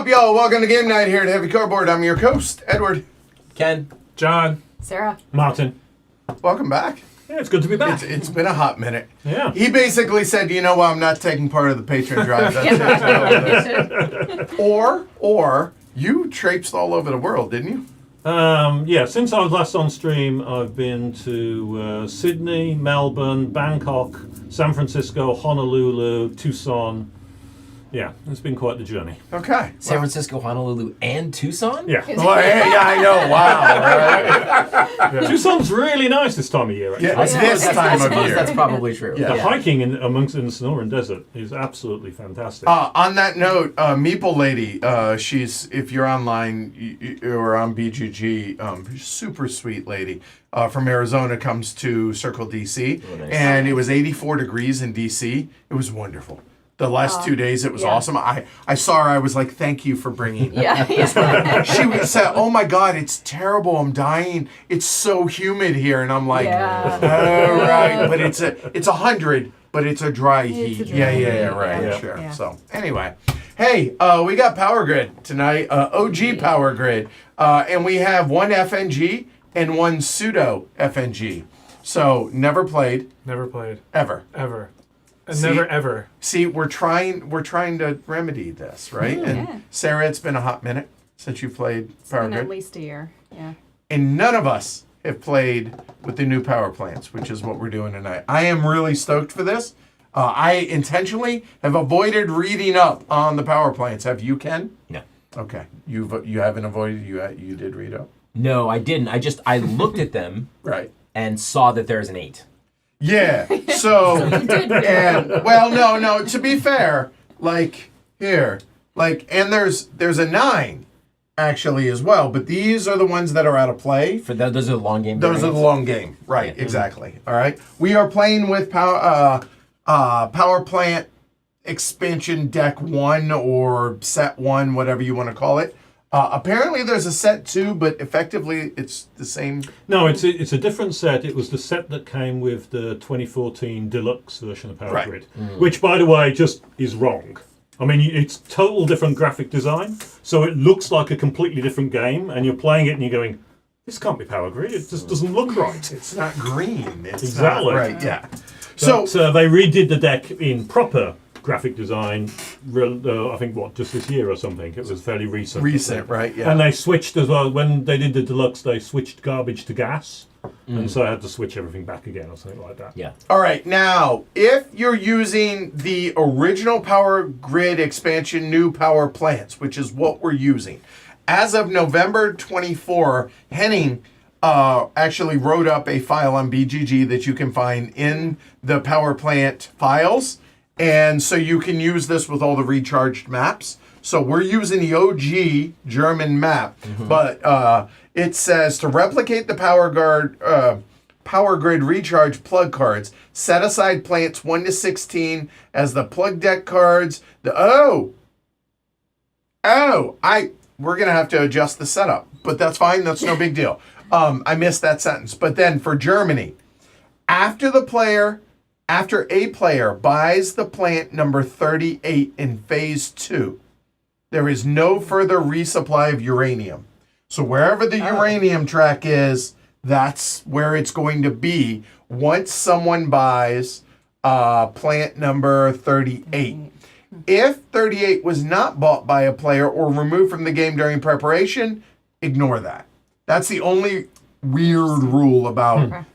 y'all? Welcome to Game Night here at Heavy Cardboard. I'm your host, Edward. Ken. John. Sarah. Martin. Welcome back. Yeah, it's good to be back. It's been a hot minute. Yeah. He basically said, you know what, I'm not taking part of the Patreon drive. That's it. Or you traipsed all over the world, didn't you? Yeah, since I was last on stream, I've been to Sydney, Melbourne, Bangkok, San Francisco, Honolulu, Tucson. Yeah, it's been quite the journey. Okay. San Francisco, Honolulu, and Tucson? Yeah. Well, yeah, I know. Wow. Tucson's really nice this time of year, actually. Yeah, it's this time of year. That's probably true. Yeah. The hiking in the Sonoran Desert is absolutely fantastic. On that note, Meeple Lady, she's, if you're online or on BGG, super sweet lady from Arizona, comes to Circle DC, nice. and it was 84 degrees in DC. It was wonderful. The last 2 days, it was awesome. I saw her. I was like, "Thank you for bringing." She said, "Oh my God, it's terrible. I'm dying. It's so humid here." And I'm like, "Oh right, but it's 100, but it's a dry heat." Right, sure. Yeah. So anyway, hey, we got Power Grid tonight. OG Power Grid, and we have one FNG and one pseudo FNG. So never played Never played. ever. Ever. And See? never ever. See, we're trying to remedy this, right? And Sarah, it's been a hot minute since you played Power Been Grid, at least a year. Yeah. and none of us have played with the new power plants, which is what we're doing tonight. I am really stoked for this. I intentionally have avoided reading up on the power plants. Have you, Ken? No. Okay, you haven't avoided. You did read up, No, I didn't. I looked at them right? and saw that there's an 8. Yeah. So, and well, no. To be fair, like here, like, and there's a 9 actually as well, but these are the ones that are out of play. For those are the long game. Those are the long game, right? Yeah. Exactly. All right. We are playing with power plant expansion deck 1 or set 1, whatever you want to call it. Apparently there's a set 2, but effectively it's the same. No, it's a different set. It was the set that came with the 2014 deluxe version of Power Right. Grid, which, by the way, just is wrong. I mean, it's total different graphic design, so it looks like a completely different game, and you're playing it and you're going, this can't be Power Grid. It just doesn't look right. It's not green. It's Exactly. not right. Yeah. So But they redid the deck in proper graphic design, I think, just this year or something. It was fairly recent. right? Yeah. And they switched as well. When they did the deluxe, they switched garbage to gas. And so I had to switch everything back again or something like that. Yeah. All right, now, if you're using the original Power Grid expansion new power plants, which is what we're using, as of November 24, Henning actually wrote up a file on BGG that you can find in the power plant files, and so you can use this with all the recharged maps. So we're using the OG German map, but it says to replicate the Power Grid recharge plug cards, set aside plants 1 to 16 as the plug deck cards. We're gonna have to adjust the setup, but that's fine. That's no big deal. I missed that sentence. But then for Germany, after a player buys the plant number 38 in phase 2, there is no further resupply of uranium. So wherever the uranium track is, that's where it's going to be once someone buys plant number 38. If 38 was not bought by a player or removed from the game during preparation, ignore that. That's the only weird rule about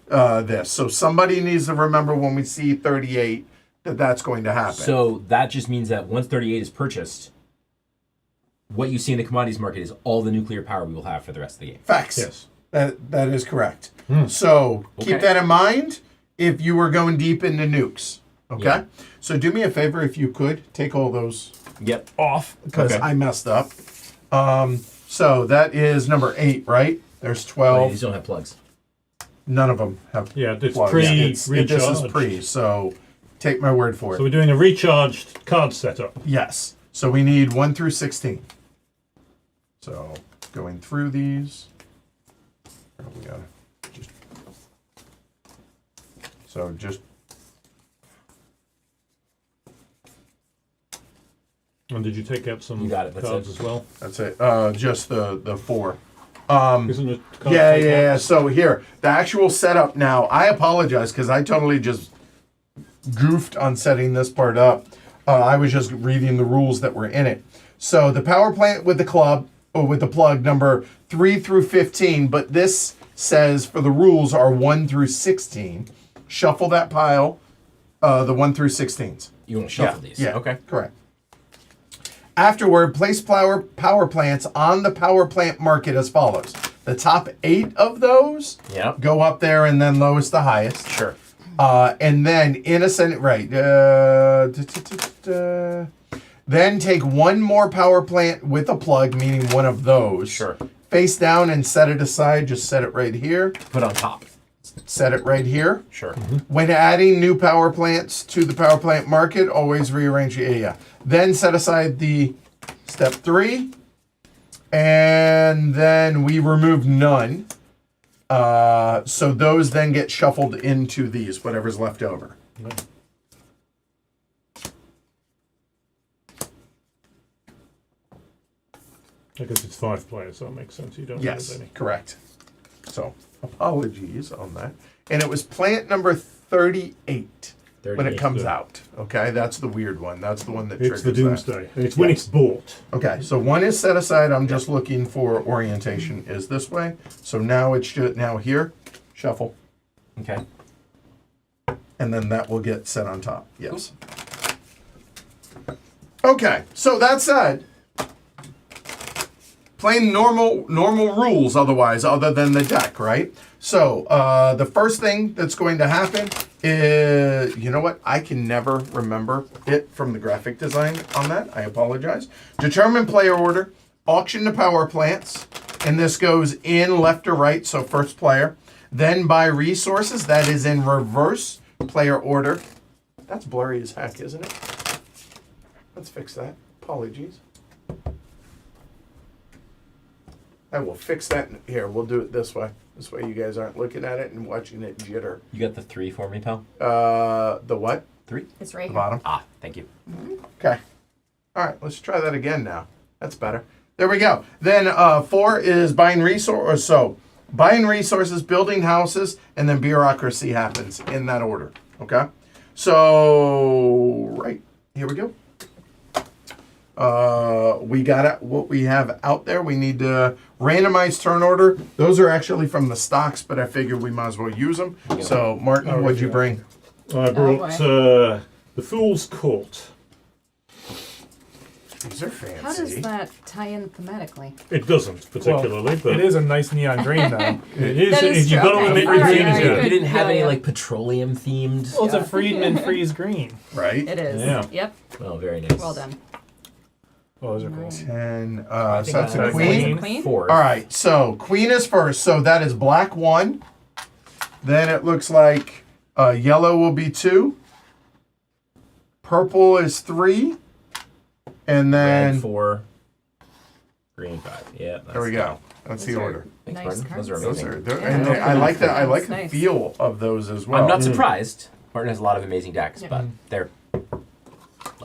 this. So somebody needs to remember when we see 38 that that's going to happen. So that just means that once 38 is purchased, what you see in the commodities market is all the nuclear power we will have for the rest of the game. Facts. Yes. That is correct. So keep that in mind if you were going deep into nukes. Okay? Yeah. So do me a favor if you could take all those Yep. off because Okay. I messed up. So that is number 8, right? There's Oh, 12. these don't have plugs. None of them have Yeah, it's plugs. This is pre-recharged. pre, so take my word for it. So we're doing a recharged card setup. Yes. So we need 1 through 16. So going through these. We gotta just. So just. And did you take out some You got it, that's cards it. as well? That's it. Just the 4. Isn't it? card Yeah. takeout? So here, the actual setup now. I apologize because I totally just goofed on setting this part up. I was just reading the rules that were in it. So the power plant with the club or with the plug number 3 through 15, but this says for the rules are 1 through 16. Shuffle that pile, the 1 through 16s. You want to shuffle these? Yeah. Okay. Correct. Afterward, place power plants on the power plant market as follows. The top 8 of those Yep. go up there, and then lowest to highest. Sure. And then innocent, right? Then take one more power plant with a plug, meaning one of those. Sure. Face down and set it aside. Just set it right here. Put on top. Set it right here. Sure. When adding new power plants to the power plant market, always rearrange the area. Then set aside the step 3. And then we remove none. So those then get shuffled into these, whatever's left over. I guess it's 5 players, so that makes sense. You don't Yes, need any. correct. So apologies on that. And it was plant number 38 when it 38, comes yeah. out. Okay, that's the weird one. That's the one that It's triggers the that. doomsday. And it's when it's bought. Okay, so one is set aside. I'm just looking for orientation is this way. So now it's just now here, shuffle, Okay. and then that will get set on top. Yes. Okay, so that said, playing normal rules otherwise, other than the deck, right? So the first thing that's going to happen is, you know what? I can never remember it from the graphic design on that. I apologize. Determine player order, auction the power plants, and this goes in left or right, so first player. Then buy resources, that is in reverse player order. That's blurry as heck, isn't it? Let's fix that. Apologies. I will fix that. Here, we'll do it this way. This way you guys aren't looking at it and watching it jitter. You got the 3 for me, pal? The what? 3? It's right The here. bottom? Ah, thank you. Okay. All right, let's try that again now. That's better. There we go. Then 4 is buying resources. So buying resources, building houses, and then bureaucracy happens in that order. Okay? So, right. Here we go. We got it. What we have out there, we need to randomize turn order. Those are actually from the stocks, but I figured we might as well use them. So, Martin, what'd you bring? I brought the Fool's Court. These are fancy. How does that tie in thematically? It doesn't particularly, but It is a nice neon green, though. it is. That is You've true. got to Okay. admit, All right, green is all right, good. You didn't have Yeah, any yeah. like petroleum themed. Well, it's a Friedman Freeze green. Right? It is. Yeah. Yep. Oh, very nice. Well done. Oh, those are cool. 10. I So think that's a that's queen. Queen? 4. All right, so queen is first. So that is black 1. Then it looks like yellow will be 2. Purple is 3. And then Red 4. Green 5. Yeah. there we go. That's the Those are order. Thanks, Nice Martin. cards. Those are Those amazing. are. they're- Yeah. and I like that. I like That's the nice. feel of those as well. I'm not surprised. Martin has a lot of amazing decks, Yeah. but they're.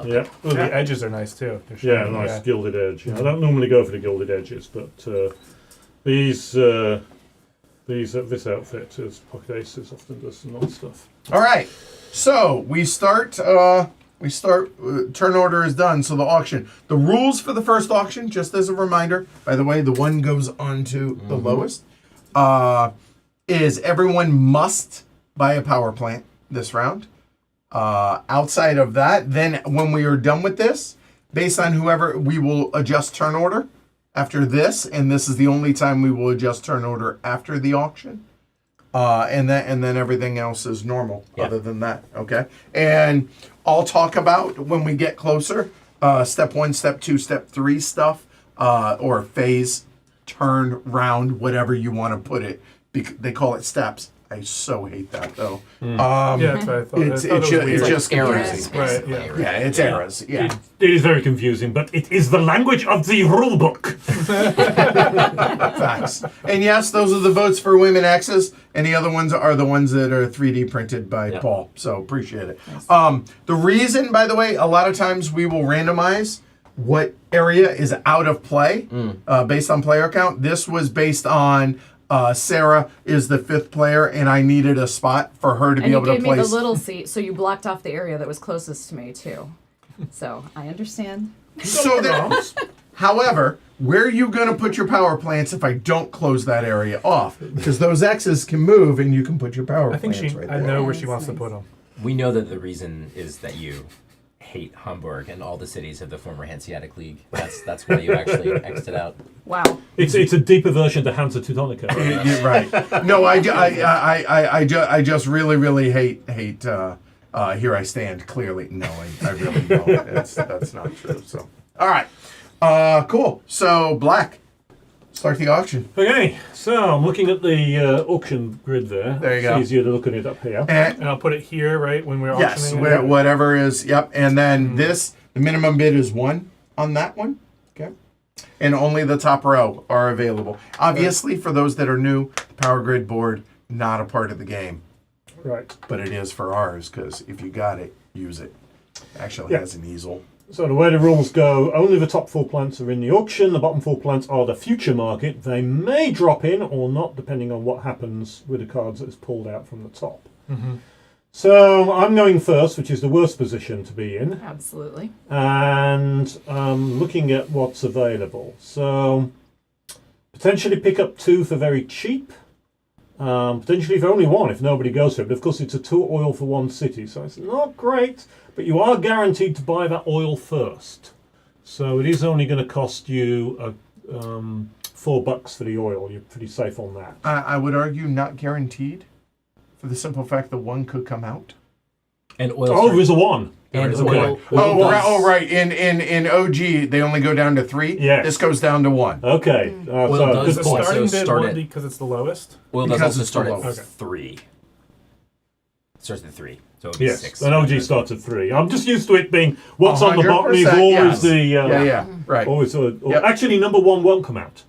Yeah. Oh, the edges are nice too. They're Yeah, shiny, nice gilded edge. I don't normally go for the gilded edges, but this outfit is Pocket Aces often does some nice stuff. All right. So we start. Turn order is done. So the auction. The rules for the first auction, just as a reminder. By the way, the one goes on to the lowest. Is everyone must buy a power plant this round. Outside of that, then when we are done with this, based on whoever, we will adjust turn order after this, and this is the only time we will adjust turn order after the auction. And then everything else is normal. Yeah. Other than that, okay. And I'll talk about when we get closer. Step 1, step 2, step 3 stuff, or phase, turn, round, whatever you want to put it. They call it steps. I so hate that though. Yeah, that's what I thought. It's I thought it was just weird. just Errors. confusing. Right, yeah. Yeah, it's errors. Yeah. It is very confusing, but it is the language of the rule book. Facts. And yes, those are the votes for Women X's, and the other ones are the ones that are 3D printed by Yeah. Paul. So appreciate it. The reason, by the way, a lot of times we will randomize what area is out of play based on player count. This was based on Sarah is the 5th player, and I needed a spot for her to And be you able to gave me the place. little seat, so you blocked off the area that was closest to me too. So I understand. So that, however, where are you going to put your power plants if I don't close that area off? Because those X's can move, and you can put your power I think plants she. right I there. know where Yeah, she wants to that's put them. We know that the reason is that you hate Hamburg and all the cities of the former Hanseatic League. That's why you actually X'd it out. Wow. It's a deeper version of the Hansa Teutonica. You're right. No, I just really hate. Here I stand. Clearly, no, I really don't. That's not true. So, all right, cool. So, Black, start the auction. Okay, so I'm looking at the auction grid there. There you go. It's easier to look at it up here. And And I'll put it here, right, when we're yes, auctioning it. whatever is. Yep. And then this, the minimum bid is 1 on that one. Okay. And only the top row are available. Obviously, for those that are new, the Power Grid board not a part of the game. Right. But it is for ours, because if you got it, use it. Actually Yeah. has an easel. So the way the rules go, only the top 4 plants are in the auction. The bottom 4 plants are the future market. They may drop in or not, depending on what happens with the cards that is pulled out from the top. Mm-hmm. So I'm going first, which is the worst position to be in, Absolutely. and looking at what's available. So potentially pick up 2 for very cheap. Potentially for only 1 if nobody goes for it. But of course, it's a 2 oil for 1 city, so it's not great. But you are guaranteed to buy that oil first. So it is only going to cost you $4 for the oil. You're pretty safe on that. I would argue not guaranteed, for the simple fact that 1 could come out. And oil. Oh, there's a 1. and There's a oil. 1. Oh, right. In OG, they only go down to 3. Yes. This goes down to 1. Okay. Oil So does Is good the point. also starting bid start 1 at- because it's the lowest? Oil does Because also it's start the at lowest. 3. It starts at 3. So it'll be Yes, 6. an OG starts at 3. I'm just used to it being what's on the bottom is 100%, always yes. the Yeah, right. always. Yep. Actually, number 1 won't come out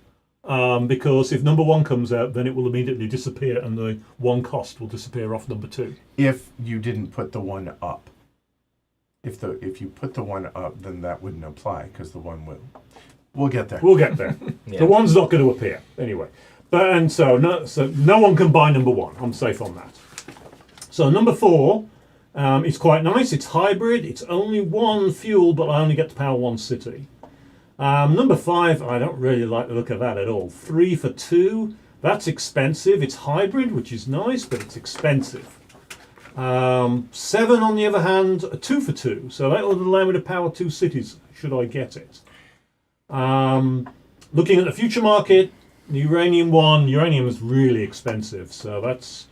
because if number 1 comes out, then it will immediately disappear, and the 1 cost will disappear off number 2. If you didn't put the 1 up. If you put the 1 up, then that wouldn't apply, because the 1 will. We'll get there. We'll get there. Yeah. The 1's not going to appear anyway. But so no one can buy number 1. I'm safe on that. So number 4. It's quite nice. It's hybrid. It's only 1 fuel, but I only get to power 1 city. Number 5, I don't really like the look of that at all. 3 for 2. That's expensive. It's hybrid, which is nice, but it's expensive. 7, on the other hand, a 2 for 2. So that will allow me to power 2 cities, should I get it. Looking at the future market, the uranium 1. Uranium is really expensive, so that's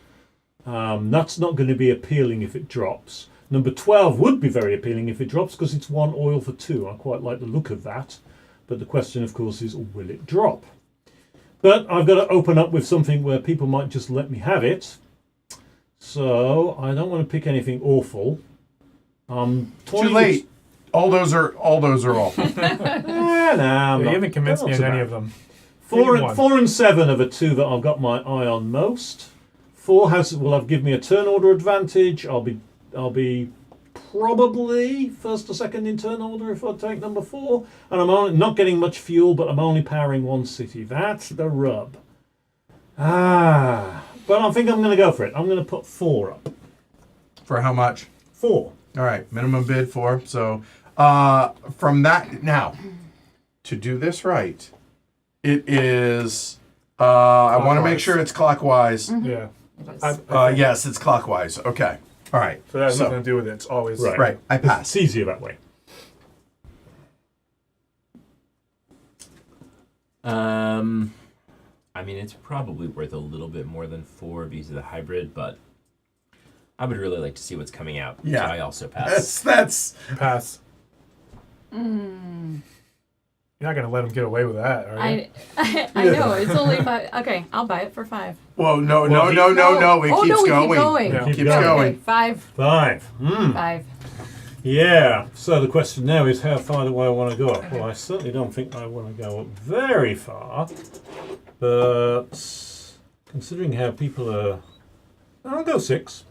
not going to be appealing if it drops. Number 12 would be very appealing if it drops because it's 1 oil for 2. I quite like the look of that. But the question, of course, is will it drop? But I've got to open up with something where people might just let me have it. So I don't want to pick anything awful. Too late. All those are awful. You You haven't convinced me on any of them. Four One. 4 and 7 are the 2 that I've got my eye on most. 4 will have give me a turn order advantage. I'll be probably first or second in turn order if I take number 4, and I'm only, not getting much fuel, but I'm only powering 1 city. That's the rub. But I think I'm going to go for it. I'm going to put 4 up. For how much? 4. All right, minimum bid 4. So from that, now, to do this right, it is, I want to make Clockwise. sure it's clockwise. Yeah. It I is. think- Yes, it's clockwise. Okay. All right. So that has So- nothing to do with it. It's always Right. Right, I pass. It's easier that way. I mean, it's probably worth a little bit more than 4 because of the hybrid, but I would really like to see what's coming out. Yeah. So I also pass. That's pass. Mm. You're not gonna let him get away with that, are you? I know it's only 5. Okay, I'll buy it for 5. well, no. It Oh, keeps no, we going. keep going. Yeah. Keeps Okay. going. Okay, 5. 5. 5. Yeah, so the question now is how far do I want to go up? Well, I certainly don't think I want to go up very far, but considering how people are... I'll go 6.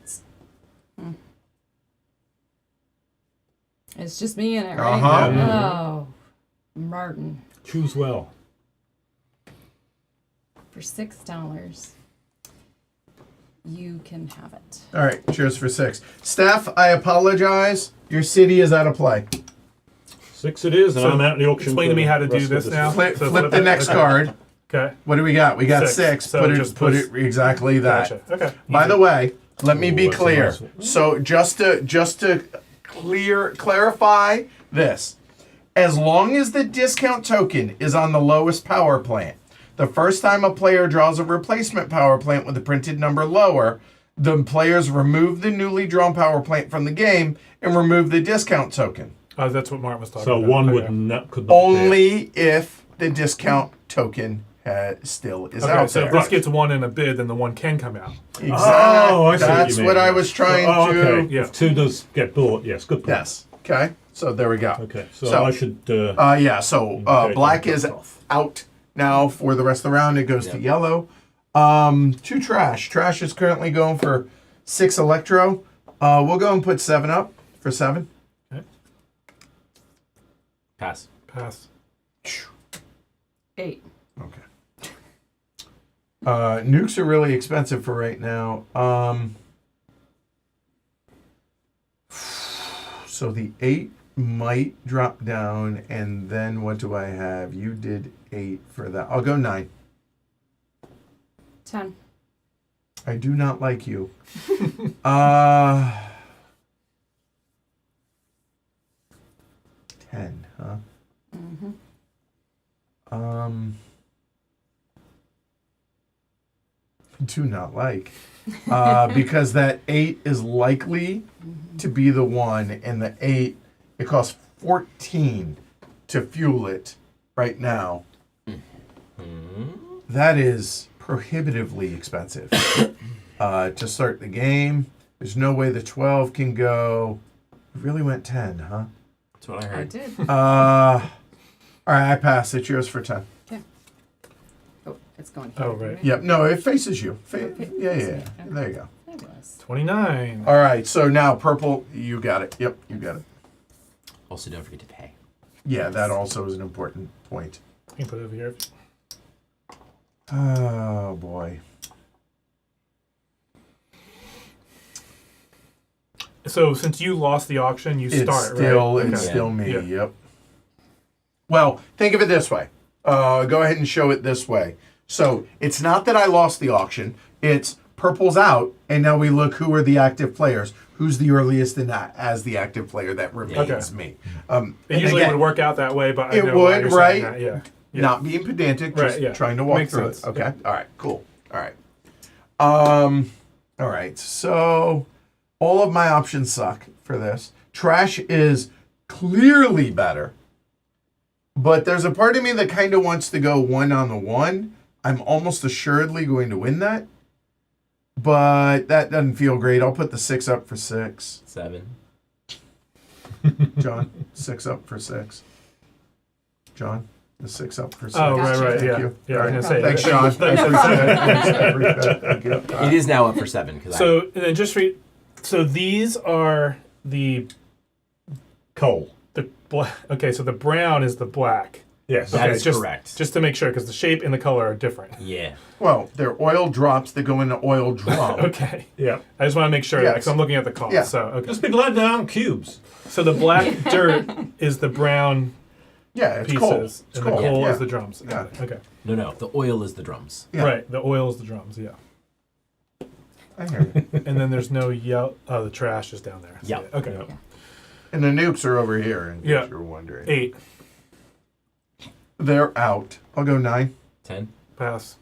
It's just me in it, right? Uh-huh. Oh, Martin, Choose well. for $6, you can have it. All right, cheers for 6. Steph, I apologize. Your city is out of play. 6 it is, and So I'm out in the auction. explain for to me the how to do rest of this now. Flip So the flip it. next Okay. card. Okay. What do we got? We got 6. 6. So put just it push- exactly that. Gotcha. Okay. By the way, let me Ooh, be that's a clear. nice one. So just to clarify this. As long as the discount token is on the lowest power plant, the first time a player draws a replacement power plant with a printed number lower, the players remove the newly drawn power plant from the game and remove the discount token. That's what Martin was talking So about. one Okay. could not be. Only if the discount token still is Okay, out so there. if this gets one in a bid, then the one can come out. Exactly. Oh, I see That's what you what mean. I was trying to. Okay. Yeah. If 2 does get bought, yes, good point. Yes. Okay. So there we go. Okay, so I should. Yeah. So Okay, black that's is off. out now for the rest of the round. It goes to yellow. To trash. Trash is currently going for 6 electro. We'll go and put 7 up for 7. Pass. Pass. 8. Okay. Nukes are really expensive for right now. So the 8 might drop down, and then what do I have? You did 8 for that. I'll go 9. 10. I do not like you. 10, huh? Mm-hmm. Do not like. Because that 8 is likely to be the one, and the 8, it costs 14 to fuel it right now. That is prohibitively expensive. To start the game, there's no way the 12 can go. We really went 10, huh? That's what I I heard. did. All right, I pass. It's yours for 10. Oh, it's going here. Oh, right. Yep. No, it faces you. Okay. Yeah. There you go. Fabulous. 29. All right. So now purple. You got it. Yep. You got it. Also, don't forget to pay. Yeah, that also is an important point. You can put it over here. Oh boy. So since you lost the auction, you It's start, still right? it's Okay. still me. Yeah. Yep. Well, think of it this way. Go ahead and show it this way. So it's not that I lost the auction. It's purple's out, and now we look who are the active players. Who's the earliest in that as the active player that remains Okay. me. It And usually again, would work out that way, but I It know why would, you're saying right? that. Yeah. Yeah. Not being pedantic, just Right, yeah. trying to walk Makes through sense. it. Okay. Yeah. All right. Cool. All right. All right. So all of my options suck for this. Trash is clearly better, but there's a part of me that kind of wants to go 1 on the 1. I'm almost assuredly going to win that, but that doesn't feel great. I'll put the 6 up for 6. 7. John, 6 up for 6. John, the 6 up for 6. Oh, Gotcha. right. Thank Yeah. you. Yeah, I was going to say. Thanks, that. Sean. Thanks for No problem. saying. Thank you. It is now up for 7 because So, and then just read. So these are the Coal. black. Okay, so the brown is the black. Yes. That Okay, is just, correct. Just to make sure, because the shape and the color are different. Yeah. Well, they're oil drops that go in the oil drum. Okay. Yeah. I just want to make sure Yes. because I'm looking at the cost. Yeah. So okay. Just be glad they aren't cubes. So the black dirt is the brown Yeah, it's pieces, coal. and It's the coal. coal Yeah. is the drums. Yeah. Okay. No. The oil is the drums. Yeah. Right. The oil is the drums. Yeah. I hear you. And then there's no yellow. Oh, the trash is down there. Yeah. Okay. Yeah. And the nukes are over here, in case Yeah. you're wondering. 8. They're out. I'll go 9. 10. Pass.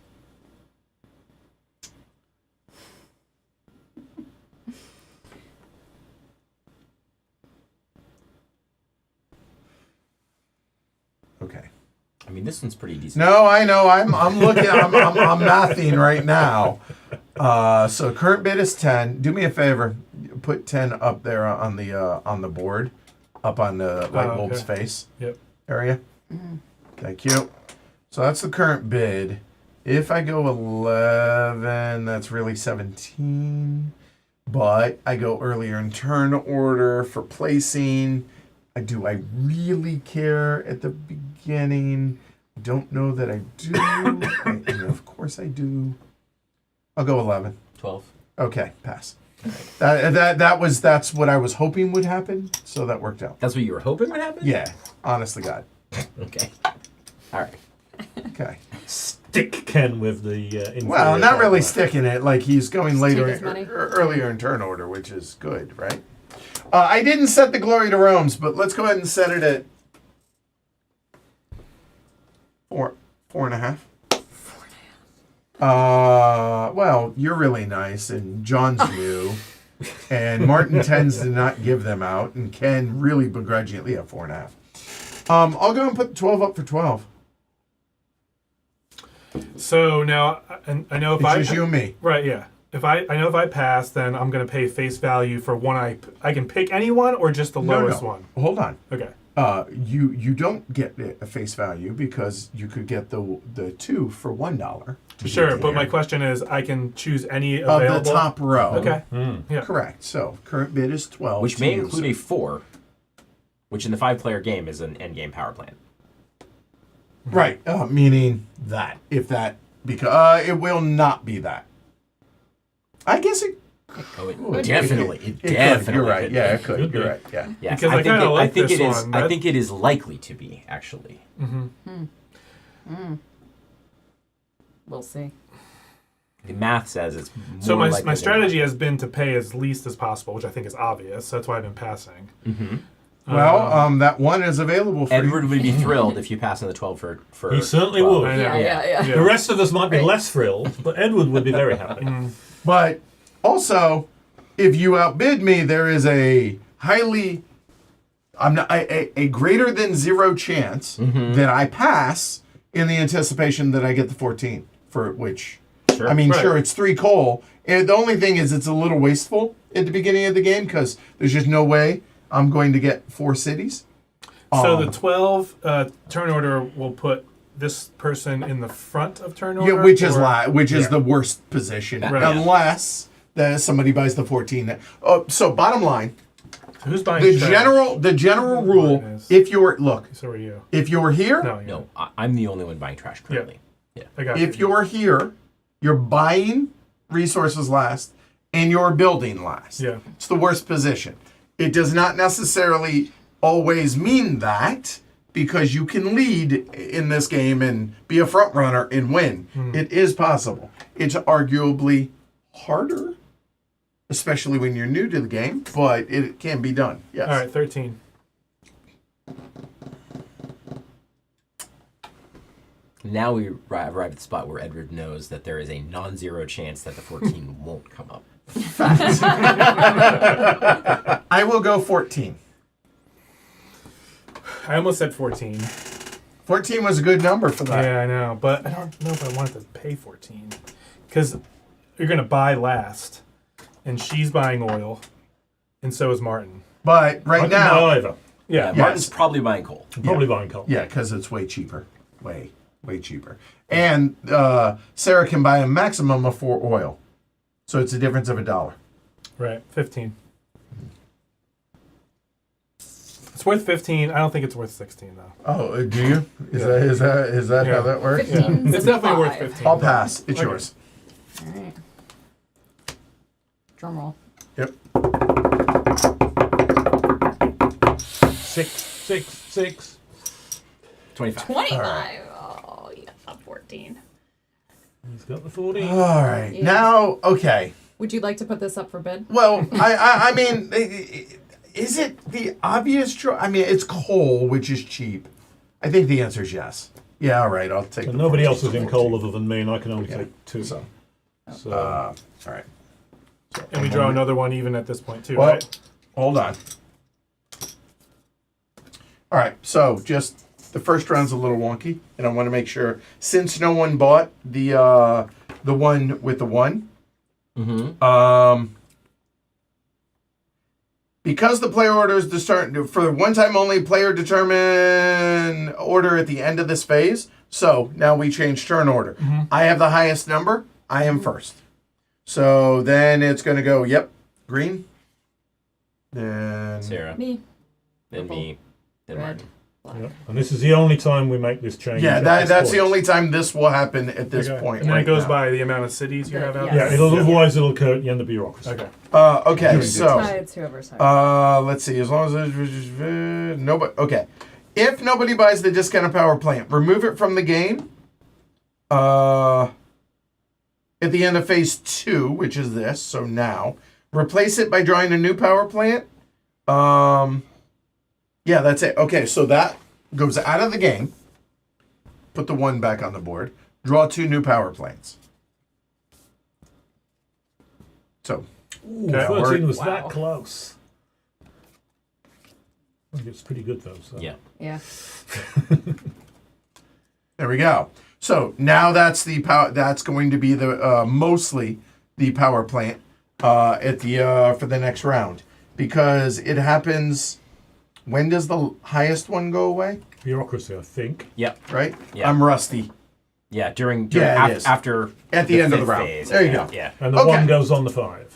Okay. I mean, this one's pretty decent. No, I know. I'm looking. I'm mathing right now. So current bid is 10. Do me a favor. Put 10 up there on the board, up on the light bulb's okay. face Yep. area. Thank you. So that's the current bid. If I go 11, that's really 17. But I go earlier in turn order for placing. Do I really care at the beginning? I don't know that I do. And of course I do. I'll go 11. 12. Okay, pass. That's what I was hoping would happen, so that worked out. That's what you were hoping would happen? Yeah, honest to God. Okay. All right. Okay. Stick Ken with the inferior Well, not really power. sticking it. Like he's going Just later, take his money. earlier in turn order, which is good, right? I didn't set the glory to Rome's, but let's go ahead and set it at 4.5. Well, you're really nice, and John's new, and Martin tends to not give them out, and Ken really begrudgingly at 4.5. I'll go and put 12 up for 12. So now, and I know if It's just you and me. right, yeah. If I know if I pass, then I'm gonna pay face value for one. I can pick any one or just the lowest one. Hold on. Okay. You don't get a face value because you could get the 2 for $1. Sure, but my question is, I can choose any Of available. the top row. Okay. Yeah. Correct. So current bid is 12. Which to may use include it. a 4, which in the 5-player game is an endgame power plant. Right. Meaning that because it will not be that. I guess it. Oh, Ooh, definitely. It It could. definitely. You're right. could Yeah, be. it could. Could be. You're right. Yeah. Yes, Because I think kinda like I think this it is. one. I think it is likely to be actually. We'll see. The math says it's more So my likely than strategy has been to pay as least as possible, which I think is obvious. That's why I've been passing. Well, that one is available not. for Edward you. would be thrilled if you pass on the 12 for He certainly 12. would. I know. Yeah. The rest of us might be Right. less thrilled, but Edward would be very happy. But also, if you outbid me, there is a highly, a greater than 0 chance that I pass in the anticipation that I get the 14 for which. Sure. I mean, Right. sure, it's 3 coal. And the only thing is, it's a little wasteful at the beginning of the game because there's just no way I'm going to get 4 cities. So the 12 turn order will put this person in the front of turn order. Yeah, which is or- which is Yeah. the worst position, Right. unless somebody buys the 14. So bottom line, Who's buying the trash? general rule, There it is. if you're look, So are you? if you're here, No, you're No, I'm the only one buying trash currently. I got if you. you're here, you're buying resources last and you're building last. Yeah. It's the worst position. It does not necessarily always mean that because you can lead in this game and be a front runner and win. It is possible. It's arguably harder, especially when you're new to the game, but it can be done. Yes. All right, 13. Now we arrive at the spot where Edward knows that there is a non-zero chance that the 14 won't come up. I will go 14. I almost said 14. 14 was a good number for that. Yeah, I know, but I don't know if I wanted to pay 14 because you're gonna buy last, and she's buying oil, and so is Martin. But I right can now, buy either. Yeah, Yes. Martin's probably buying coal. I'm probably buying coal. yeah, because it's way cheaper. Way cheaper. And Sarah can buy a maximum of 4 oil. So it's a difference of $1. right. 15. It's worth 15. I don't think it's worth 16 though. Oh, do you? Is that Yeah. how that works? 15's It's definitely worth 5. 15. I'll pass. It's Okay. yours. All right. Drum roll. Yep. 6. 25. 25. Oh, yeah, 14. He's got the 40. All right. Yeah. Now, okay. Would you like to put this up for bid? Well, I mean, is it the obvious choice? I mean, it's coal, which is cheap. I think the answer is yes. Yeah, all right. I'll take. And the nobody 14. else is in coal other than me, and I can only take 2. So, So all right. And we draw another one even at this point too, Well, right? hold on. All right, so just the first round's a little wonky, and I want to make sure since no one bought the one with the 1. Because the player orders the start for the one time only, player determine order at the end of this phase. So now we change turn order. I have the highest number. I am first. So then it's going to go. Yep, green. Then Sarah, Me. then me, then Red. Martin. yeah. And this is the only time we make this change. yeah, at this that's the point. only time this will happen at this Okay. point. And then right it goes now. by the amount of cities you have out Yes. Yeah, otherwise it'll occur at the end of bureaucracy. there. Okay. Okay, so. It's whoever's higher. Let's see. As long as there's nobody. Okay, if nobody buys the discounted power plant, remove it from the game. At the end of phase 2, which is this. So now, replace it by drawing a new power plant, Yeah, that's it. Okay, so that goes out of the game. Put the 1 back on the board. Draw 2 new power plants. So, Ooh, Okay. 13 was Wow. that close. I think it's pretty good though. So. Yeah. Yeah. there we go. So now that's the power. That's going to be the mostly the power plant at the for the next round, because it happens. When does the highest one go away? Bureaucracy, I think. Yep. Right. Yeah. I'm rusty. Yeah. During Yeah, it is. after At the end of the fifth round. phase. There you Yeah, go. Yeah. And the Okay. 1 goes on the 5.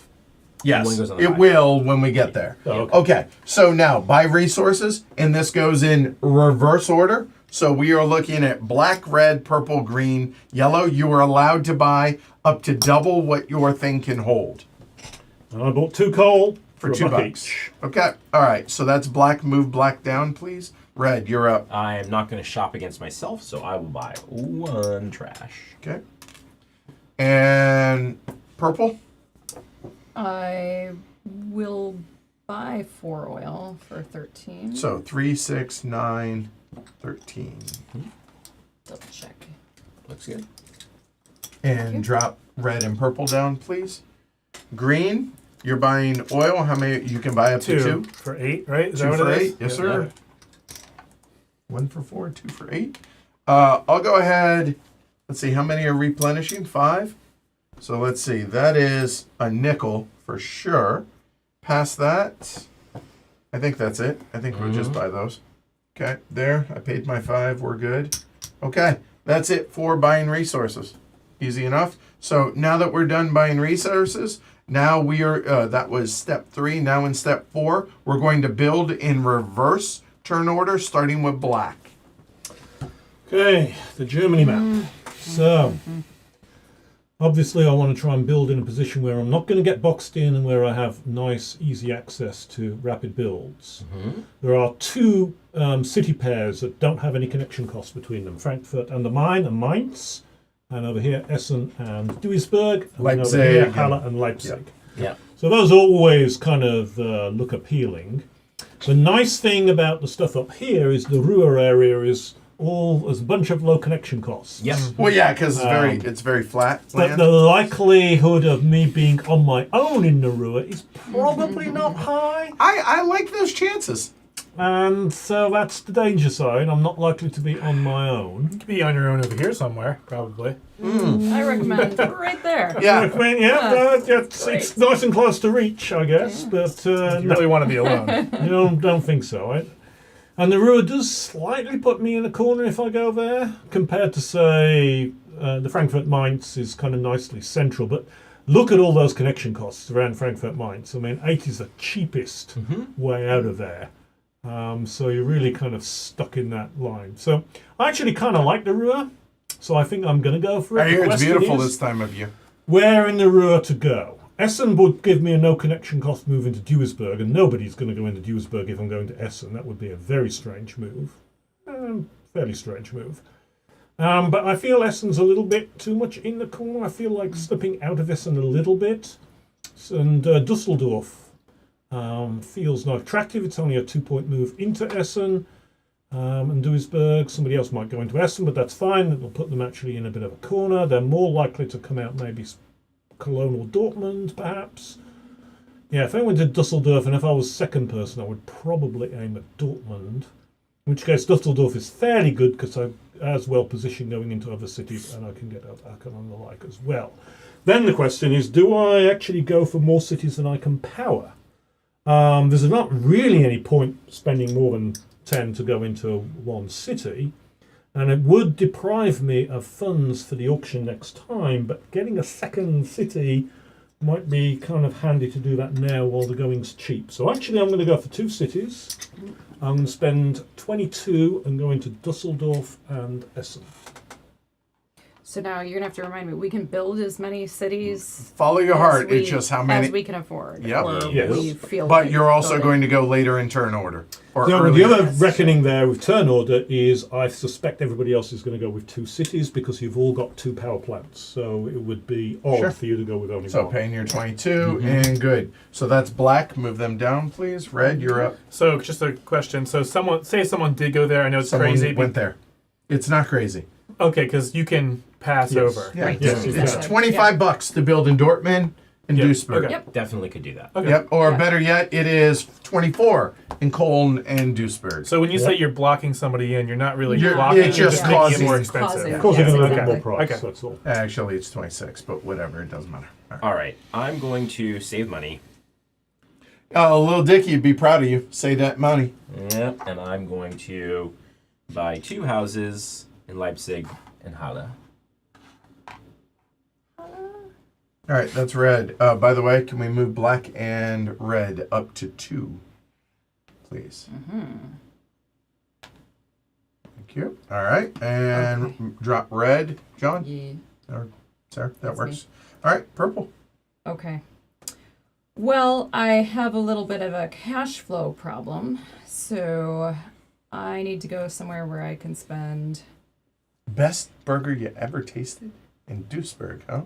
Yes, One goes on the it right. will when we get there. Oh, okay. Okay, so now buy resources, and this goes in reverse order. So we are looking at black, red, purple, green, yellow. You are allowed to buy up to double what your thing can hold And I bought 2 coal for a $2. buck each. Okay, all right. So that's black. Move black down, please. Red, you're up. I am not going to shop against myself, so I will buy 1 trash. Okay, and purple. I will buy 4 oil for 13. So 3, 6, 9, 13. Double check. Looks good. And drop red and purple down, please. Green, you're buying oil. How many? You can buy up to 2. for 8, right? Is 2 that what for it 8. is? Yes, Yeah. sir. 1 for 4, 2 for 8. I'll go ahead. Let's see. How many are replenishing? 5. So let's see. That is a nickel for sure. Past that, I think that's it. I think we'll just buy those. Okay, there. I paid my 5. We're good. Okay, that's it for buying resources. Easy enough. So now that we're done buying resources, now we are, that was step 3. Now in step 4, we're going to build in reverse turn order, starting with black. Okay, the Germany map. So, obviously I want to try and build in a position where I'm not going to get boxed in and where I have nice, easy access to rapid builds. There are 2 city pairs that don't have any connection costs between them, Frankfurt and the Main and Mainz, and over here Essen and Duisburg, and then over here Leipzig Halle and Leipzig. Yeah. So those always kind of look appealing. The nice thing about the stuff up here is the Ruhr area is there's a bunch of low connection costs. Yep. Well, yeah, because it's very flat But land. the likelihood of me being on my own in the Ruhr is probably not high. I like those chances. And so that's the danger side. I'm not likely to be on my own. You could be on your own over here somewhere, probably. I recommend right there. Yeah. I mean, it's nice and close to reach, I guess. But You no, really want to be alone. don't think so. Right? And the Ruhr does slightly put me in a corner if I go there, compared to, say, the Frankfurt Mainz is kind of nicely central. But look at all those connection costs around Frankfurt Mainz. I mean, 8 is the cheapest way out of there. So you're really kind of stuck in that line. So I actually kind of like the Ruhr, so I think I'm going to go for it. I hear The it's question beautiful is, this time of year. where in the Ruhr to go? Essen would give me a no connection cost move into Duisburg, and nobody's going to go into Duisburg if I'm going to Essen. That would be a very strange move. Fairly strange move. But I feel Essen's a little bit too much in the corner. I feel like slipping out of Essen a little bit. And Dusseldorf feels not attractive. It's only a 2-point move into Essen. And Duisburg, somebody else might go into Essen, but that's fine. It'll put them actually in a bit of a corner. They're more likely to come out maybe Cologne or Dortmund, perhaps. Yeah, if I went to Dusseldorf, and if I was second person, I would probably aim at Dortmund. In which case, Dusseldorf is fairly good because I'm as well positioned going into other cities, and I can get out Aachen and the like as well. Then the question is, do I actually go for more cities than I can power? There's not really any point spending more than 10 to go into one city, and it would deprive me of funds for the auction next time, but getting a second city might be kind of handy to do that now while the going's cheap. So actually I'm going to go for 2 cities. I'm going to spend 22 and go into Dusseldorf and Essen. So now you're gonna have to remind me. We can build as many cities. Follow your as heart. we- It's just how many. as we can afford. Yep. Or Yes. we feel. But like you're also building. going to go later in turn order. Or The earlier. other reckoning there with turn order is I suspect everybody else is going to go with 2 cities because you've all got 2 power plants. So it would be odd Sure. for you to go with only So one. paying your 22 and good. So that's black. Move them down, please. Red, you're up. So just a question. So someone did go there. I know it's Someone crazy. went there. It's not crazy. Okay, because you can pass Yes. over. Yeah, Right, it's, yes, it's yeah. 25 bucks to build in Dortmund and Yeah, Duisburg. okay. Yep. Definitely could do that. Okay. Yep. Or Yeah. better yet, it is 24 in Cologne and Duisburg. So when you say Yep. you're blocking somebody in, you're not really You're- blocking. it's You're just making it causing- more Causing- expensive. Of course, Yes. you're going to Okay. get more price. Okay. That's all. Actually, it's 26, but whatever. It doesn't matter. All right. All right, I'm going to save money. Little Dicky would be proud of you. Say that money. Yep, and I'm going to buy 2 houses in Leipzig and Halle. All right, that's red. By the way, can we move black and red up to 2, please? Thank you. All right, and Okay. drop red, John Yeah. or Sarah. That That's works. All right, purple. Okay. Well, I have a little bit of a cash flow problem, so I need to go somewhere where I can spend. Best burger you ever tasted in Duisburg, huh?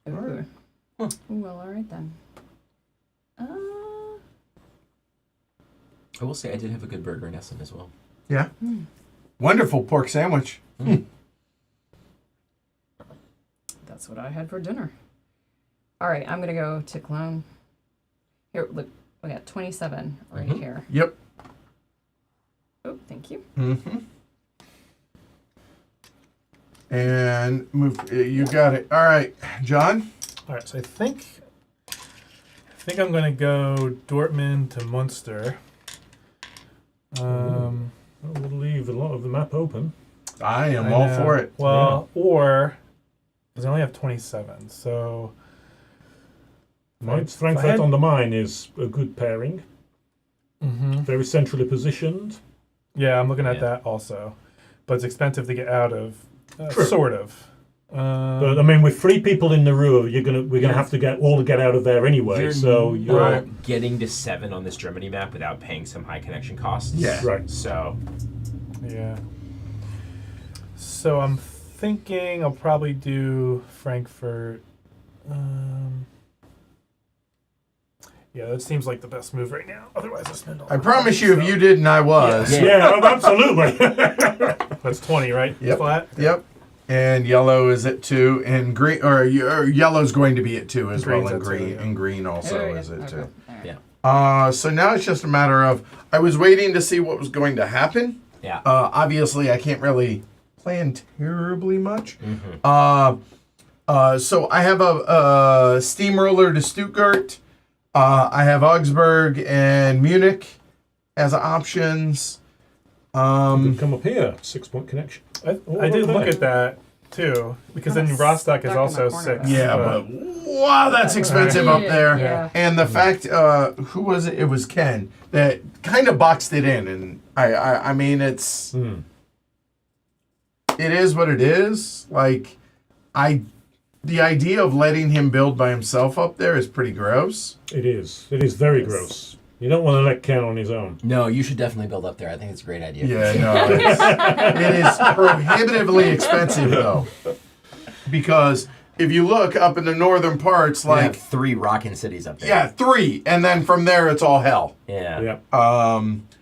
Ooh. Ooh, well, all right then. I will say I did have a good burger in Essen as well. Yeah. Wonderful pork sandwich. That's what I had for dinner. All right, I'm gonna go to Cologne. Here, look, I got 27 right here. Yep. Oh, thank you. Mm-hmm. And move. You got it. All right, John. All right, so I think I'm gonna go Dortmund to Munster. Well, we'll leave a lot of the map open. I am I all know. for it. Well, or because I only have 27, so Mainz I had- Frankfurt on the Main is a good pairing. Mhm. Very centrally positioned. Yeah, I'm looking at Yeah. that also, but it's expensive to get out of. True. Sort of. But I mean, with 3 people in the Ruhr, we're gonna have to get out of there anyway. You're So not you're getting to 7 on this Germany map without paying some high connection costs. Yeah. right. So Yeah. So I'm thinking I'll probably do Frankfurt. Yeah, that seems like the best move right now. Otherwise, I spend all. I promise you, if you didn't, I was. Yeah. Yeah, absolutely. That's 20, right? Yep. Flat. Yep. And yellow is at 2, and green or yellow's going to be at 2 as well, Green's and at 2, green yeah. and green also Oh, yeah, is at okay. 2. All right. yeah. So now it's just a matter of I was waiting to see what was going to happen. Yeah. Obviously, I can't really plan terribly much. Mm-hmm. So I have a steamroller to Stuttgart. I have Augsburg and Munich as options. Come up here, 6-point connection. I did look at that too, because then That's Rostock is stuck in the also corner. 6. Yeah, but wow, that's expensive up there. Yeah. And the fact, who was it? It was Ken that kind of boxed it in, and I mean, it's it is what it is. Like, the idea of letting him build by himself up there is pretty gross. It is. It is very Yes. gross. You don't want to let Ken on his own. No, you should definitely build up there. I think it's a great idea. Yeah, no, it is prohibitively expensive though, because if you look up in the northern parts, You have like 3 rockin' cities up there. yeah, 3, and then from there it's all hell. Yeah. Yeah.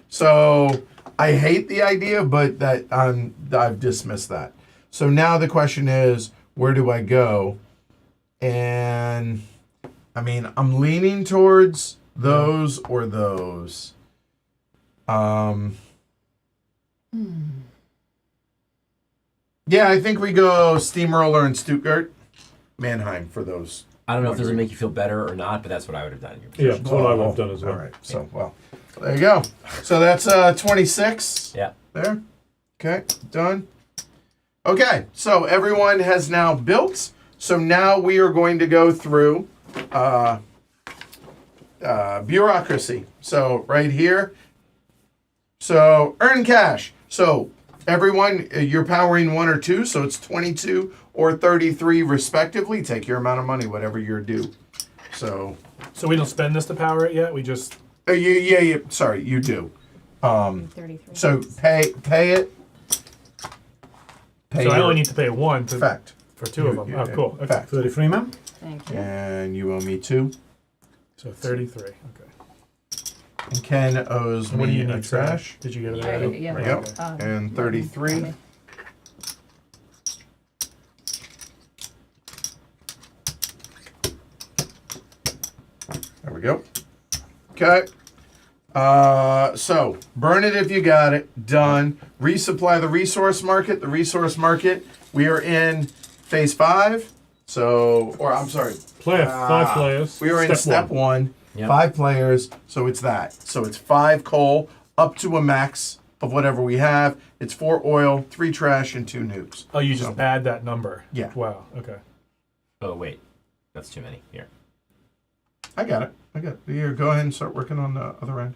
So I hate the idea, but that I've dismissed that. So now the question is, where do I go? And I mean, I'm leaning towards those or those. Yeah, I think we go Steamroller and Stuttgart, Mannheim for those. I don't know if this will make you feel better or not, but that's what I would have done. Yeah, that's what I would have done as well. All right, so well, there you go. So that's 26. Yeah. There. Okay, done. Okay, so everyone has now built. So now we are going to go through bureaucracy. So right here. So earn cash. So everyone, you're powering 1 or 2, so it's 22 or 33 respectively. Take your amount of money, whatever you're due. So, we don't spend this to power it yet. We just yeah. Sorry, you do. 33. So pay it. Pay so I your only need to pay 1 to, effect. for 2 of them. Yeah, Oh, cool. Okay. Effect. 33, ma'am. Thank you. And you owe me 2. So 33. Okay. And Ken owes And what do me you a need for that? trash. Did you get it I- already? yeah. There you go. Um, And 33. okay. There we go. Okay. So burn it if you got it. Done. Resupply the resource market. The resource market. We are in phase 5. So, or I'm sorry. Player, 5 players. We are in step 1. Yep. 5 players. So it's that. So it's 5 coal up to a max of whatever we have. It's 4 oil, 3 trash, and 2 nukes. Oh, you just add that number. Yeah. Wow. Okay. Oh wait, that's too many. Here. I got it. Here, go ahead and start working on the other end.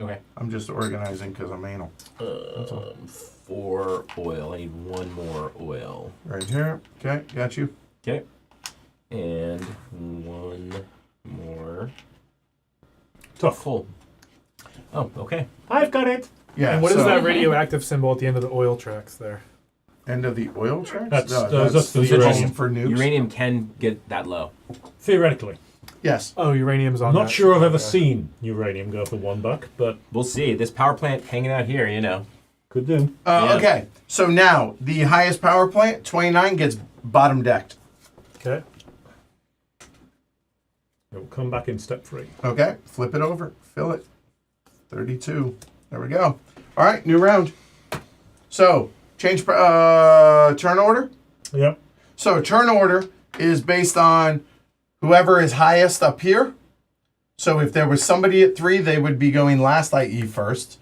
Okay. I'm just organizing because I'm anal. 4 oil. I need 1 more oil. Right here. Okay, got you. Okay. And 1 more Tough. coal. Oh, okay. I've got it. Yeah. And what is so- that radioactive symbol at the end of the oil tracks there? End of the oil tracks? That's- No, that's the the uranium. home for nukes. Uranium can get that low. Theoretically. Yes. Oh, uranium's on I'm not that. sure I've ever Okay. seen uranium go for $1, but We'll see. This power plant hanging out here, you know. could do. Yeah. Okay. So now the highest power plant, 29, gets bottom decked. Okay. It will come back in step 3. Okay. Flip it over. Fill it. 32. There we go. All right. New round. So change turn order. Yep. So turn order is based on whoever is highest up here. So if there was somebody at 3, they would be going last, i.e. first.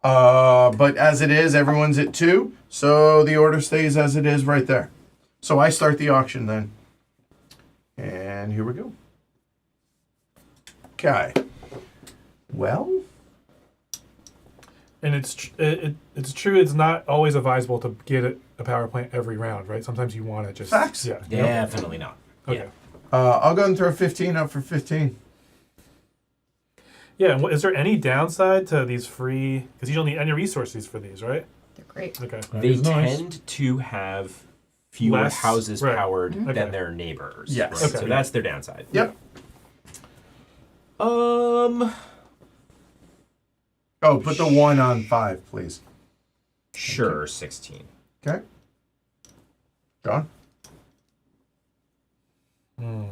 But as it is, everyone's at 2. So the order stays as it is right there. So I start the auction then. And here we go. Okay. Well, And it's it's true. It's not always advisable to get a power plant every round, right? Sometimes you want to just Facts. Yeah. Definitely not. Okay. Yeah. I'll go and throw 15 up for 15. Yeah. And is there any downside to these free? Because you don't need any resources for these, right? They're great. Okay. That They is nice. tend to have fewer Less- houses right. powered Okay. than their neighbors. Yes. Right? Okay. So that's their downside. Yep. Oh, put the 1 on 5, please. Sure, 16. Okay. John? Hmm.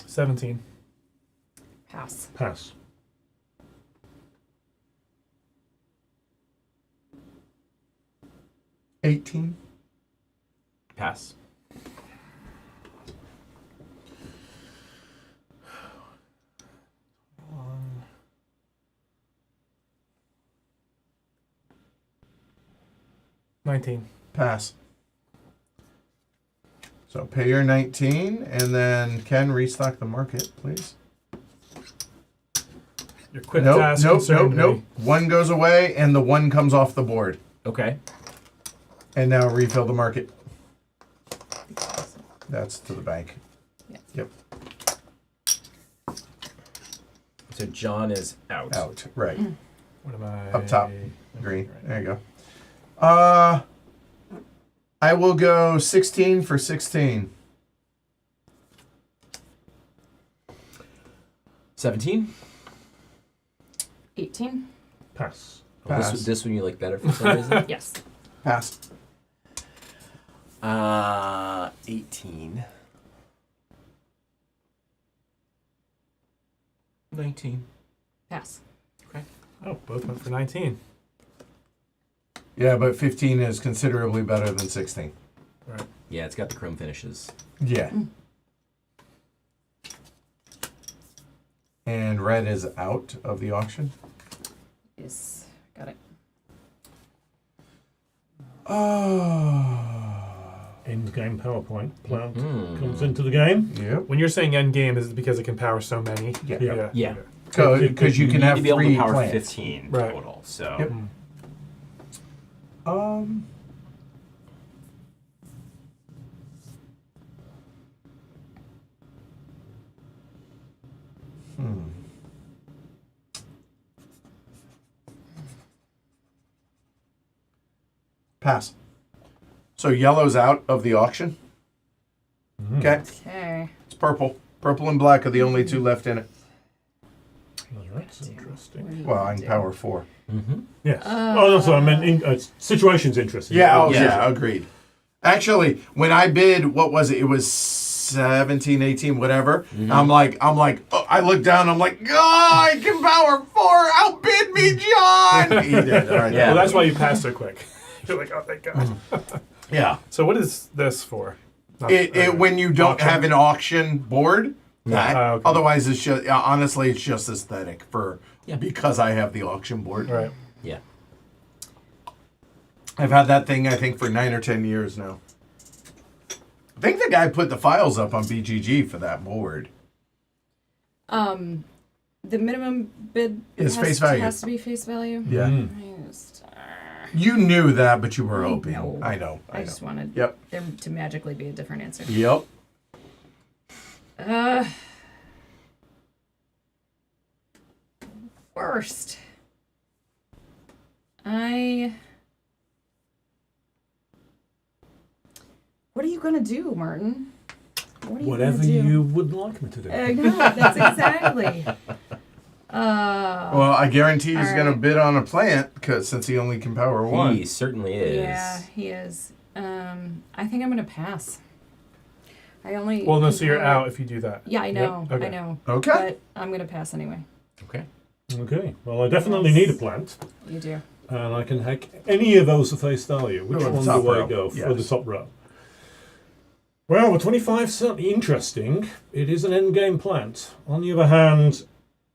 $17. Pass. Pass. $18. Pass. $19. Pass. So pay your 19, and then Ken restock the market, please. Your quick Nope, task nope, concerned nope, me. nope. 1 goes away, and the 1 comes off the board. Okay. And now refill the market. That's to the bank. Yeah. Yep. So John is out. Out. Right. What am I? Up top. Green. There you go. I will go 16 for 16. 17. 18. Pass. Oh, Pass. this one you like better for some reason? Yes. Pass. 18. 19. Pass. Oh, both went for 19. Yeah, but 15 is considerably better than 16. Right. Yeah, it's got the chrome finishes. Yeah. And red is out of the auction. Yes. Got it. Oh. end-game PowerPoint plant comes into the game. Yep. When you're saying end game, is it because it can power so many? Yeah. Yeah. Because you can need have to be able 3 to power plants. 15 Right. total. So Yep. Pass. So yellow's out of the auction. Okay. Okay. It's purple. Purple and black are the only 2 left in it. That's interesting. What do you Well, I can do? power 4. Yes. Oh, that's what I meant. Situation's interesting. Yeah, Yeah. yeah, agreed. Actually, when I bid, what was it? It was 17, 18, whatever. I'm like, oh, I look down, I'm like, oh, I can power 4, outbid me, John! He did, all right. Yeah. Well, that's why you passed so quick. You're like, oh, thank God. Yeah. So what is this for? Not- It when you don't auction? have an auction board, that. okay. Otherwise, it's just, honestly, it's just aesthetic Yeah. because I have the auction board. Right. yeah. I've had that thing, I think, for 9 or 10 years now. I think the guy put the files up on BGG for that board. The minimum bid Is face value. has to be face value. Yeah. I just, You knew that, but you were I hoping. know. I know. I just wanted Yep. there to magically be a different answer. Yep. First, what are you gonna do, Martin? What are you Whatever gonna do? you would like me to do. No, that's exactly. Well, I guarantee he's All going to right. bid on a plant because since he only can power 1. He certainly is. Yeah, he is. I think I'm gonna pass. I only. Well, no, can so you're power- out if you do that. Yeah, I know. okay. I know. Okay. But I'm gonna pass anyway. Okay. Okay. Well, I definitely Yes. need a plant, You do. and I can hack any of those to face value. Which Go with the one top do I row. go for Yes. the top row? Well, the 25 is certainly interesting. It is an endgame plant. On the other hand,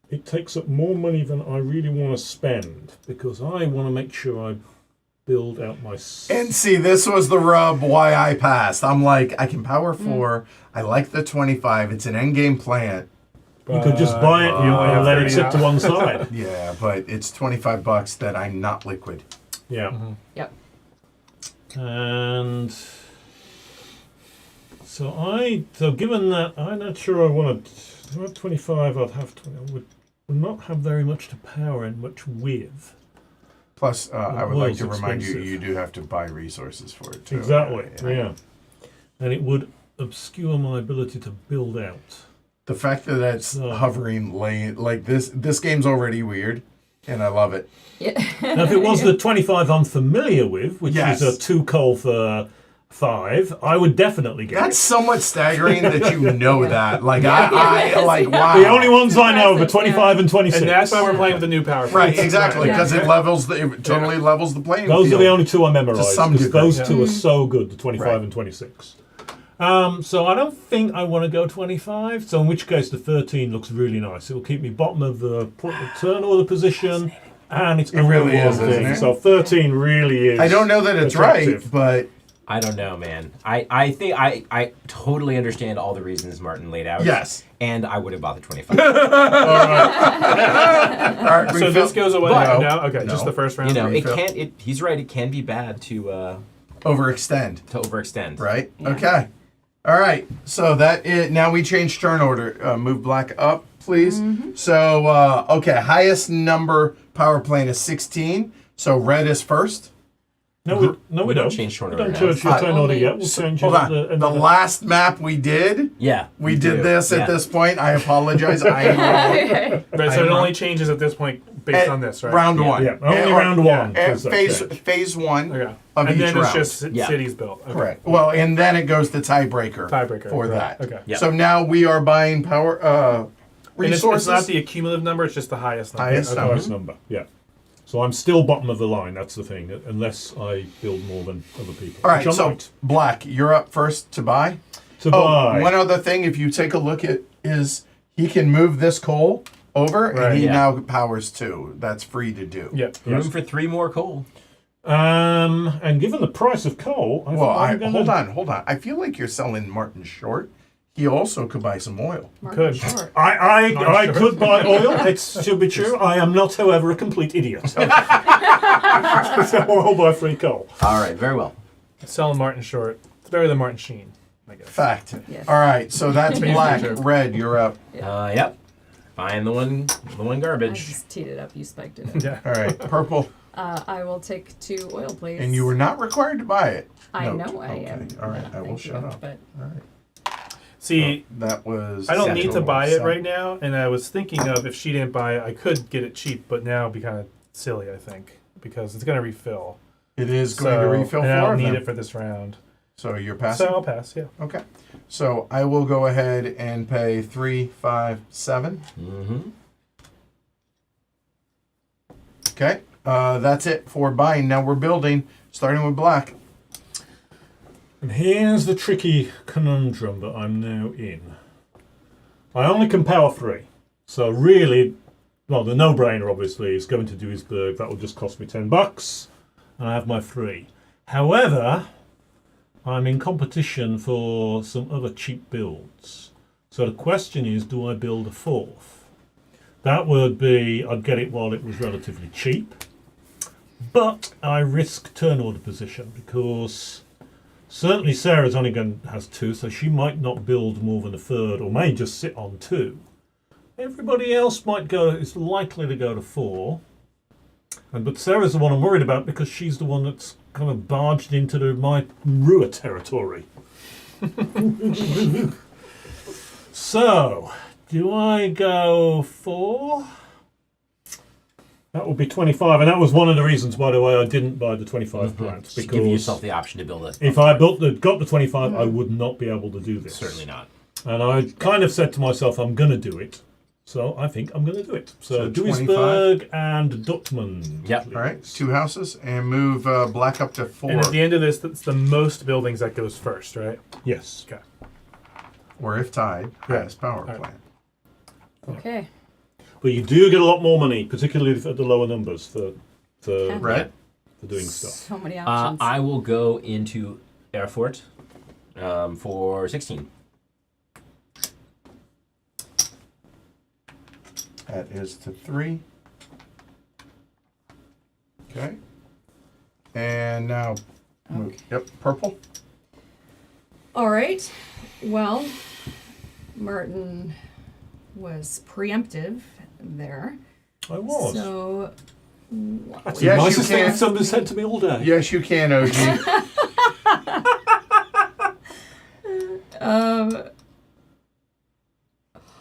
it takes up more money than I really want to spend because I want to make sure I build out my. And see, this was the rub why I passed. I'm like, I can power 4. I like the 25. It's an endgame plant. You could just buy it you only have and let it 30 sit now. to one side. Yeah, but it's $25 that I'm not liquid. Yeah. Yep. And so given that I'm not sure I want to at 25 I'd have to I would not have very much to power and much with. Plus, I would like oil's to remind you, expensive. you do have to buy resources for it too. Exactly. Yeah. And it would obscure my ability to build out. The fact that it's So- hovering lane like this game's already weird, and I love it. Yeah. Now if it was the 25 I'm familiar with, which Yes. is a 2 coal for 5, I would definitely get That's it. somewhat staggering that you know Yeah. that. Like Yeah, I yeah, like yeah. wow. The only ones I know are the Impressive, 25 and 26. And that's why we're playing with the new power. Right, plants. exactly, Yeah. because it totally levels the playing Those field. are the only 2 I memorized some because degree. those Yeah. 2 are so good, the 25 Right. and 26. So I don't think I want to go 25. So in which case the 13 looks really nice. It will keep me bottom of the turn order position, and it's It really is, thing. isn't it? So 13 really is. I don't know that it's attractive. right, but I don't know, man. I think I totally understand all the reasons Martin laid out. yes. And I would have bought the 25. All right, So this goes away But- now? Okay, No. just the first round. You know, it Refill. can't. He's right. It can be bad to overextend, overextend. right? Yeah. Okay. All right. So now we change turn order. Move black up, please. So okay, highest number power plant is 16. So red is first. No, we don't don't. change turn We order don't now. change your turn order Only- yet. We'll change Hold it on. at The last map we did, Yeah. we did do. this Yeah. at this point. I apologize. I Right, so I it know. only changes at this point based on this, right? round Yeah. one. Yeah, only And- round one and does that change. phase one Okay. of And each then round. it's just Yeah. cities built. Okay. Correct. Well, and then it goes to tiebreaker. Tiebreaker. for right. that. Okay. Yeah. So now we are buying power And resources. it's not the accumulative number, it's just the highest number. Highest Okay. number. Highest number, yeah. So I'm still bottom of the line, that's the thing, unless I build more than other people. All right, which I so might. black, you're up first to buy. To buy. One other thing, if you take a look at, is he can move this coal over, Right. and he Yeah. now powers 2. That's free to do. Yeah. Room for 3 more coal. And given the price of coal, I Well, think I'm gonna... hold on. I feel like you're selling Martin short. He also could buy some oil. Martin Could. Short. I sure. could buy oil. It should be true. I am not, however, a complete idiot. So I'll buy free coal. All right, very well. Selling Martin Short. It's better than Martin Sheen, I guess. Fact. Yes. All right, so that's black. Sure. Red, you're up. Yep. Find the one I garbage. just teed it up. You spiked it. Yeah. All right, purple. I will take 2 oil, please. And you were not required to buy it. I No. know I Okay, am. all right, I will Thank shut you, up. But All right. See, That was. I don't need to Central buy it Sun. right now, and I was thinking of if she didn't buy it, I could get it cheap, but now it'd be kind of silly, I think, because it's going to refill. It is going to refill and I 4 don't of need them. it for this round. So you're passing? So I'll pass, yeah. Okay. So I will go ahead and pay 3, 5, 7. Mm-hmm. Okay. That's it for buying. Now we're building, starting with black. And here's the tricky conundrum that I'm now in. I only can power 3. So really, well, the no-brainer, obviously, is going to Duisburg. That will just cost me $10. And I have my 3. However, I'm in competition for some other cheap builds. So the question is, do I build a 4th? That would be, I'd get it while it was relatively cheap. But I risk turn order position because certainly Sarah's only has 2, so she might not build more than a 3rd, or may just sit on 2. Everybody else is likely to go to 4. But Sarah's the one I'm worried about because she's the one that's kind of barged into my Rua territory. So, do I go 4? That would be 25, and that was one of the reasons, by the way, I didn't buy the 25 plants. Just Because give yourself the option to build it. if I got the 25, I would not be able to do this. Certainly not. And I kind of said to myself, I'm going to do it. So I think I'm going to do it. So So Duisburg and Dortmund. Yep. please. All right. 2 houses and move black up to 4. And at the end of this, that's the most buildings that goes first, right? Yes. Okay. Or if tied, highest power All right. plant. okay. But you do get a lot more money, particularly at the lower numbers for Red? doing stuff. So many options. I will go into Erfurt for 16. That is to 3. Okay. And now, move. Yep, purple. All right. Well, Martin was preemptive there. I was. So, That's Yes, the you nicest thing can. somebody's said to me all day. Yes, you can, OG.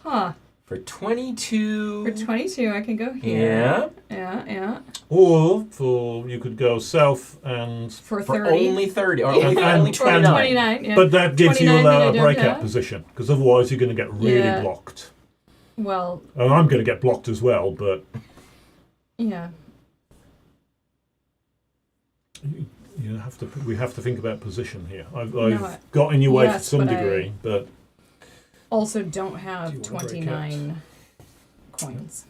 huh. For 22. For 22, I can go here. Yeah. Yeah. Or you could go south and... For For 30. only 30. Or Yeah. only, And only 29. 29, yeah. But that gives you 29 a that I don't breakout have. position, because otherwise you're going to get really Yeah. blocked. Well, And I'm going to get blocked as well, but yeah. we have to think about position here. I've I- got in your way yes, to some but I- degree, but Also don't Do have you wanna break 29 coins.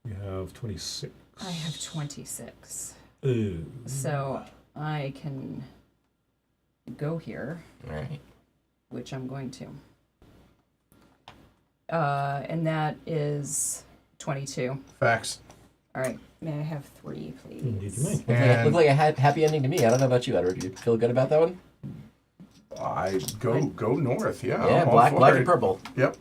you have 26. I have 26. Ooh. So I can go here, All right. which I'm going to. And that is 22. Facts. All right. May I have 3, please? Indeed you may. And Looked like a happy ending to me. I don't know about you, Edward. You feel good about that one? I go north. Yeah. Yeah, I'm all black for it. and purple. Yep.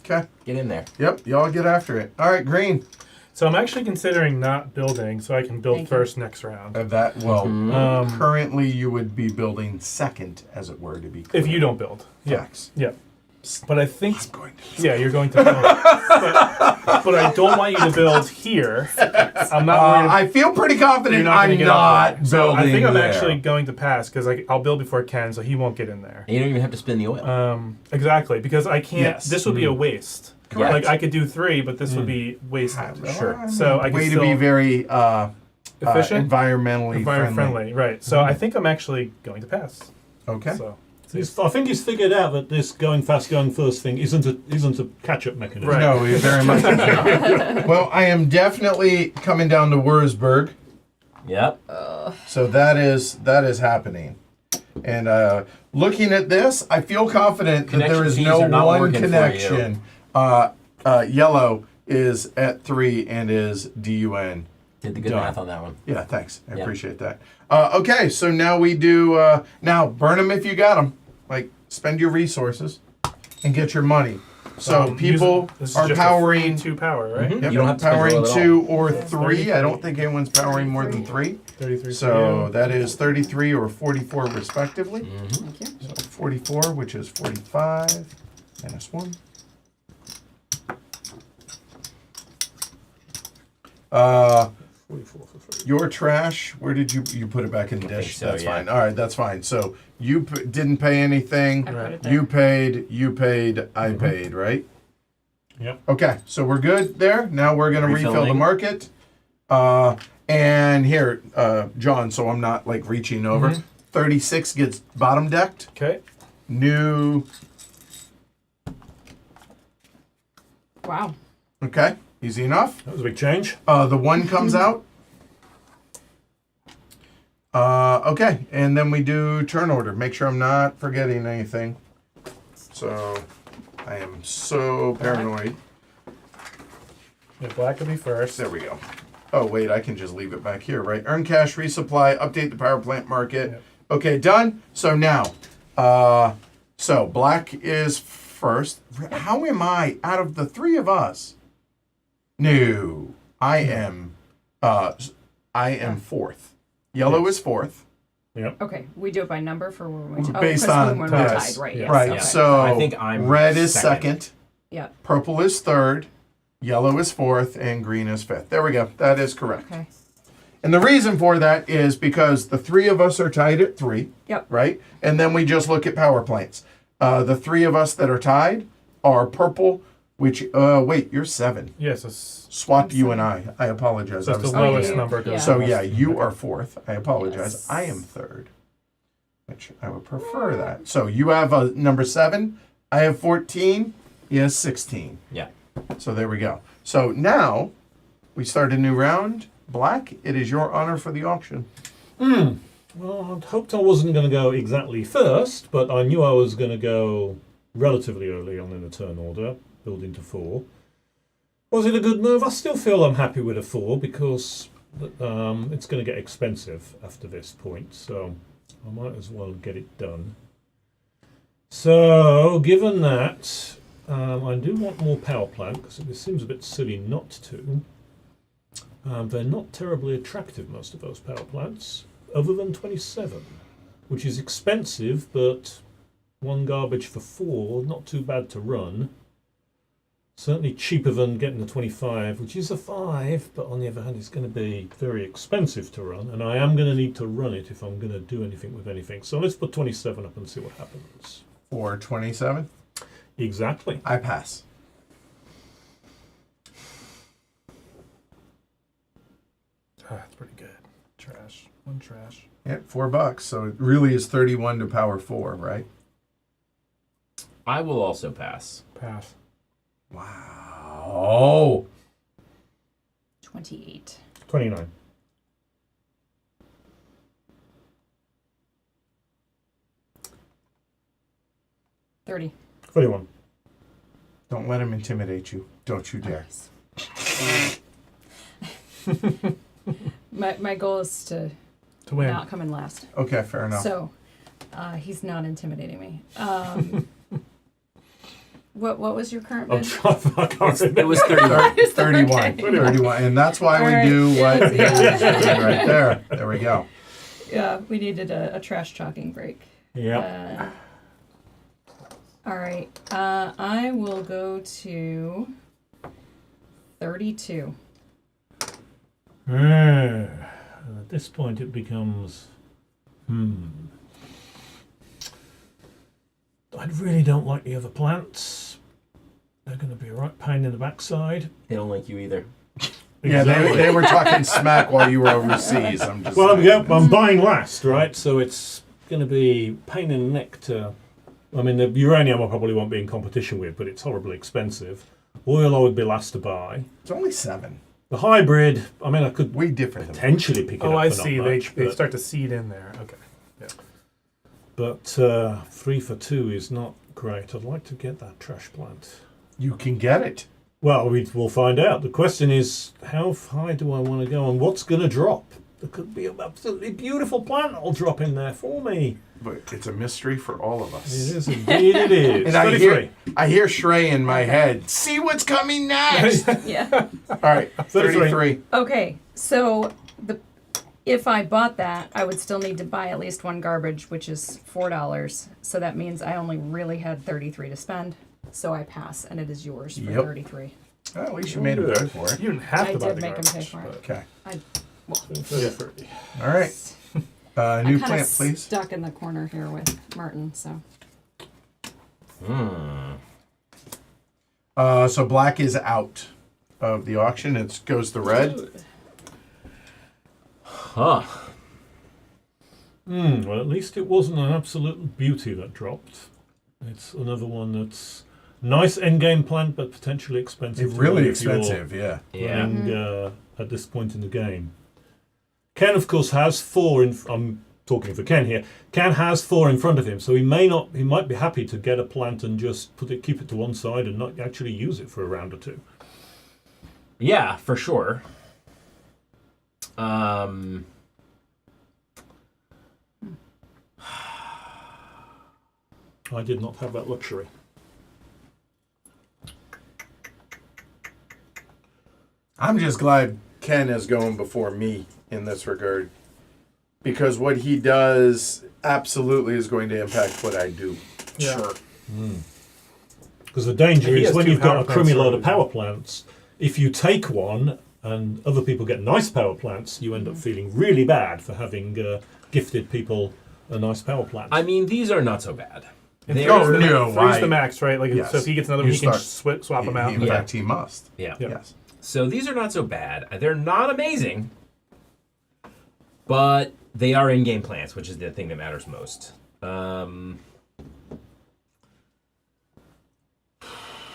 Okay. Get in there. Yep. Y'all get after it. All right, green. So I'm actually considering not building, so I can build Thank you. first next round. That currently you would be building second, as it were, to be clear. If you don't build. Yeah. Facts. Yeah. But I think... I'm going to. Yeah, you're going to build. but I don't want you to build here. I'm not worried about... I feel pretty You're confident not gonna I'm get not up there. So building I think I'm there. actually going to pass because I'll build before Ken, so he won't get in there. And you don't even have to spin the oil. Exactly, because I can't. Yes. This would be a waste. Correct. Like I could do 3, but this would be wasted. Sure. So I can way to still be very efficient, environmentally friendly. right? So I think I'm actually going to pass. Okay. So I think he's figured out that this going fast, going first thing isn't a catch-up mechanism. Right. No, we very much. Well, I am definitely coming down to Wurzburg. Yep. So that is happening. And looking at this, I feel confident that there Connection is fees no are not one working for you. connection. Yellow is at 3 and is DUN. Did the good Done. math on that one. Yeah, thanks. I Yeah. appreciate that. Okay, so now we do. Now burn them if you got them. Like spend your resources and get your money. So people this is are just a powering. 2 power, right? Mhm. Yep, You don't have to spend powering your oil at all. 2 or Yeah. 3. 33. I don't think anyone's powering more than 3. 33. So that is 33 or 44 respectively. Thank you. So 44, which is 45 minus 1. Uh, 44 for free. your trash. Where did you put it back in the I think dish? so, That's yeah. fine. All right, that's fine. So you didn't pay anything. I put it there. You paid. I paid. Right. Yep. Okay, so we're good there. Now we're gonna refill the Refilling. market. And here, John. So I'm not like reaching over. 36 gets bottom decked. Okay. New. Wow. Okay, easy enough. That was a big change. The 1 comes out. Okay, and then we do turn order. Make sure I'm not forgetting anything. So, I am so paranoid. Yeah, black will be first. There we go. Oh, wait, I can just leave it back here, right? Earn cash, resupply, update the power plant market. Yep. Okay, done. So now, so black is first. How am I out of the 3 of us? No, I am 4th. Yellow is 4th. Okay, we do it by number for when we Based 'cause on when we're yes. tied, right? Yeah. Yes, Right. okay. So I think I'm red is second. second. Yeah. Purple is 3rd. Yellow is 4th, and green is 5th. There we go. That is correct. Okay. And the reason for that is because the 3 of us are tied at 3. Yep. Right? And then we just look at power plants. The 3 of us that are tied are purple, which, wait, you're 7. Yes, it's Swap you and I. I apologize. I that's the was lowest yeah. number. Yeah. Goes So, left. yeah, you are 4th. I apologize. Yes. I am 3rd, which I would prefer that. So, you have a number 7. I have 14. He has 16. Yeah. So, there we go. So, now we start a new round. Black, it is your honor for the auction. Well, I'd hoped I wasn't going to go exactly first, but I knew I was going to go relatively early on in the turn order, building to 4. Was it a good move? I still feel I'm happy with a 4 because it's going to get expensive after this point, so I might as well get it done. So, given that, I do want more power plant because it seems a bit silly not to. They're not terribly attractive, most of those power plants, other than 27, which is expensive, but 1 garbage for 4, not too bad to run. Certainly cheaper than getting the 25, which is a 5, but on the other hand, it's going to be very expensive to run, and I am going to need to run it if I'm going to do anything with anything. So let's put 27 up and see what happens. For 27, Exactly. I pass. That's pretty good. Trash. 1 trash. Yeah, $4. So, it really is 31 to power 4, right? I will also pass. Pass. Wow. 28. 29. $30. 31. Don't let him intimidate you. Don't you dare. My goal is to To win. not come in last. Okay, fair enough. So, he's not intimidating me. What was your current I'm bid? trying I can't remember. It was 31. 31. Okay. 31. And that's why All we right. do what Yes, he yes. is doing right there. There we go. Yeah, we needed a trash talking break. Yep. All right. I will go to 32. At this point, it becomes, I really don't like the other plants. They're going to be a right pain in the backside. They don't like you either. Yeah, they were talking smack while you were overseas. I'm just Well, saying. yep, I'm buying last, right? So it's going to be pain in the neck to. I mean, the uranium I probably won't be in competition with, but it's horribly expensive. Oil I would be last to buy. It's only 7. The hybrid, I mean, I could Way different. potentially pick it up. Oh, I for not see. much, They but- start to seed in there. Okay. But 3 for 2 is not great. I'd like to get that trash plant. You can get it. Well, we'll find out. The question is, how high do I want to go and what's going to drop? There could be an absolutely beautiful plant that'll drop in there for me. But it's a mystery for all of It us. is indeed, it is. And 33. I hear Shrey in my head. See what's coming next. Yeah. All right, 33. Okay, so if I bought that, I would still need to buy at least one garbage, which is $4. So that means I only really had 33 to spend. So I pass, and it is yours for Yep. 33. Well, at least you made him pay for it. You didn't have I to buy did the make him garbage. pay for it. Okay. Well, 33. All right. New I'm kind plant, of please. stuck in the corner here with Martin, so. So black is out of the auction. It goes to red. Huh. Well, at least it wasn't an absolute beauty that dropped. It's another one that's nice endgame plant, but potentially expensive. It's to really buy if you're expensive, yeah. Yeah. running, at this point in the game. Ken, of course, has 4 in. I'm talking for Ken here. Ken has 4 in front of him, so he might be happy to get a plant and just keep it to one side and not actually use it for a round or two. Yeah, for sure. I did not have that luxury. I'm just glad Ken is going before me in this regard. Because what he does absolutely is going to impact what I do. Yeah. Sure. Because the danger He is has when 2 you've got power a plants crummy load already. of power plants, if you take one and other people get nice power plants, you end up feeling really bad for having gifted people a nice power plant. I mean, these are not so bad. They're- Oh, no. Freeze the max, right? Like Yes. So if he gets another You one, he can start- swap them out. In Yeah. fact, he must. Yeah. Yep. Yes. So these are not so bad. They're not amazing, but they are in-game plants, which is the thing that matters most.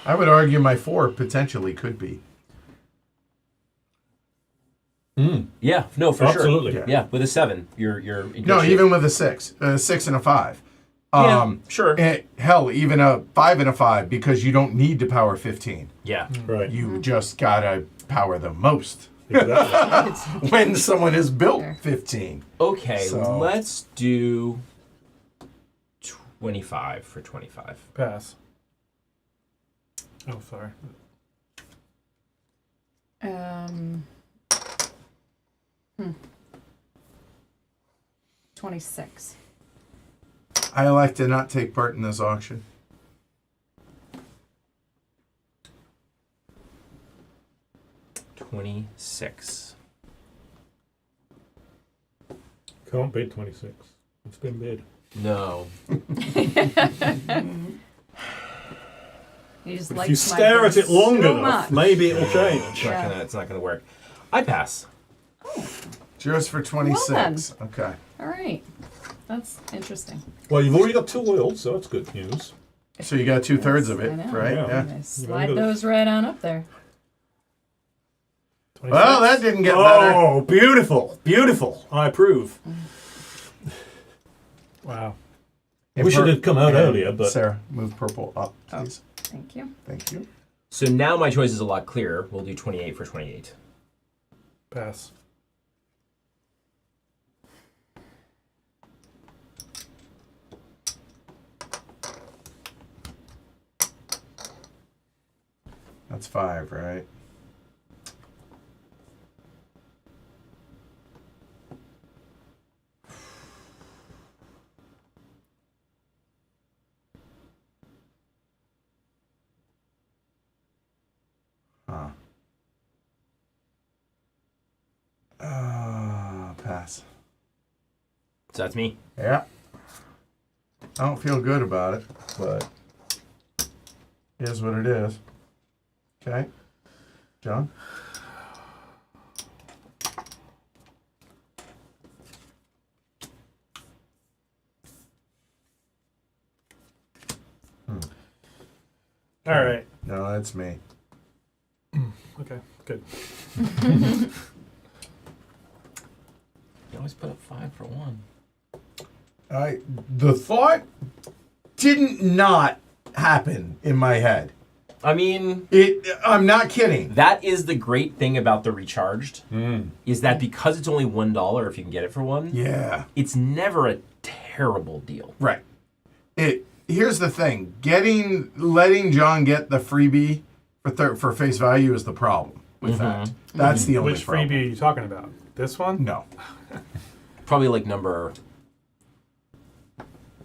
I would argue my 4 potentially could be. Yeah, no, for Absolutely. sure. Yeah, with a 7, you're in good No, shape. even with a 6. A 6 and a 5. Yeah, sure. Hell, even a 5 and a 5, because you don't need to power 15. Yeah. right. You just gotta power the most Exactly. when someone is built Fair. 15. Okay, So- let's do 25 for 25. Pass. Oh, sorry. 26. I elect to not take part in this auction. $26. Can't bid 26. It's been bid. No. You just But like if you stare at it long so enough, much. maybe it will change. It's not gonna work. I pass. It's yours for 26. Okay. All right. That's interesting. Well, you've already got 2 oils, so that's good news. So you got 2/3 of it, I know. right? Yeah. Yeah. I'm gonna slide got it. those right on up there. 26. Well, that didn't get better. Oh, beautiful. Beautiful. I approve. Wow. Wish it had come out earlier, but Sarah, move purple up, please. Thank you. Thank you. So now my choice is a lot clearer. We'll do 28 for 28. Pass. That's 5, right? Huh. Pass. So that's me. Yeah. I don't feel good about it, but it is what it is. Okay. John? All right. No, that's me. Okay. Good. You always put up 5 for 1. The thought didn't not happen in my head. I mean, I'm not kidding. that is the great thing about the recharged, is that because it's only $1 if you can get it for 1, Yeah. it's never a terrible deal. Right. Here's the thing: letting John get the freebie for face value is the problem with that. That's the only Which problem. freebie are you talking about? This one? No. Probably like number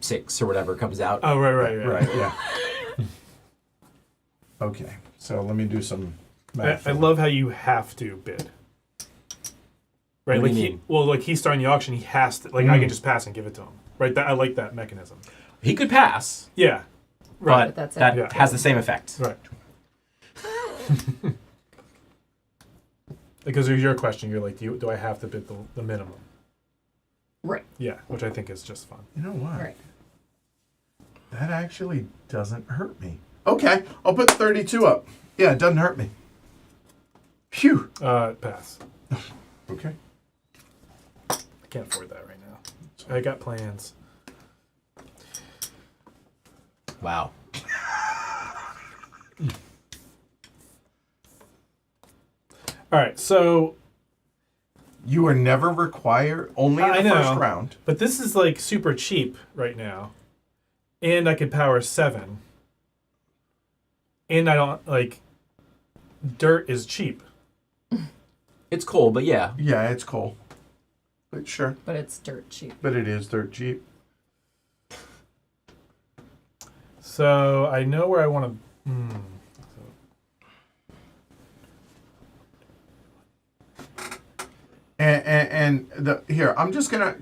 6 or whatever comes out. Oh, right. Right. Yeah. Okay. So let me do some math. I love how you have to bid. Right, What do like you mean? like he's starting the auction, he has to. Like I can just pass and give it to him. Right, I like that mechanism. He could pass, Yeah, but But that's it. that Yeah. has the same effect. right. Because there's your question. You're like, do I have to bid the minimum? Right. Yeah, which I think is just fun. You know what? Right. That actually doesn't hurt me. Okay, I'll put 32 up. Yeah, it doesn't hurt me. Phew. Pass. Okay. I can't afford that right now. I got plans. Wow. All right, so You are never required, only in I the know. first round. but this is like super cheap right now, and I could power 7, and I don't like. Dirt is cheap. It's cold, but yeah. Yeah, it's cool. But sure. But it's dirt cheap. But it is dirt cheap. So I know where I want to. Here, I'm just gonna.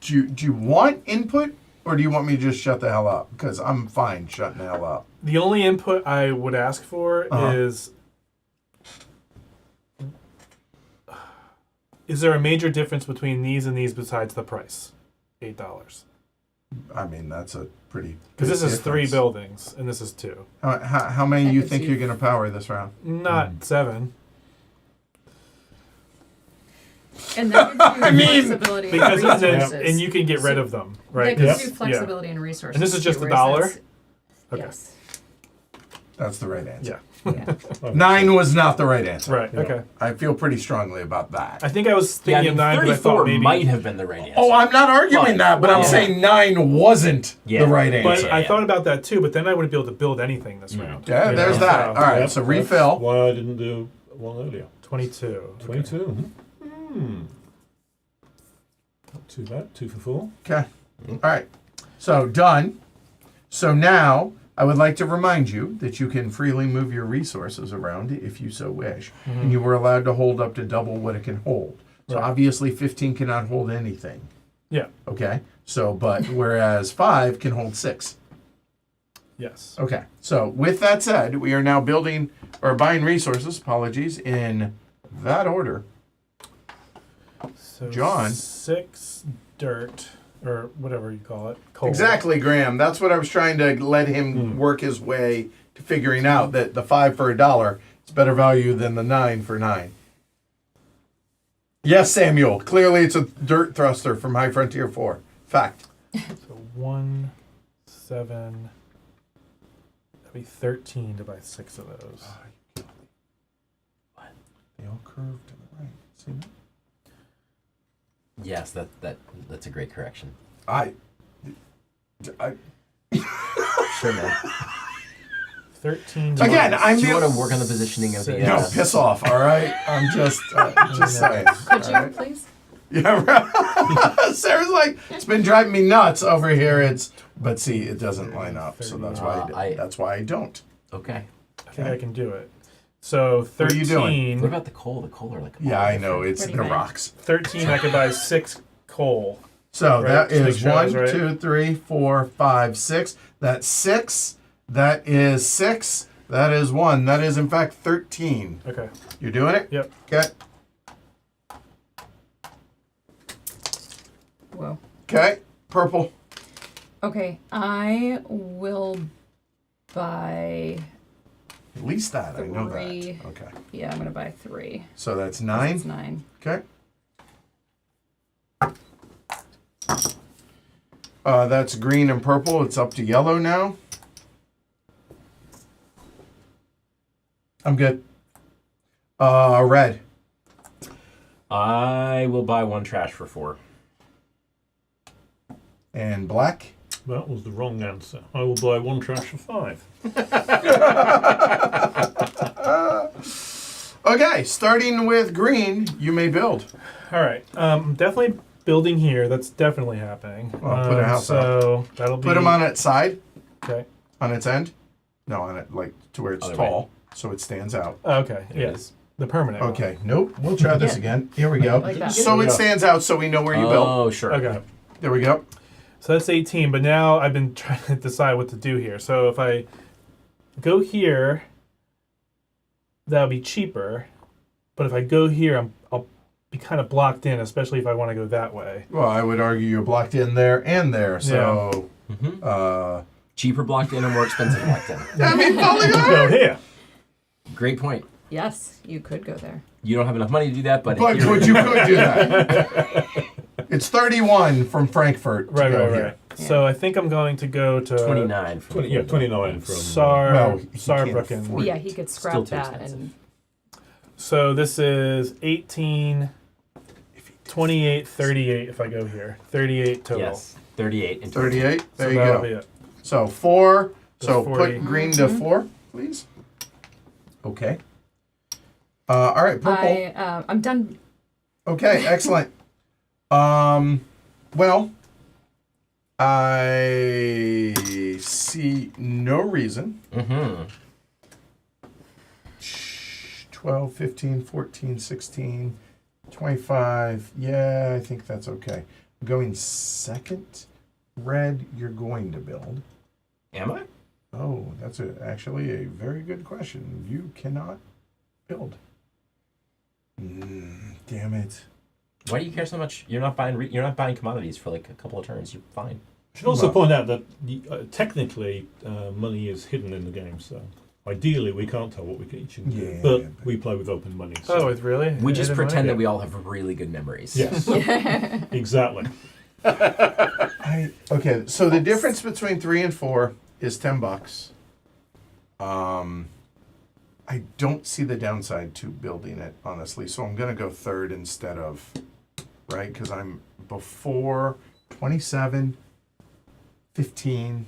Do you want input, or do you want me to just shut the hell up? Because I'm fine shutting the hell up. The only input I would ask for is there a major difference between these and these besides the price? $8. I mean, that's a pretty. Because this big is 3 difference. buildings and this is 2. How many That you gives think you- you're gonna power this round? Not 7. And that gives you I mean, flexibility Because and then, resources. and you can get rid of them, right? That gives It's- you flexibility and resources. And this is just too, $1? whereas that's- Okay. Yes. That's the right answer. Yeah. Yeah. 9 was not the right answer. Right. Okay. I feel pretty strongly about that. I think I was Yeah, I thinking mean, of 9 because I 34 thought maybe. might have been the right answer. Oh, I'm not arguing But- that, but I'm well, saying 9 wasn't Yeah. the right But answer. I Yeah. thought about that too. But then I wouldn't be able to build anything this round. Yeah, You there's know, that. so- All right, Yep, so that's refill. why I didn't do one earlier. 22. Okay. 22. Not too bad. 2 for 4. Okay. All right. So done. So now I would like to remind you that you can freely move your resources around if you so wish. And you were allowed to hold up to double what it can hold. So Right. obviously 15 cannot hold anything. Yeah. Okay. So, but whereas 5 can hold 6. Yes. Okay. So with that said, we are now building or buying resources, apologies, in that order. So John. 6 dirt or whatever you call it. Coal. Exactly, Graham. That's what I was trying to let him work his way to figuring out, that the 5 for $1 is better value than the 9 for 9. Yes, Samuel. Clearly it's a dirt thruster from High Frontier 4. Fact. So 1, 7. That'd be 13 to buy 6 of those. They all curved to the right. See that? Yes, that's a great correction. I Sure, man. 13. Again, minus- I'm Do you the- want to work on the positioning of the? no, piss off, all right? I'm just saying. Could all you right? please? Yeah, right. Sarah's like, it's been driving me nuts over here. But see, it doesn't line up, so that's why that's why I don't. Okay. I think I can do it. So 13. What are you doing? What about the coal? The coal are like. Yeah, I know. It's Pretty the bad. rocks. 13, I could buy 6 coal. So Right, that just make is sure I 1, was right. 2, 3, 4, 5, 6. That's 6. That is 6. That is 1. That is in fact 13. Okay. You're doing it? Yep. Okay. Whoa. Okay. Purple. Okay, I will buy At least that, I know that. 3. Okay. Yeah, I'm gonna buy 3. So that's It's 9. 9. Okay. That's green and purple. It's up to yellow now. I'm good. Red. I will buy 1 trash for 4. And black. That was the wrong answer. I will buy 1 trash for 5. Okay, starting with green, you may build. All right. Definitely building here. That's definitely happening. Well, put a house so that'll be. Put them on its side, Okay. on its end. No, on it, like, to where it's Other tall, so it stands out. Okay. There it Yes. is. The permanent. one. Okay, nope, we'll try this again. Here we go. Like that. So There we it go. stands out so we know where you build. Oh, sure. Okay. There we go. So that's 18, but now I've been trying to decide what to do here. So if I go here, that'll be cheaper. But if I go here, I'll be kind of blocked in, especially if I want to go that way. Well, I would argue you're blocked in there and there, so... Mm-hmm. Cheaper blocked in or more expensive blocked in? I mean, falling Go hard! here. Great point. Yes, you could go there. You don't have enough money to do that, but But here- you could do that. It's 31 from Frankfurt to Right, go right, here. right. So I think I'm going to go to 29 from 29 from... Well, he can't Saarbrücken. afford- Yeah, he could scrap Still too that expensive. and So this is 18, 28, 38 if I go here. 38 total. Yes, 38 and 38, there So you that'll go. be it. So 4, so That's 40. put green to 4, please. Okay. All right, purple. I'm done. Okay, excellent. Well, I see no reason. Mm-hmm. 12, 15, 14, 16, 25. Yeah, I think that's okay. Going second. Red, you're going to build. Am I? Oh, that's actually a very good question. You cannot build. Damn it. Why do you care so much? You're not buying. You're not buying commodities for like a couple of turns. You're fine. I should also Well- point out that technically money is hidden in the game, so ideally we can't tell what we each can do. Yeah, But but- we play with open money. Oh, So. it's really? We just I didn't pretend know that we all have really good memories. Yes, exactly. Okay, so the difference between 3 and 4 is $10. I don't see the downside to building it, honestly. So I'm gonna go third instead of, right? Because I'm before 27, 15.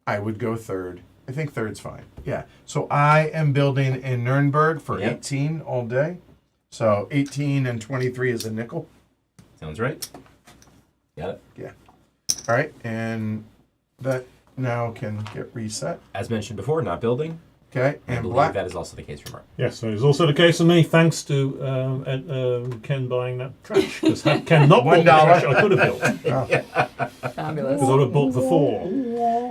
I would go third. I think third's fine. Yeah. So I am building in Nuremberg for Yep. 18 all day. So 18 and 23 is a nickel. Sounds right. Got it. All right, and that now can get reset. As mentioned before, not building. Okay, I and believe black. that is also the case for Mark. Yes, that is also the case for me, thanks to Ken buying that trash. Because had Ken not bought the $1. trash, I could have built. Fabulous. Because I would have bought the 4.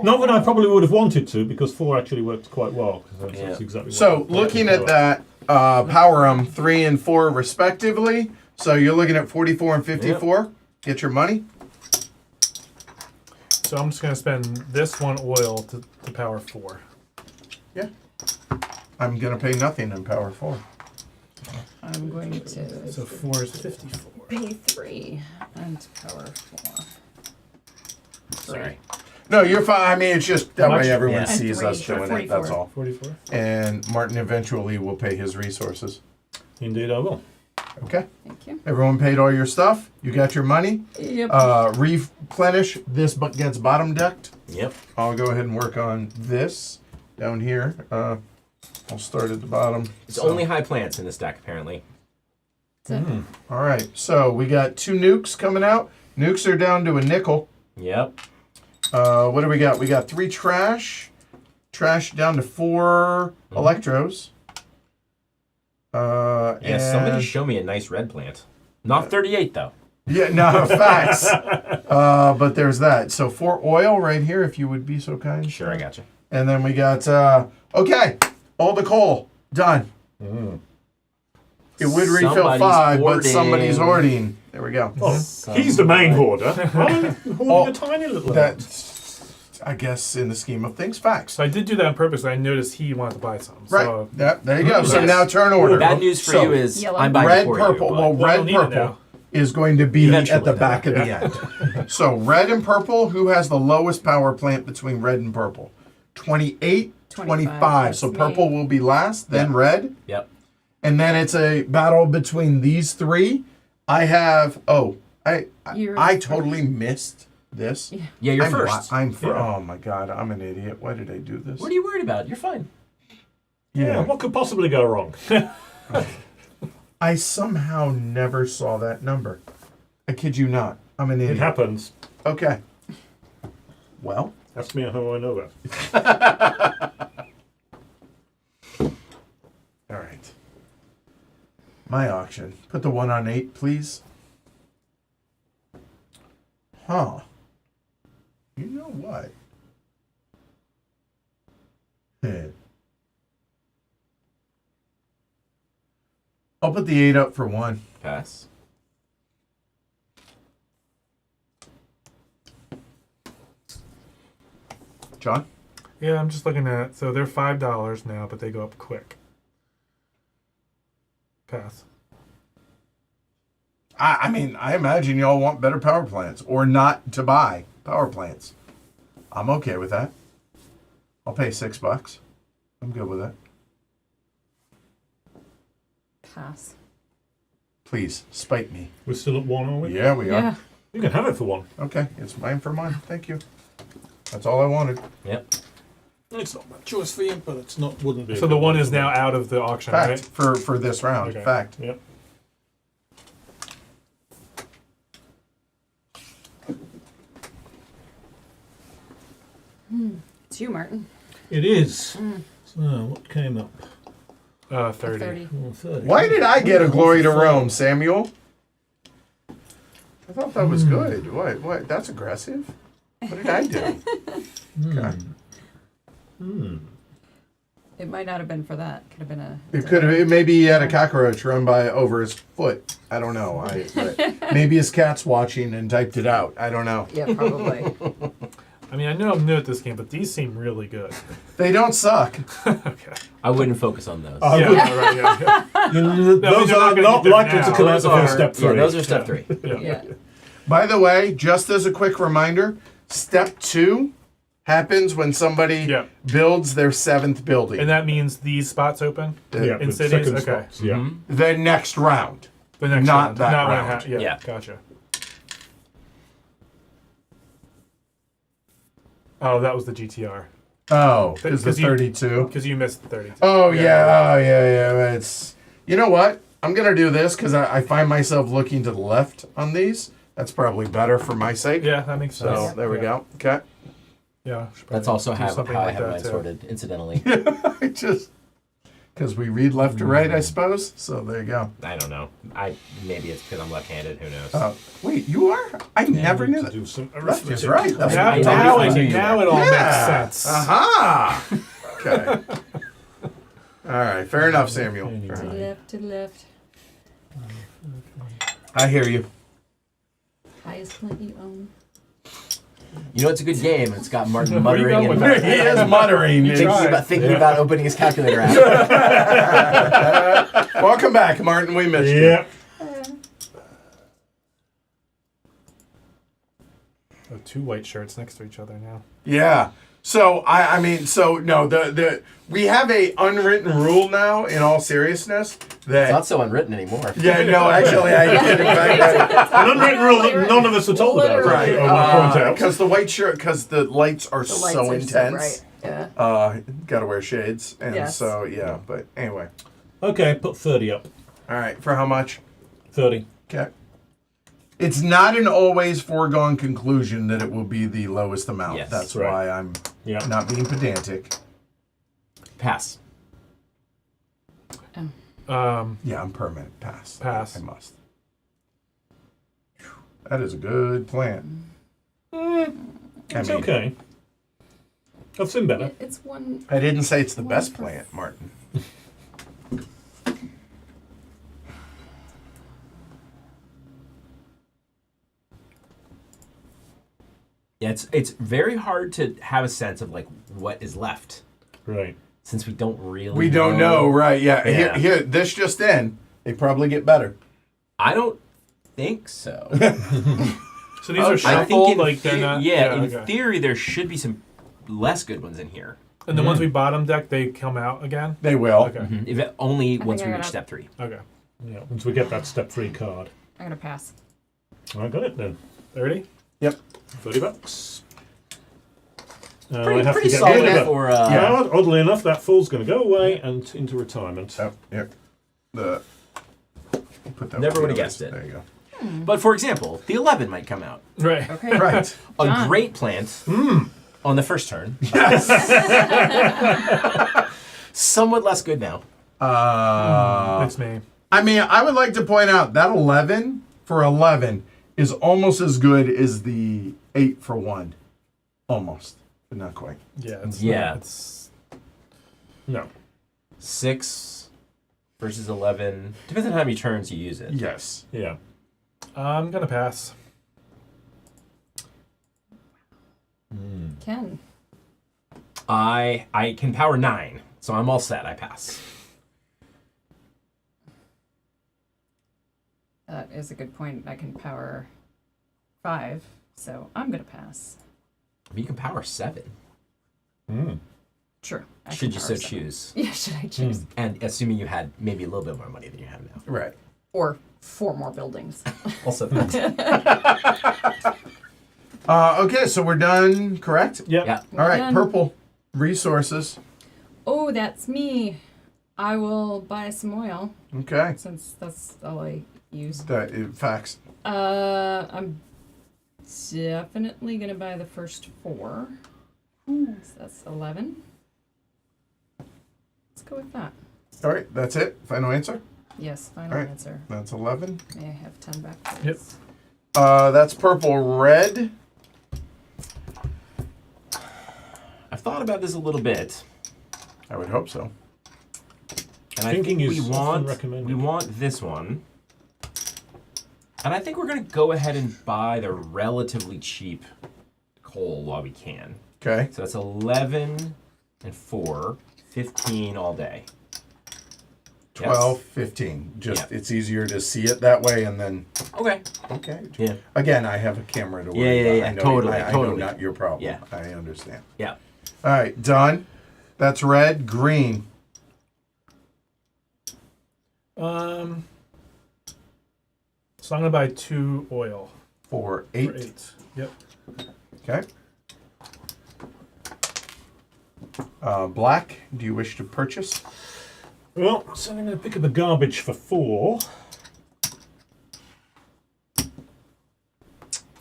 Not that I probably would have wanted to, because 4 actually worked quite well. Because that's Yeah. exactly So what looking what at that, power 'em 3 and 4 respectively. So you're looking at 44 and 54. Get your money. So I'm just going to spend this one oil to power 4. Yeah. I'm gonna pay nothing in power 4. I'm going to So 4 is 54. pay 3 and power 4. Sorry. No, you're fine. I mean, it's just that How much? way everyone Yeah. sees And us 3 for doing it. That's 44. all. 44? And Martin eventually will pay his resources. Indeed, I will. Okay. Thank you. Everyone paid all your stuff. You got your money. Yep. Replenish. This gets bottom decked. Yep. I'll go ahead and work on this down here. I'll start at the bottom. It's So- only high plants in this deck, apparently. That's it. All right. So we got 2 nukes coming out. Nukes are down to a nickel. Yep. What do we got? We got 3 trash. Trash down to 4 electros. Yeah, and somebody show me a nice red plant. Not 38, though. yeah, no facts. But there's that. So 4 oil right here, if you would be so kind. Sure, I got you. And then we got okay, all the coal done. It would refill Somebody's 5, but hoarding. somebody's hoarding. There we go. Well, he's the main hoarder. I'm hoarding a tiny little That I guess in the scheme of things, facts. So I did do that on purpose. I noticed he wanted to buy some. Right. So There you go. So Yes. now turn order. Bad news for So, you is Yellow. I'm buying red, before purple. you. Well, but- I red, don't need it purple now. is going to be Eventually, at the though. back of the end. So red and purple. Who has the lowest power plant between red and purple? 28, 25. So That's purple me. will be last, then Yeah. red, Yep. and then it's a battle between these three. I have. You're I first. totally missed this. Yeah, you're I'm first. Oh my god, I'm an idiot. Why did I do this? What are you worried about? You're fine. Yeah, what could possibly go wrong? I somehow never saw that number. I kid you not. I'm an It idiot. happens. Okay. Well, Ask me how I know that. all right. My auction. Put the 1 on 8, please. Huh. You know what? I'll put the 8 up for 1. Pass. John? yeah, I'm just looking at. So they're $5 now, but they go up quick. Pass. I mean, I imagine y'all want better power plants or not to buy power plants. I'm okay with that. I'll pay $6. I'm good with it. Pass. Please, spite me. We're still at 1, are we? Yeah, we are. Yeah. You can have it for 1. Okay, it's mine for mine. Thank you. That's all I wanted. Yep. It's not much choice for you, but it's not. Wouldn't be. a So the good one for is me. now out of the auction, Fact right? for this round. Okay. Fact. Yep. It's you, Martin. It is. So what came up? 30. 30. Oh, 30. Why did I get a glory to Rome, Samuel? I thought that was good. What? That's aggressive. What did I do? Okay. It might not have been for that. Could have been a. It could have. Maybe he had a cockroach run by over his foot. I don't know. But maybe his cat's watching and typed it out. I don't know. Yeah, probably. I mean, I know I'm new at this game, but these seem really good. They don't suck. Okay. I wouldn't focus on those. I Yeah, would- right, yeah. Those you're not are gonna not get them likely now. to come out Those before are- step 3. Yeah, those are step 3. Yeah. By the way, just as a quick reminder, step 2 happens when somebody Yeah. builds their 7th building. And that means these spots open? Yeah, In the cities? second Okay. spots, Yeah. the next round. The next Not round. that Not when it round. yeah, Yeah. gotcha. Oh, that was the GTR. Oh, because the 'Cause you- 32. Because you missed the 32. Oh yeah. It's, you know what? I'm gonna do this because I find myself looking to the left on these. That's probably better for my sake. Yeah, that makes sense. So there we Yeah. go. Okay. Yeah. should That's probably also do how something I like have that, mine too. sorted, incidentally. I just because we read left to right, I suppose. So there you go. I don't know. Maybe it's because I'm left-handed. Who knows? Wait, you are? I never knew To that. do some Left is arithmetic. right. That's Now, I what totally now, knew it, you now were. it all Yeah. makes sense. Aha. Okay. All right. Fair enough, Samuel. To Fair the enough. left, to the left. I hear you. Highest plant you own. You know, it's a good game. It's got Martin Where you muttering going and with He is muttering. thinking about opening his calculator app. Welcome back, Martin. We missed you. Yeah. Oh, 2 white shirts next to each other now. Yeah. So I mean, so no, the we have a unwritten rule now. In all seriousness, It's that not so unwritten anymore. yeah, no, actually, I did. In fact, An unwritten rule that none of us are told about. Literally. I want to point out. because the white shirt, because the lights are The lights so are intense. so bright. Yeah. Gotta wear shades, and Yes. so yeah. But anyway, Okay, put 30 up. all right. For how much? 30. Okay. It's not an always foregone conclusion that it will be the lowest amount. Yes. That's Right. why I'm Yeah. not being pedantic. Pass. Yeah, I'm permanent. Pass. Pass. I must. Phew. That is a good plan. It's okay. I've seen better. It's one. I didn't say it's the best plant, Martin. Yeah, it's very hard to have a sense of like what is left Right. since we don't really. We don't know, right? Yeah. Yeah. Here, this just in. They probably get better. I don't think so. So these are I shuffled, think in like they're not. yeah, in okay. theory there should be some less good ones in here. And the ones we bottom deck, they come out again. They will. Okay. If it, only I once think we I reach got step 3. Okay. Yeah. Once we get that step 3 card. I'm gonna pass. I got it then. 30. Yep. $30. Pretty rid solid of it. for Yeah, oddly enough, that fool's going to go away and into retirement. Oh, here. Put that Never one would've down. guessed it. There you go. But for example, the 11 might come out. Right. Okay. Right. A Done. great plant on the first turn. Yes. Somewhat less good now. It's me. I mean, I would like to point out that 11 for 11 is almost as good as the 8 for 1. Almost, but not quite. Yeah. It's Yeah. Not, it's 6 versus 11. Depends on how many turns you use it. Yes. Yeah. I'm gonna pass. Ken. I can power 9, so I'm all set. I pass. That is a good point. I can power 5, so I'm gonna pass. I mean, you can power 7. True. I can Should you power so 7. choose. Yeah, should I choose? And assuming you had maybe a little bit more money than you have now. Right. Or 4 more buildings. Also, Okay, so we're done, correct? Yep. yeah. All right, Done. purple resources. Oh, that's me. I will buy some oil Okay. since that's all I use. Facts. I'm definitely gonna buy the first 4. So that's 11. Let's go with that. All right, that's it. Final answer. Yes, final All right. answer. That's 11. May I have 10 back, please? Yep. That's purple red. I've thought about this a little bit, I would hope so. and I Thinking think is we often want recommended. this one, and I think we're gonna go ahead and buy the relatively cheap coal while we can. Okay. So that's 11 and 4, 15 all day. 12, 15. Just Yeah. it's easier to see it that way, and then Okay. okay. Yeah. Again, I have a camera to worry Yeah, about. yeah. I know, Totally, I know totally. not your problem. Yeah. I understand. Yeah. All right, done. That's red, green. So I'm gonna buy 2 oil For 8. for 8. Yep. Okay. Black, do you wish to purchase? Well, so I'm going to pick up the garbage for 4.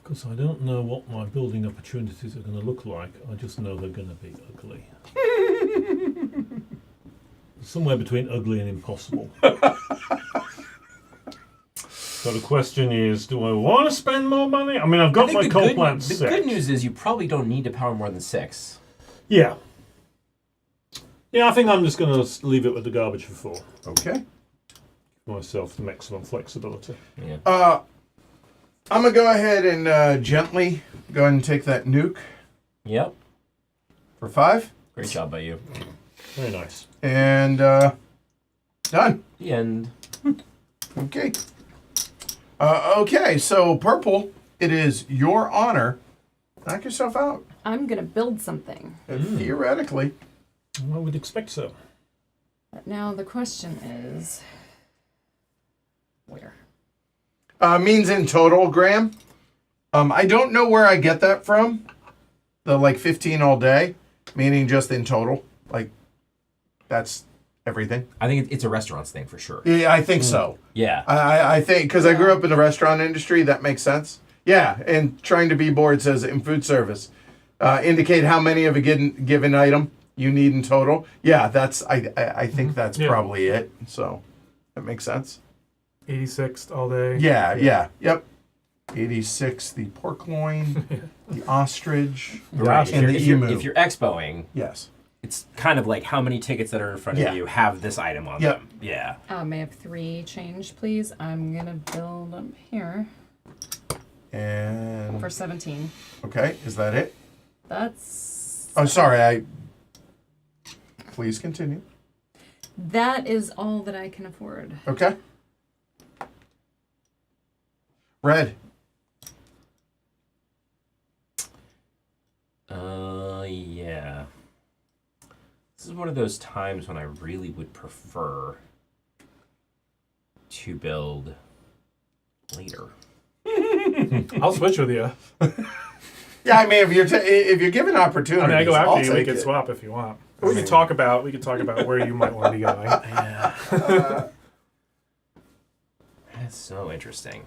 Because I don't know what my building opportunities are going to look like. I just know they're going to be ugly. Somewhere between ugly and impossible. So the question is, do I want to spend more money? I mean, I've got my coal plant the set. good news is you probably don't need to power more than 6. Yeah. Yeah, I think I'm just going to leave it with the garbage for 4. Okay. Give myself some excellent flexibility. Yeah. I'm going to go ahead and gently go ahead and take that nuke Yep. for 5. Great job by you. Very nice. And done. The end. Okay. Okay, so purple, it is your honor. Knock yourself out. I'm gonna build something. Theoretically. I would expect so. But now the question is, where? Means in total, Graham. I don't know where I get that from. The 15 all day, meaning just in total. That's everything. I think it's a restaurants thing for sure. Yeah, I think so. Yeah. I think because I grew up in the restaurant industry, that makes sense. Yeah, and trying to be bored says in food service, indicate how many of a given item you need in total. Yeah, that's I think that's Yeah. probably it. So that makes sense. 86 all day. Yep. 86, the pork loin, the ostrich, Right. and the emu. If you're expoing, Yes. it's kind of like how many tickets that are in front Yeah. of you have this item on Yep. them. Yeah. May I have 3 change, please? I'm gonna build up here. And for 17. okay, is that it? That's Oh, sorry. Please continue. that is all that I can afford. Okay. Red. Yeah. This is one of those times when I really would prefer to build later. I'll switch with you. Yeah, I mean, if you're given opportunities, I mean, I go I'll after you. We take can it. swap if you want. We can talk about where you might want to be going. That's so interesting.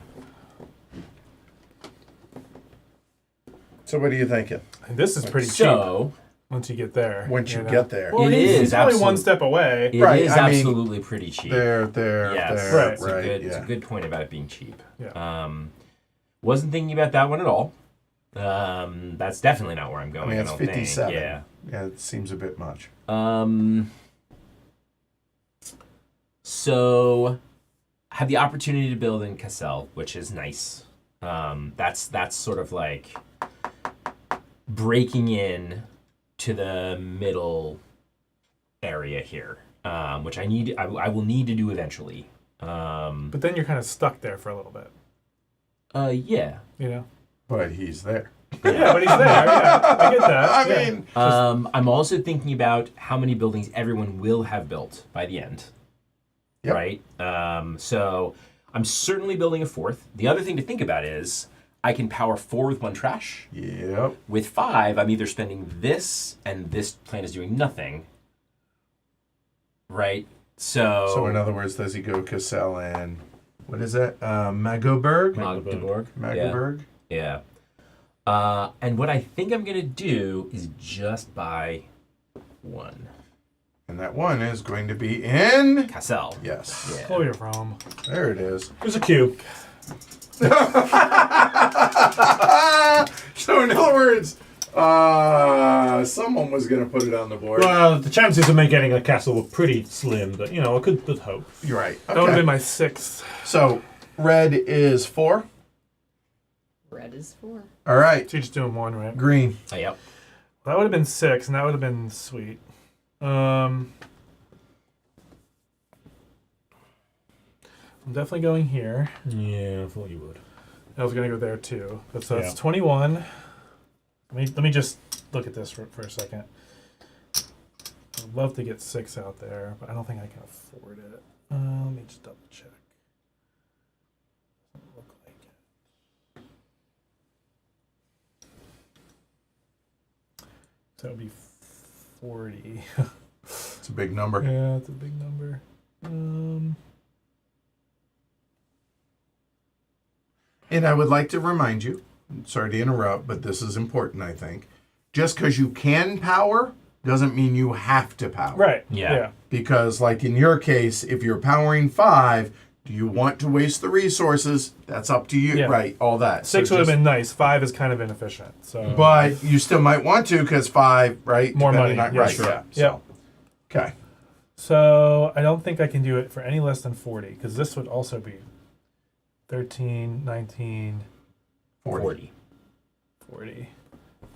So what are you thinking? And this is pretty cheap So once you get there. Once you know? get there, Well, It he's is only one absolute- step away. it Right, is I mean, absolutely pretty cheap. there, Yes, Right. It's, right, it's yeah. a good point about it being cheap. Yeah. Wasn't thinking about that one at all. That's definitely not where I'm I going. mean, it's don't think. 57. Yeah. Yeah, it seems a bit much. So had the opportunity to build in Cassell, which is nice. That's sort of like breaking in to the middle area here, which I will need to do eventually. But then you're kind of stuck there for a little bit. Yeah. You know. But he's there. Yeah, but he's there. Yeah, I get that. I yeah. mean, I'm also thinking about how many buildings everyone will have built by the end. Yep. Right? So I'm certainly building a fourth. The other thing to think about is I can power 4 with 1 trash. yep. With 5, I'm either spending this and this plan is doing nothing. Right? So in other words, does he go Cassell and what is that? Magdeburg? Magdeburg. Magdeburg? Yeah. And what I think I'm going to do is just buy 1. And that one is going to be in. Cassell. Yes. Yeah. Oh, you're wrong. There it is. There's a queue. So in other words, someone was going to put it on the board. Well, the chances of me getting a castle were pretty slim, but you know, I could hope. You're right. That would have Okay. been my 6th. So red is 4. Red is 4. All right. So you're just doing 1, right? Green. Oh, yep. That would have been 6, and that would have been sweet. I'm definitely going here. Yeah, I thought you would. I was gonna go there too. So that's Yeah. 21. Let me just look at this for a second. I'd love to get 6 out there, but I don't think I can afford it. Let me just double check. Doesn't look like it. So that would be 40. It's a big number. Yeah, it's a big number. And I would like to remind you, sorry to interrupt, but this is important, I think. Just because you can power doesn't mean you have to power. Right. Yeah. Because, like in your case, if you're powering 5, do you want to waste the resources? That's up to you. Yeah. Right, all that. 6 So would have just- been nice. 5 is kind of inefficient. So. But you still might want to because 5, right? More depending money, on- yeah, right, sure. yeah. Yep. So, okay. So I don't think I can do it for any less than 40 because this would also be 13, 19, 40. 40.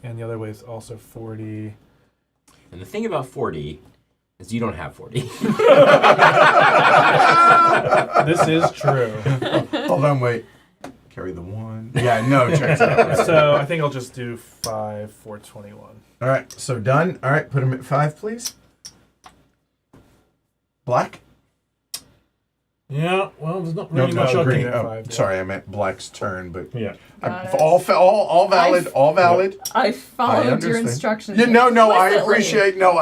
And the other way is also 40. And the thing about 40 is you don't have 40. This is true. Hold on, wait. Carry the 1. Yeah, no, check it out. Right. So I think I'll just do 5 for 21. All right, so done. All right, put him at 5, please. Black? Yeah, well, there's not No, really much I green. can. at Oh, 5, yeah. sorry, I meant black's turn, but Yeah. Got it. all valid, all valid. I followed your understand. instructions. Yeah, no, I explicitly. appreciate. Did not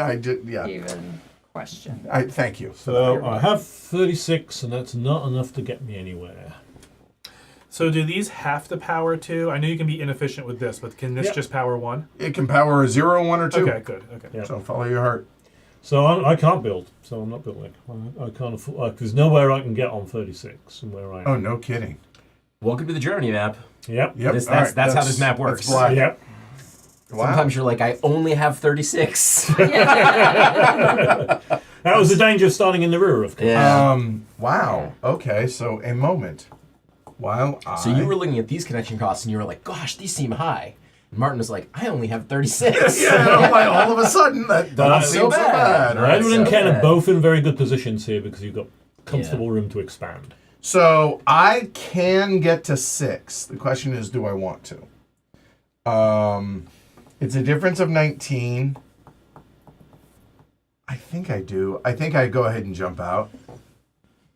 I did. Yeah. Even question. I thank you. So I have 36, and that's not enough to get me anywhere. So do these have to power 2? I know you can be inefficient with this, but can this Yep. just power 1? It can power a 0, 1, or 2. Okay, good. Okay. Yeah. So follow your heart. So I can't build, so I'm not building. I can't afford. There's nowhere I can get on 36 from where I am. Oh, no kidding. Welcome to the journey map. Yep. Yep. This- all right, that's how this map that's works. black. Yep. Wow. Sometimes you're like, I only have 36. That was the danger of starting in the rear, of course. Yeah. Wow. Okay. So a moment. While So you were looking at these connection costs and you were like, gosh, these seem high. And Martin was like, I only have 36. yeah, I'm like, all of a sudden that doesn't seem so bad. Right? Edward and So Ken are bad. both in very good positions here because you've got comfortable room to expand. So I can get to 6. The question is, do I want to? It's a difference of 19. I think I do. I think I go ahead and jump out.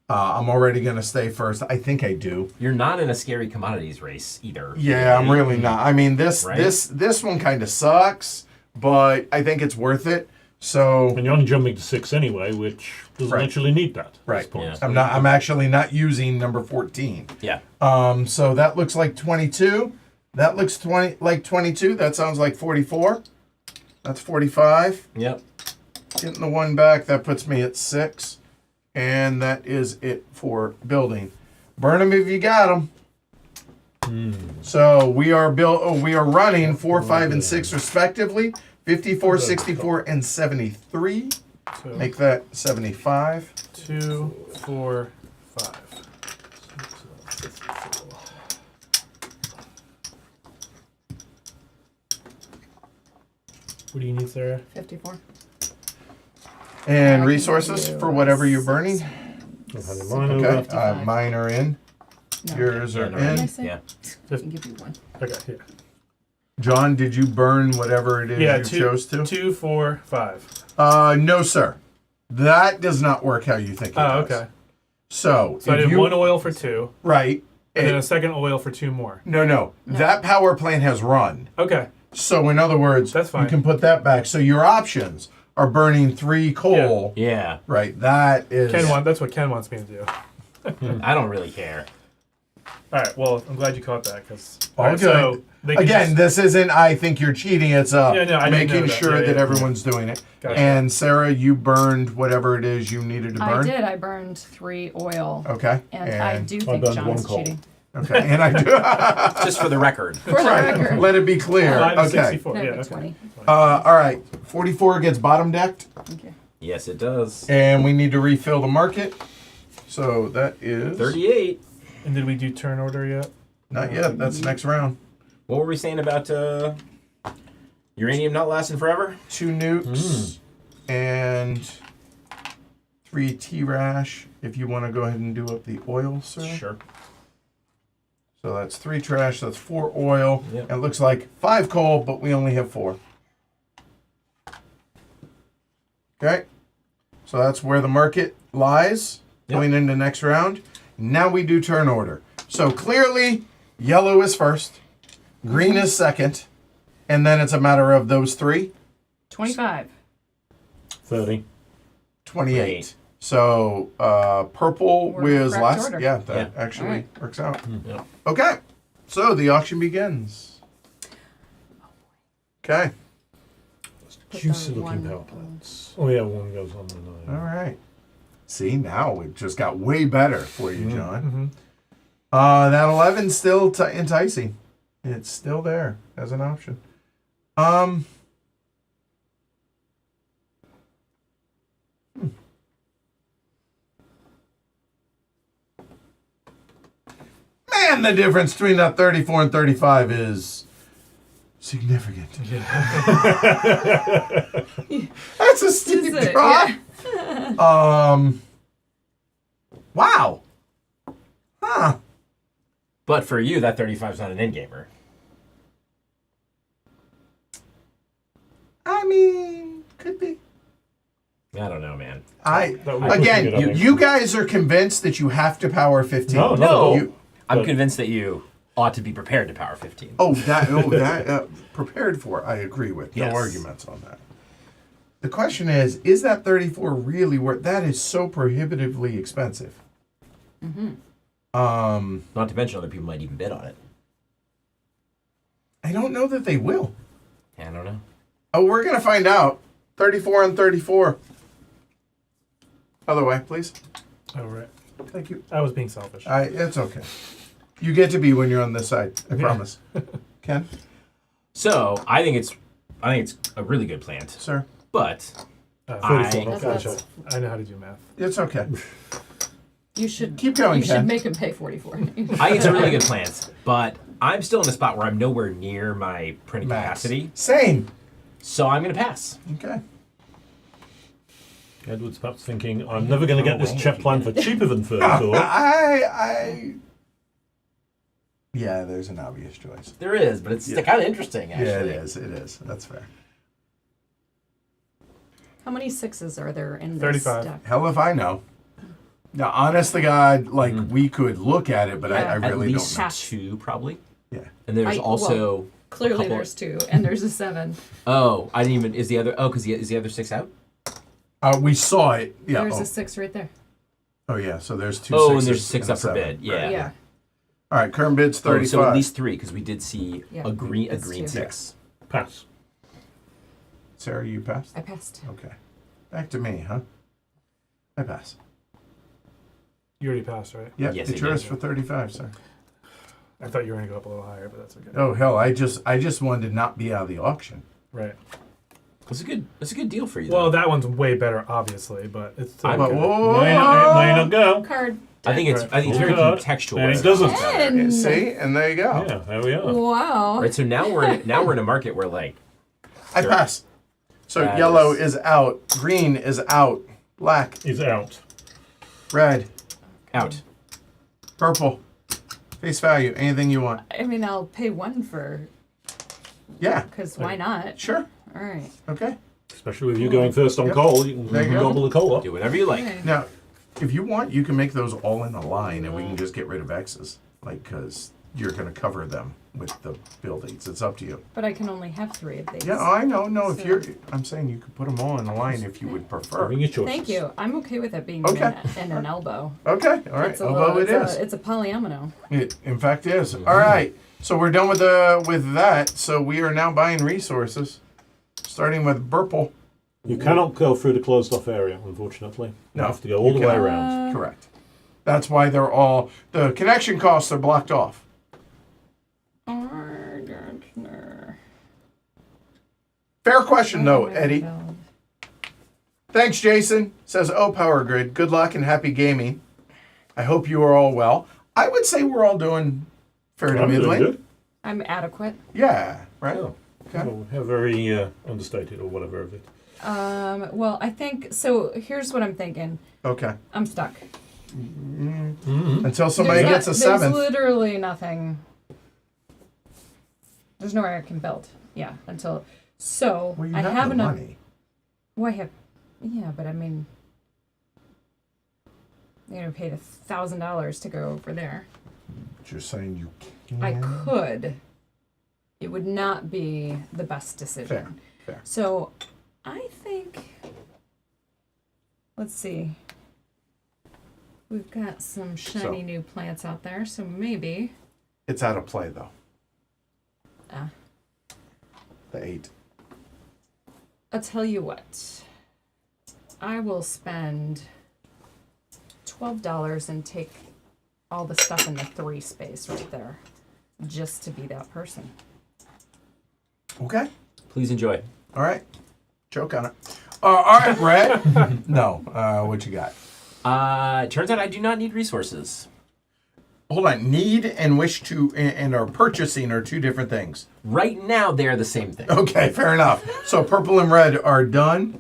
I'm already going to stay first. I think I do. You're not in a scary commodities race either. Yeah, I'm really not. I mean, this Right? this one kind of sucks, but I think it's worth it. So And you're only jumping to 6 anyway, which doesn't Right. actually need that. At this right, point. Yeah. I'm actually not using number 14. Yeah. So that looks like 22. That looks 22. That sounds like 44. That's 45. Yep. Getting the 1 back, that puts me at 6. And that is it for building. Burn them if you got them. So we are running 4, 5, and 6 respectively. 54, 64, and 73. So Make that 75. 2, 4, 5. What do you need, Sarah? 54. And resources for whatever you're burning. I've had mine over. Okay, 55. mine are in. No. Yours are no, What did I in. say? Yeah. I can give you 1. Okay, here. John, did you burn whatever it is Yeah, you 2, chose to? 2, 4, 5. No, sir. That does not work how you think it Oh, does. okay. So So I if did you, 1 oil for 2, right. and then it- a second oil for 2 more. no. That power plant has run. Okay. So in other words, That's fine. you can put that back. So your options are burning 3 coal. Yeah. Right. That is That's what Ken wants me to do. I don't really care. All right. Well, I'm glad you caught that because All good. So they can Again, just- this isn't I think you're cheating. It's Yeah, no, I didn't making know that. sure Yeah, that yeah. everyone's doing it. Gotcha. And Sarah, you burned whatever it is you needed to I burn. did. I burned 3 oil. Okay. And I do think burned John 1 is coal. cheating. Okay. And I do. Just for the record. For the record. Let it be clear. 5 and Okay. 64. No, Yeah. but Okay. 20. All right. 44 gets bottom decked, Okay. Yes, it does. and we need to refill the market. So that is 38. And did we do turn order yet? Not yet. That's next round. What were we saying about uranium not lasting forever? 2 nukes and 3 T-rash. If you want to go ahead and do up the oil, sir. Sure. So that's 3 trash. That's 4 oil. Yep. And it looks like 5 coal, but we only have 4. Okay. So that's where the market lies Yep. going into next round. Now we do turn order. So clearly, yellow is first, green is second, and then it's a matter of those 3. 25. 30. 28. Right. So purple We're in was correct last. order. Yeah, that Yeah. actually Alright. works out. Yep. Okay. So the auction begins. Okay. Put Juicy the looking 1 power plants. Oh, yeah, 1 goes on the 9. All right. See, now it just got way better for you, John. Mm-hmm. That 11's still enticing. It's still there as an option. Man, the difference between that 34 and 35 is significant. That's a steep Is it? drop. Yeah. Wow. Huh. But for you, that 35 is not an end gamer. I mean, could be. I don't know, man. That would be Again, pushing it, I think. you guys are convinced that you have to power 15. No, not at No. all. You, I'm But- convinced that you ought to be prepared to power 15. that prepared for. I agree with. No Yes. arguments on that. The question is that 34 really worth? That is so prohibitively expensive. Not to mention other people might even bid on it. I don't know that they will. I don't know. Oh, we're gonna find out. 34 and 34. Other way, please. Oh, right. Thank you. I was being selfish. It's okay. You get to be when you're on this side. I promise. Ken, So I think it's a really good plant, sir, but 34. I- Gotcha. I know how to do math. it's okay. You should Keep going, You Ken. should make him pay 44. I get some really good plans, but I'm still in a spot where I'm nowhere near my printing Max. capacity, Same. so I'm going to pass. Okay. Edward's perhaps thinking, I'm never going to get this chef plan for cheaper than 34. Yeah, there's an obvious choice. There is, but it's kind of interesting, actually. Yeah, it is. It is. That's fair. How many 6s are there in this 35. deck? Hell if I know. Now, honest to God, like, we could look at it, but I Yeah. At really don't least know. Pass. 2, probably. Yeah. And there's Well, also... clearly couple- there's 2, and there's a 7. Oh, I didn't even... Is the other... Oh, because is the other 6 out? We saw it. Yeah. There's Oh. a 6 right there. Oh, yeah. So there's 2 Oh, sixes and there's 6 a up for 7. bid. Yeah. Yeah. All right. Current bid's Oh, 35. so at least 3, because we did see Yeah, a green that's 2. 6. Pass. Sarah, you passed? I passed. Okay. Back to me, huh? I pass. You already passed, right? Yeah, Yes, it's I yours did. for 35, sir. I thought you were gonna go up a little higher, but that's okay. Oh, hell. I just wanted to not be out of the auction. Right. That's a good deal for you, Well, though. that one's way better, obviously, but it's still I'm- But, okay. whoa, May not go. Card. I think it's very Card. contextual. And it whether doesn't. it's better. And See? And there you go. Yeah, there we are. wow. Right, so now we're in a market where, like, I pass. So That yellow is- is out. Green is out. Black. He's out. Red. out. Purple. Face value. Anything you want. I mean, I'll pay 1 for, Yeah. because why not? Sure. All right. Okay. Especially with you going first on Yep. coal, you There can you go. gobble the coal up. Do whatever you like. Okay. Now, if you want, you can make those all in a line, and we can just get rid of X's, like, because you're going to cover them with the buildings. It's up to you. But I can only have 3 of these. Yeah, I know. No, if So- you're, I'm saying you could put them all in a line if you would prefer. Having your choices. Thank you. I'm okay with it being Okay. in an elbow. Okay. All right. It's a Although little, it is. It's a polyomino. It, in fact, is. All right. So we're done with that. So we are now buying resources, starting with purple. You cannot go through the closed off area, unfortunately. You No, have to go all you the way cannot. around. Correct. That's why they're all the connection costs are blocked off. Fair question though, Eddie. Thanks, Jason. Says, "Oh, Power Grid. Good luck and happy gaming. I hope you are all well." I would say we're all doing fair to I'm doing middling. good. I'm adequate. Yeah. Right. Oh. Okay. Well, yeah, very understated or whatever of it. Well, I think so. Here's what I'm thinking. Okay. I'm stuck. Until somebody There's gets a there's seventh. literally nothing. There's nowhere I can build. Yeah, until so Well, you I have have the enough. money. Well, I have. Yeah, but I mean, you paid $1,000 to go over there. You're saying you can. I could. It would not be the best decision. Fair. So, I think. Let's see. We've got some shiny new plants out there, so maybe. It's out of play though. Ah. The 8. I'll tell you what. I will spend $12 and take all the stuff in the 3 space right there, just to be that person. Okay. Please enjoy. All right. Choke on it. All right, Brett. No. What you got? It turns out I do not need resources. Hold on. Need and wish to and are purchasing are 2 different things. Right now, they are the same thing. Okay, fair enough. So purple and red are done,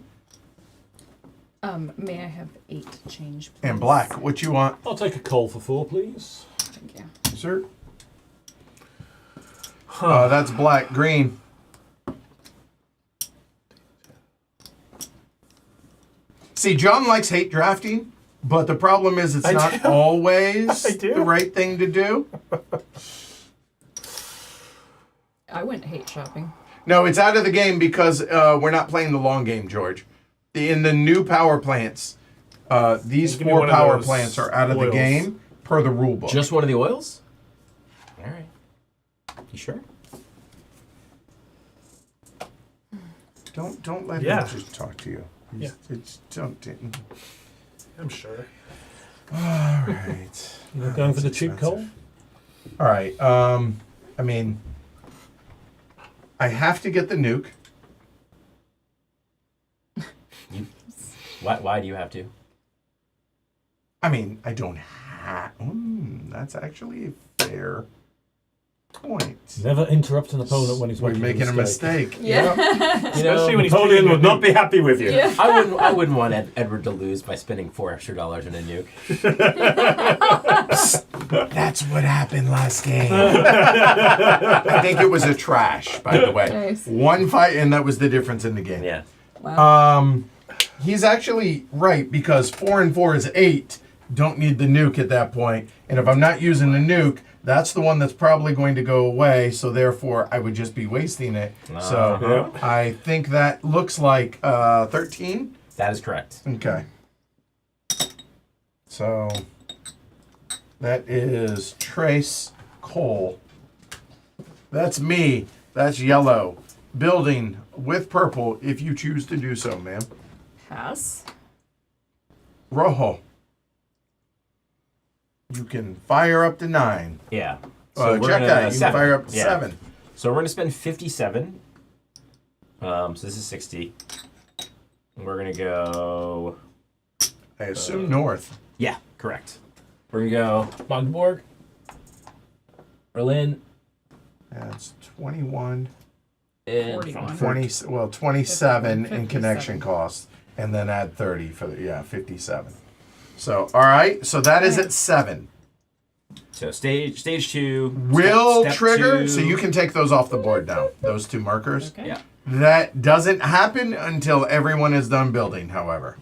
May I have 8 change, please? and black. What you want, I'll take a coal for 4, please. Thank you. sir? That's black. Green. See, John likes hate drafting, but the problem is it's not do. always I do. the right thing to do. I went hate shopping. No, it's out of the game because we're not playing the long game, George. In the new power plants, these Give me 4 one of power those plants are out of the oils. game per the rule book. Just one of the oils? All right. You sure? Don't let Yeah. him just talk to you. Yeah. It's don't. I'm sure. All right. You're not going for the cheap coal? All right. I mean, I have to get the nuke. Why do you have to? I mean, I don't have. That's actually a fair point. Never interrupt an opponent when he's We're making making a mistake. Yeah. Especially when he's Napoleon picking a would not nuke. be happy with you. Yeah. I wouldn't want Edward to lose by spending $4 extra on a nuke. That's what happened last game. I think it was a trash, by the way. Nice. One fight, and that was the difference in the game. Yeah. Wow. He's actually right because 4 and 4 is 8. Don't need the nuke at that point. And if I'm not using the nuke, that's the one that's probably going to go away. So therefore, I would just be wasting it. So I think that looks like 13. That is correct. Okay. So that is Trace Cole. That's me. That's yellow. Building with purple if you choose to do so, ma'am. Pass. Rojo. You can fire up to 9. Yeah. Check that. You can 7. fire up to Yeah. 7. So we're going to spend 57. So this is 60. And we're going to go... I assume north. Yeah, correct. We're going to go Magdeburg. Berlin. That's 21. And 41. 27 in connection 57. costs. And then add 30 for the, 57. So, all right. So that is at 7. So stage 2. Will step trigger, 2. so you can take those off the board now. Those 2 markers. Okay. Yeah. That doesn't happen until everyone is done building, however.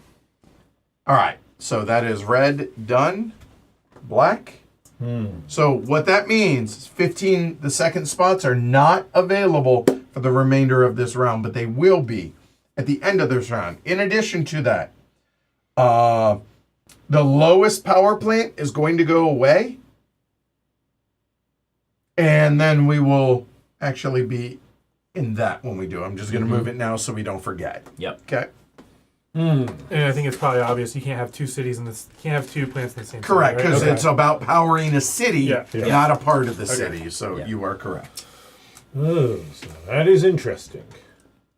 All right. So that is red done. Black. So what that means is 15, the second spots are not available for the remainder of this round, but they will be at the end of this round. In addition to that, the lowest power plant is going to go away. And then we will actually be in that when we do. I'm just going to move it now so we don't forget. Yep. Okay. And I think it's probably obvious you can't have 2 cities in this. Can't have 2 plants in the same. Correct, city, right? because Okay. it's about powering a city, Yeah. not a part of the city. So Yeah. you are correct. Oh, so that is interesting.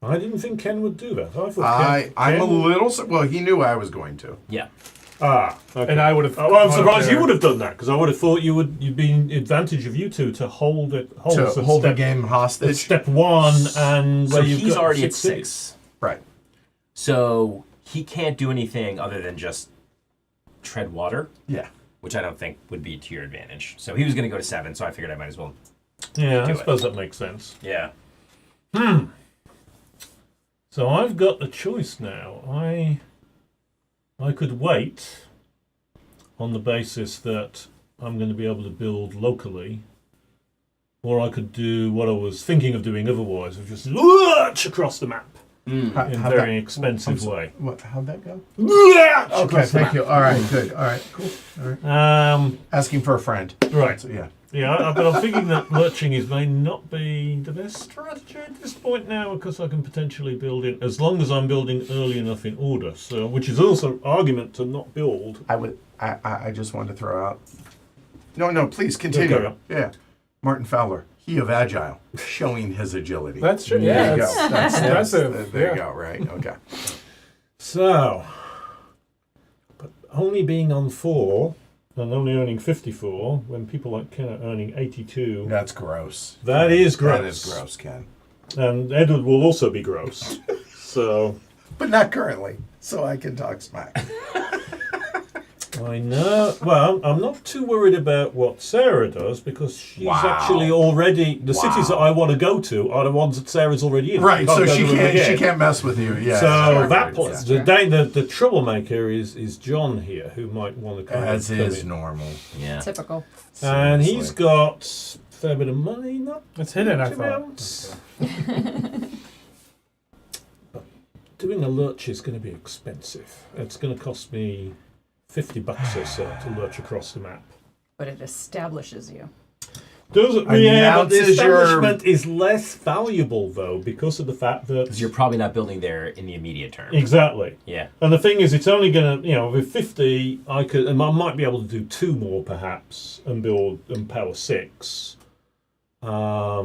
I didn't think Ken would do that. I thought I'm a Ken- little. Well, he knew I was going to. Yeah. Ah, okay. And I would have. Oh, well, I'm surprised you would have done that because I would have thought you'd been advantage of you two to hold To so hold the step- game at hostage. step 1 and So where you've he's got already at 6 cities. 6. Right. So he can't do anything other than just tread water, Yeah. which I don't think would be to your advantage. So he was going to go to 7, so I figured I might as well. Yeah, I Do it. suppose that makes sense. Yeah. So I've got the choice now. I could wait on the basis that I'm going to be able to build locally, or I could do what I was thinking of doing otherwise, of just lurch across the map in a very expensive way. What? How'd that go? Lurch Okay. across the Thank you. All right. Good. All right. Cool. All right. map. Asking for a friend. Right. So, yeah. Yeah, but I'm thinking that lurching may not be the best strategy at this point now because I can potentially build in, as long as I'm building early enough in order, so which is also argument to not build. I just wanted to throw out. No. Please continue. Okay. Yeah. Martin Fowler, he of agile, showing his agility. That's true. There Yeah, you that's, go. that's impressive. There you Yeah. go. Right. Okay. So, but only being on 4 and only earning 54 when people like Ken are earning 82. That's gross. That is gross. That is gross, Ken. And Edward will also be gross. So, But not currently, so I can talk smack. I know. Well, I'm not too worried about what Sarah does because she's Wow. actually already the cities that I want to go to are the ones that Sarah's already in. Right. So go she to them can't. She again. can't mess with you. Yeah. So exactly. that plus Yeah. the troublemaker is John here, who might want to come As come is in. normal. Yeah. Typical. And he's Seriously. got a fair bit of money, not It's hidden, I huge thought. amounts. But doing a lurch is going to be expensive. It's going to cost me $50 or so to lurch across the map. But it establishes you. Does it? Yeah, but the Announces your- establishment is less valuable though because of the fact that Because you're probably not building there in the immediate term. exactly. Yeah. And the thing is, it's only gonna, with 50, I might be able to do 2 more perhaps and build and power 6. I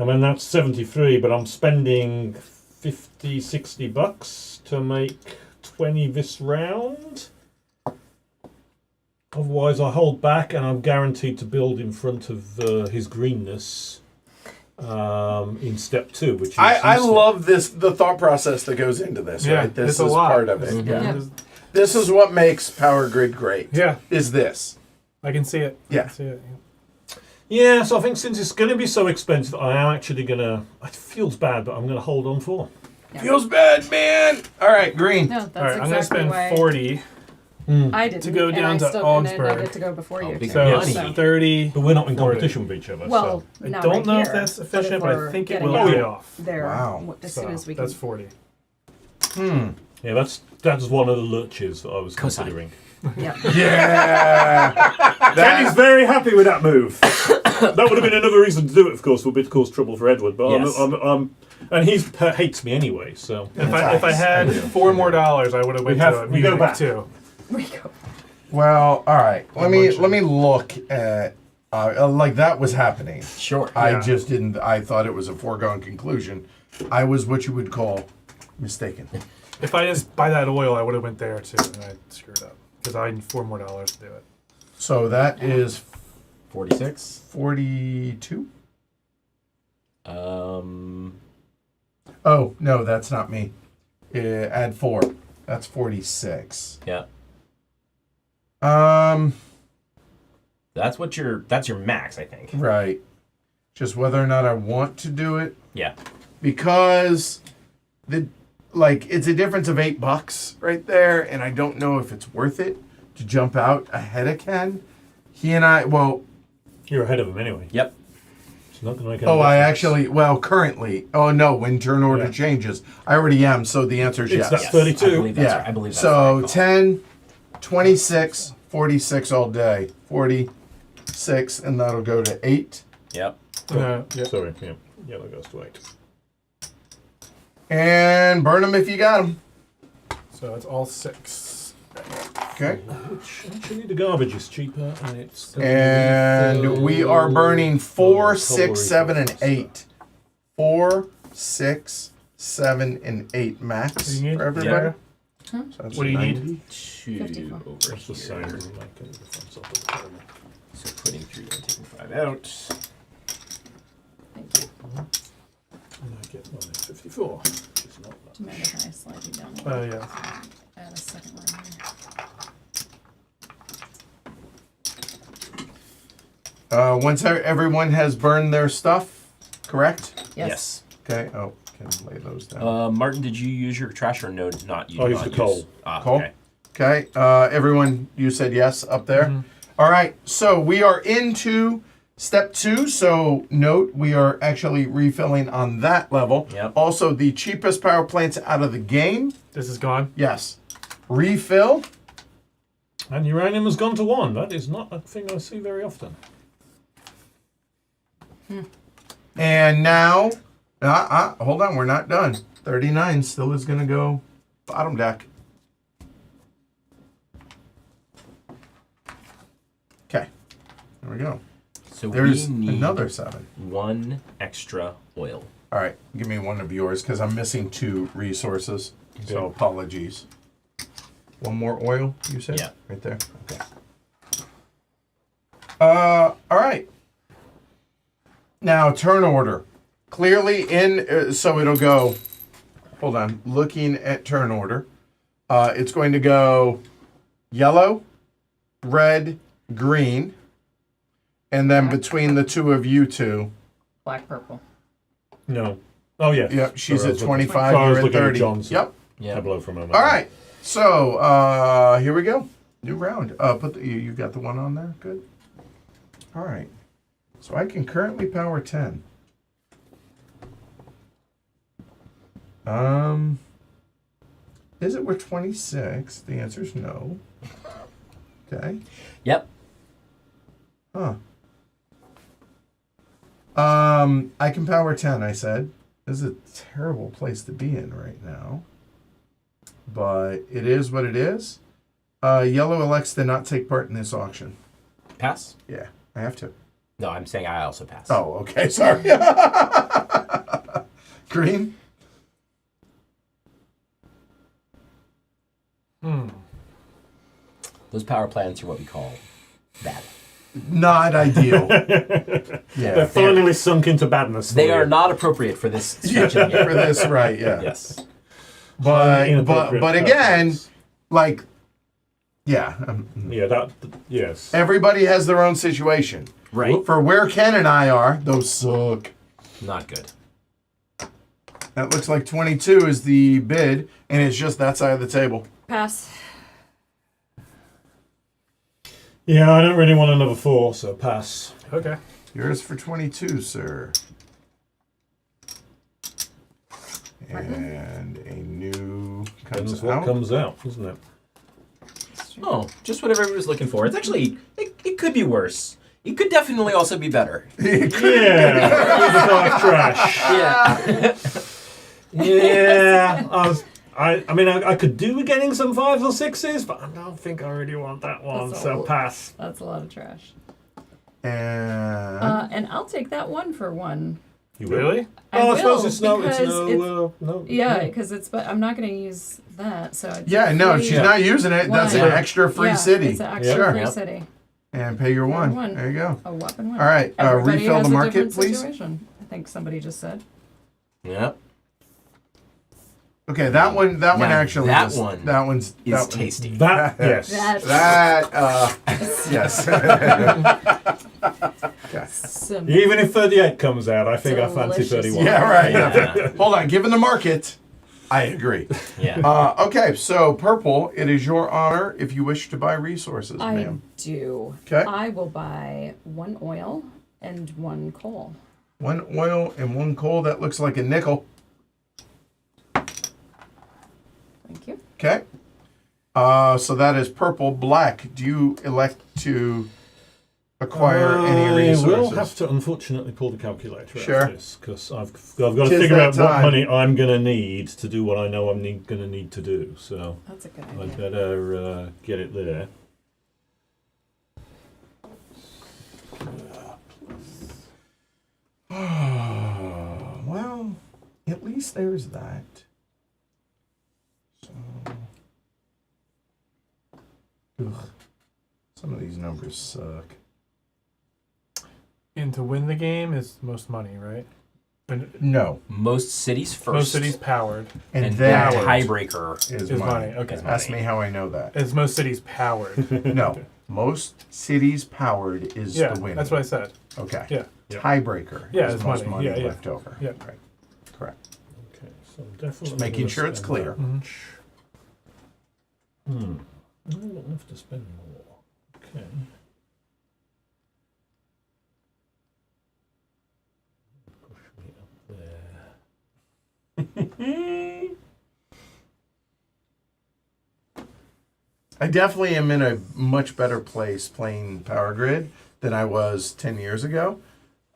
mean that's 73, but I'm spending $50, $60 to make 20 this round. Otherwise, I hold back, and I'm guaranteed to build in front of his greenness in step 2, which is. I love the thought process that goes into this. Yeah, right? This it's a is lot. part of it. Mhm. Yeah. Yeah. This is what makes Power Grid great. Yeah, Is this? I can see it. Yeah. I can see it. Yeah, so I think since it's going to be so expensive, I am actually going to. It feels bad, but I'm going to hold on for. Yeah. Feels bad, man. All right, green. No, that's All right, I'm gonna exactly spend why 40. I didn't to go and down I to still, and then I Augsburg. get to go before Oh, you. big too. So money. it's 30. But we're not in 40. competition with each other. Well, I not don't right know here, if that's but efficient, if but I we're think it getting will out pay off. there Wow. as So soon as we that's can. 40. yeah, that's one of the lurches that I was Cosine. considering. Yeah. Yeah. Kenny's very happy with that move. That would have been another reason to do it, of course, would be to cause trouble for Edward. But Yes. and he hates me anyway, so. If I had $4 more, I would have went to a we go Munich back. too. We go. Well, all right. Let me look at like that was happening. Sure. I Yeah. just didn't. I thought it was a foregone conclusion. I was what you would call mistaken. If I just buy that oil, I would have went there too, and I screwed up because I need $4 more to do it. So that is 46. 42. Um, Oh no, that's not me. Add 4. That's 46. yeah. Um. That's your max, I think. Right. Just whether or not I want to do it, Yeah. because it's a difference of $8 right there, and I don't know if it's worth it to jump out ahead of Ken. He and I, well, You're ahead of him anyway. Yep. It's not going to make any oh, I difference. actually, well, currently, oh no, when turn order Yeah. changes, I already am. So the answer is It's yes. that Yes, 32. I believe that's Yeah. right. I believe that's So right. 10, 26, 46 all day, 46, and that'll go to 8. Yep. Yep. Sorry, yeah. Yellow goes to 8. And burn them if you got them. So it's all 6. Okay. Which actually the garbage is cheaper and it's gonna And refill- we are burning 4, 6, Calorie 7, and stuff. 8. 4, 6, 7, and 8 max What do you need? for everybody. Yeah. So that's What do you need? 90. 2 54. over That's the same. here. Doesn't make any difference up at the bottom. So putting 3 and taking 5 out. Thank you. And I get 54. Which is not that. Do you mind if I slide you down? Yeah. Add a second one here. Once everyone has burned their stuff, correct? Yes. Okay. Oh, can lay those down. Martin, did you use your trash or no? Not you. I did used not the coal. use- Ah, Coal? okay. Okay. Everyone, you said yes up there. All right. So we are into step 2. So note we are actually refilling on that level. Yep. Also, the cheapest power plants out of the game. This is gone. Yes. Refill. And uranium has gone to 1. That is not a thing I see very often. And now, hold on, we're not done. 39 still is going to go bottom deck. Okay, there we go. So There's we need another 7. 1 extra oil. All right, give me one of yours because I'm missing 2 resources. So Okay. apologies. One more oil, you said? Yeah. Right there. Okay. All right. Now turn order. Clearly in, so it'll go. Hold on. Looking at turn order, it's going to go yellow, red, green, and then between the two of you two. Black, purple. No. Oh, yeah. Yep, she's Sorry, I at was looking- 25. sorry, I was You're at looking 30. John's Yep. Yeah. tableau for a moment. All right. So here we go. New round. You got the one on there. Good. All right. So I can currently power 10. Is it worth 26? The answer is no. Okay. Yep. Huh. I can power 10, I said. This is a terrible place to be in right now. But it is what it is. Yellow elects to not take part in this auction. Pass? Yeah, I have to. No, I'm saying I also pass. Oh, okay, sorry. Green? Those power plants are what we call bad. Not ideal. They're Yeah. finally sunk into badness. They for are you. not appropriate for this Yeah, stretch of the for game. this, right? Yeah. Yes. But Inappropriate again, patterns. like, yeah, Yeah, that. Yes. everybody has their own situation. Right. For where Ken and I are, those suck. Not good. That looks like 22 is the bid, and it's just that side of the table. Pass. Yeah, I don't really want another 4, so pass. Okay. Yours for 22, sir. And a new Depends comes what out. comes out, isn't it? Oh, just what everybody was looking for. It's actually, it could be worse. It could definitely also be better. Yeah, trash. Yeah. Yeah, I mean, I could do with getting some 5s or 6s, but I don't think I really want that one, That's so all. pass. That's a lot of trash. And And I'll take that one for one. You will? Really? Oh, I suppose will, it's no, because no. Yeah, because it's. But I'm not going to use that. So it's yeah, no, free- she's not using it. That's One. an extra free yeah, city. It's an extra Sure. free Yep. city. And pay your one. one. There you go. A whopping one. All right, Everybody refill has the a market, different please. Situation. I think somebody just said. Yep. Okay, that one Now, actually that is, one that one's Is that one- tasty. That, yes. That. yes. Some, Even if 38 comes out, I think I fancy Delicious. 31. Yeah, right. Yeah. Hold on, given the market, I agree. Yeah. Okay, so purple, it is your honor if you wish to buy resources, I ma'am. do. 'Kay. I will buy 1 oil and 1 coal. 1 oil and 1 coal. That looks like a nickel. Thank you. Okay. So that is purple. Black. Do you elect to acquire any resources? I will have to unfortunately pull the calculator Sure. out for this, because I've got to Tis figure that out what time. money I'm going to need to do what I know I'm going to need to do. So That's a good I idea. better get it there. Well, at least there's that. So, ugh, some of these numbers suck. And to win the game is most money, right? And No, Most cities first. most cities powered and, And that then tiebreaker. is is money. money. Okay. Is Ask me how I know that. Is most cities powered? No, most cities powered is Yeah, the winner. that's what I said. Okay. Yeah. Yeah. Tiebreaker Yeah, is it's most money. money Yeah, yeah. left over. Yeah. Right. Correct. Okay, so I'm definitely Just making gonna sure it's spend clear. that Mhm. much. I don't have to spend more. Okay. Push me up there. I definitely am in a much better place playing Power Grid than I was 10 years ago.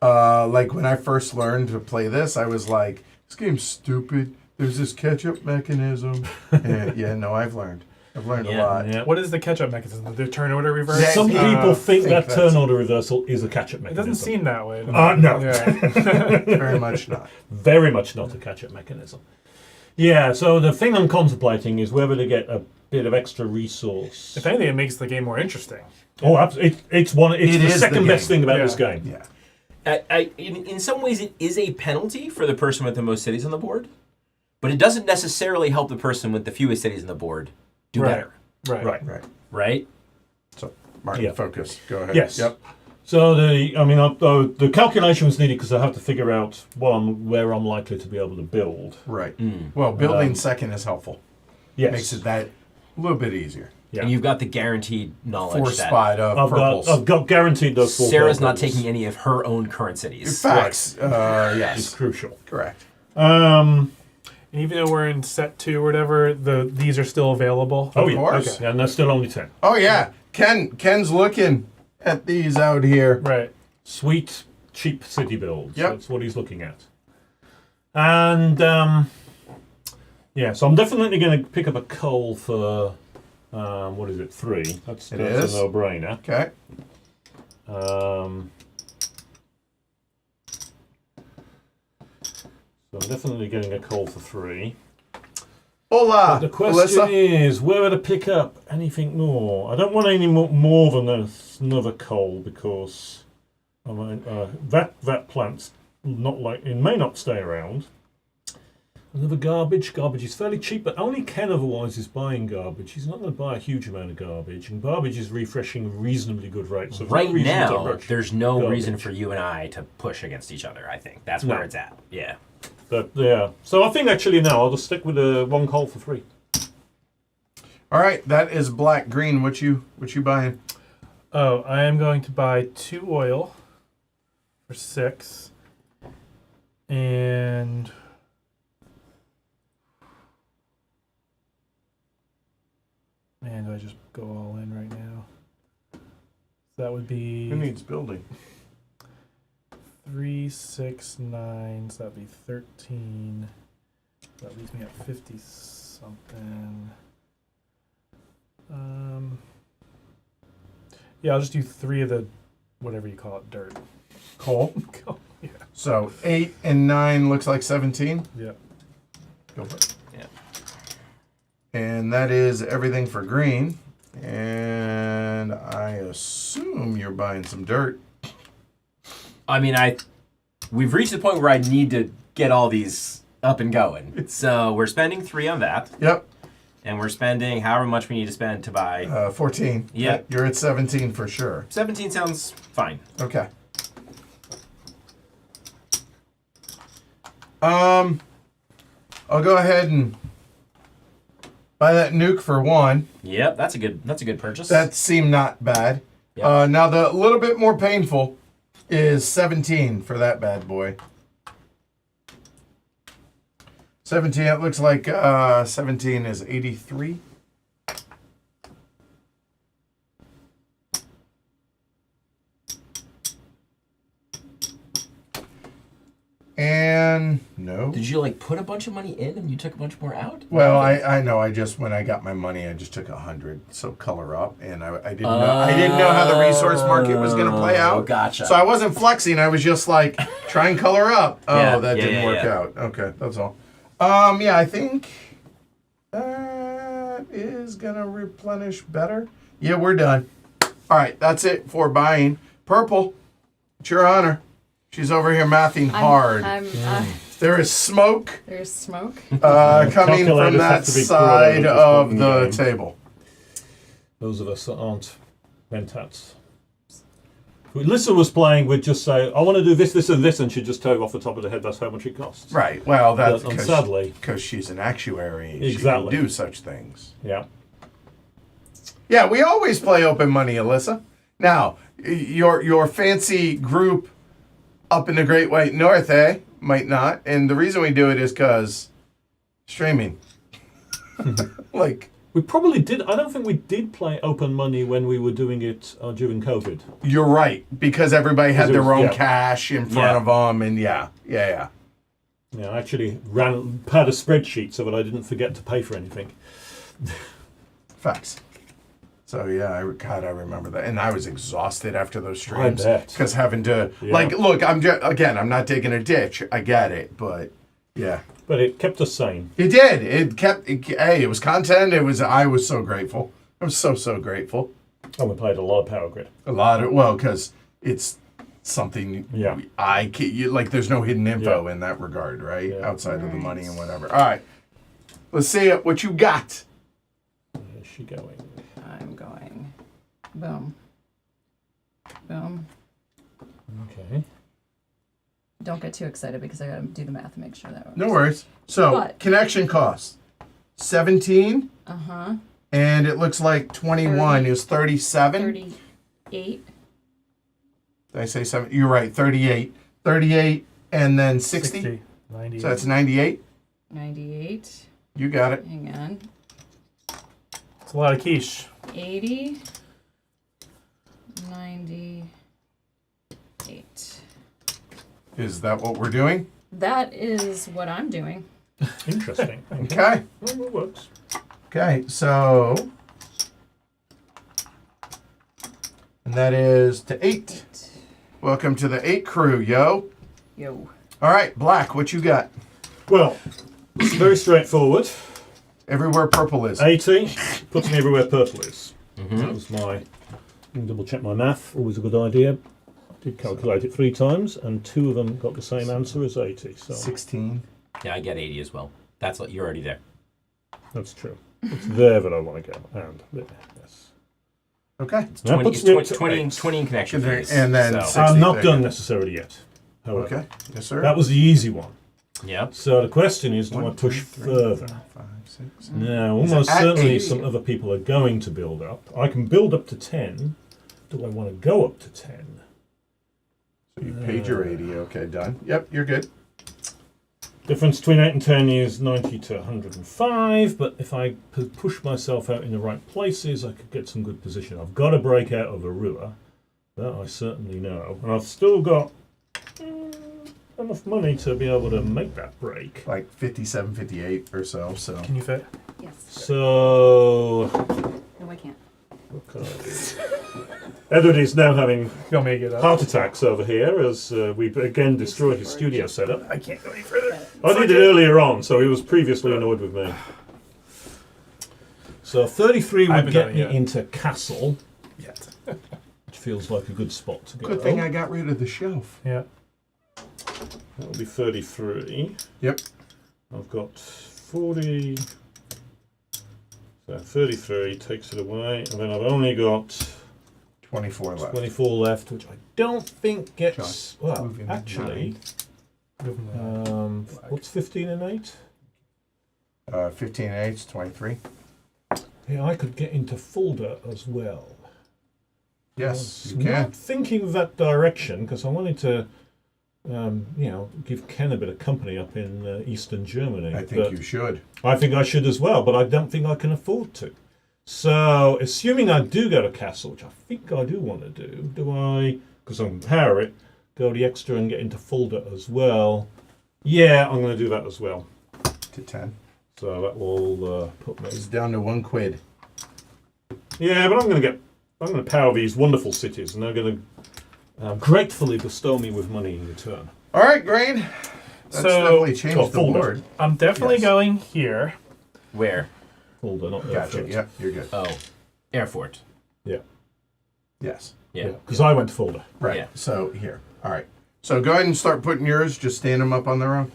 Like when I first learned to play this, I was like, this game's stupid. There's this catch-up mechanism. And, yeah, no, I've learned. I've learned a Yeah. lot. Yeah. What is the catch-up mechanism? The turn order reverse? That- Some people think that that's- turn order reversal is a catch-up It mechanism. doesn't seem that way. No. Yeah. Very much not. Very much not a catch-up mechanism. Yeah, so the thing I'm contemplating is whether to get a bit of extra resource. If anything, it makes the game more interesting. Oh, absolutely. It's the is the second best game. thing about Yeah. this game. Yeah. In some ways, it is a penalty for the person with the most cities on the board, but it doesn't necessarily help the person with the fewest cities on the board do Right. better, Right. Right. Right. right? So, Martin, Yeah. focus. Go ahead. Yes. Yep. So the calculation was needed because I have to figure out where I'm likely to be able to build. Right. Well, building Um, second is helpful. Yes. Makes it that a little bit easier. Yeah. And you've got the guaranteed knowledge Fourth that spot of purples. I've got guaranteed those 4 Sarah's not purples. taking any of her own current cities. Facts. It's Yes. crucial. Correct. And even though we're in set 2 or whatever, these are still available. Oh, Of yeah. course. Okay. And there's still only 10. Oh yeah, Ken's looking at these out here. Right. Sweet, cheap city builds. Yep. That's what he's looking at. And, yeah, so I'm definitely going to pick up a coal for, 3? That's is. a no-brainer. Okay. So I'm definitely getting a coal for 3. Hola, The question Alyssa. is, where to pick up anything more? I don't want any more than another coal because I mean, that plant's not like it may not stay around. Another garbage. Garbage is fairly cheap, but only Ken otherwise is buying garbage. He's not going to buy a huge amount of garbage, and garbage is refreshing reasonably good rates. So Right no reason to now, rush there's no garbage. reason for you and I to push against each other. I think that's where No. it's at. Yeah. But yeah, so I think actually now I'll just stick with one coal for free. All right, that is black green. What you buying? Oh, I am going to buy 2 oil for 6. And man, do I just go all in right now? That would be Who needs building? 3, 6, 9. So that'd be 13. That leaves me at 50 something. Yeah, I'll just do 3 of the whatever you call it, dirt. Coal. Yeah. So 8 and 9 looks like 17. Yep. Go for it. Yeah. And that is everything for green. And I assume you're buying some dirt. I mean, we've reached the point where I need to get all these up and going. So we're spending 3 on that, Yep. and we're spending however much we need to spend to buy. 14. Yeah. You're at 17 for sure. 17 sounds fine. Okay. I'll go ahead and buy that nuke for 1. Yep, that's a good purchase. That seemed not bad. Yep. Now the little bit more painful is 17 for that bad boy. 17, it looks like 17 is 83. And no. Did you put a bunch of money in and you took a bunch more out? Well, I know. When I got my money, I just took 100. So color up, and I didn't know. I didn't know how the resource market was going to play out. Gotcha. So I wasn't flexing. I was just like, try and color up. Oh, Yeah, that yeah, didn't yeah, work yeah. out. Okay, that's all. Yeah, I think that is gonna replenish better. Yeah, we're done. All right, that's it for buying. Purple, it's your honor. She's over here mathing hard. There is smoke There's smoke. coming from Calculators that have to be side creative at this of point in the game. table. Those of us that aren't mentats. Lissa was playing with just say, I want to do this, this, and this, and she'd just tell you off the top of the head that's how much it costs. Right. Well, that's And sadly, because she's an actuary. Exactly. She can do such things. yeah. Yeah, we always play open money, Alyssa. Now, your fancy group up in the Great White North, might not. And the reason we do it is because streaming. We probably did. I don't think we did play open money when we were doing it during COVID. You're right, because everybody had Because it their was- own yeah. cash in front Yeah. of them, and yeah. Yeah, I actually had a spreadsheet so that I didn't forget to pay for anything. Facts. So yeah, I remember that, and I was exhausted after those streams bet. because having to Yeah. look. I'm not digging a ditch. I get it, but yeah, But it kept us sane. it did. It was content. I was so grateful. I was so grateful. And we played a lot of Power Grid. A lot of because it's something. Yeah. There's no hidden info Yeah. in that regard, right? Yeah. Outside of the Right. money and whatever. All right, let's see it. What you got? Where's she going? I'm going. Boom. Boom. Okay. Don't get too excited because I gotta do the math and make sure that works. No worries. So What? connection costs 17. Uh-huh. And it looks like 21 is 37. 38. Did I say 7? You're right, 38. 38 and then 60. 90. So that's 98. 98. You got it. Hang on. It's a lot of quiche. 80. 98. Is that what we're doing? That is what I'm doing. Interesting. Okay. Well, it works. Okay, so. And that is to 8. Welcome to the 8 crew, yo. Yo. All right, Black, what you got? Well, it's very straightforward. Everywhere purple is. 80 puts me everywhere purple is. That was my. Double check my math. Always a good idea. Did calculate it 3 times, and 2 of them got the same answer as 80. So 16. Yeah, I get 80 as well. That's what you're already there. that's true. It's there that I want to go. And there. Yes. Okay. It's That 20, puts it's me 20, up to 20, eight. 20 in connection And fees. then so. 60 I'm not there. done necessarily yet. However. Okay. Yes, sir. That was the easy one. Yep. So the question is, do I 1, push 2, 3, further? 4, 5, 6, 7. Now, Is it almost at certainly 80? some other people are going to build up. I can build up to 10. Do I want to go up to 10? So you paid your 80. Okay, done. Yep, you're good. Difference between 8 and 10 is 90 to 105, but if I push myself out in the right places, I could get some good position. I've got to break out of Arua. That I certainly know. And I've still got enough money to be able to make that break. Like 57, 58 or so. Can you fit? Yes. So, No, I can't. what can I do? Edward is now having You'll make it up. heart attacks over here as we've again destroyed his studio setup. I can't go any further. I did it earlier on, so he was previously annoyed with me. So 33 I would haven't get done it me yet. into Castle, Yet. which feels like a good spot to go. Good thing I got rid of the shelf. Yeah. That will be 33. Yep. I've got 40. So 33 takes it away, and then I've only got 24 left. 24 left, which I don't think gets. John, Well, moving actually, Moving what's 15 and 8? 15 and 8 is 23. Yeah, I could get into Fulda as well. Yes, I you was can. not thinking that direction because I wanted to, give Ken a bit of company up in eastern Germany. I think but you should. I think I should as well, but I don't think I can afford to. So, assuming I do go to Castle, which I think I do want to do I, because I can power it, go the extra and get into Fulda as well? Yeah, I'm going to do that as well. To 10. So that will put me. It's down to 1 quid. Yeah, but I'm going to power these wonderful cities, and they're going to gratefully bestow me with money in return. All right, Grain. That's So- definitely changed Oh, the Fulda. board. I'm definitely Yes. going here. Where? Fulda, not Gotcha. Erfurt. Yep, you're good. Oh, Airfort. Yeah, Yes. Yeah. because I went to Fulda. Right. Yeah. So here. All right. So go ahead and start putting yours. Just stand them up on their own.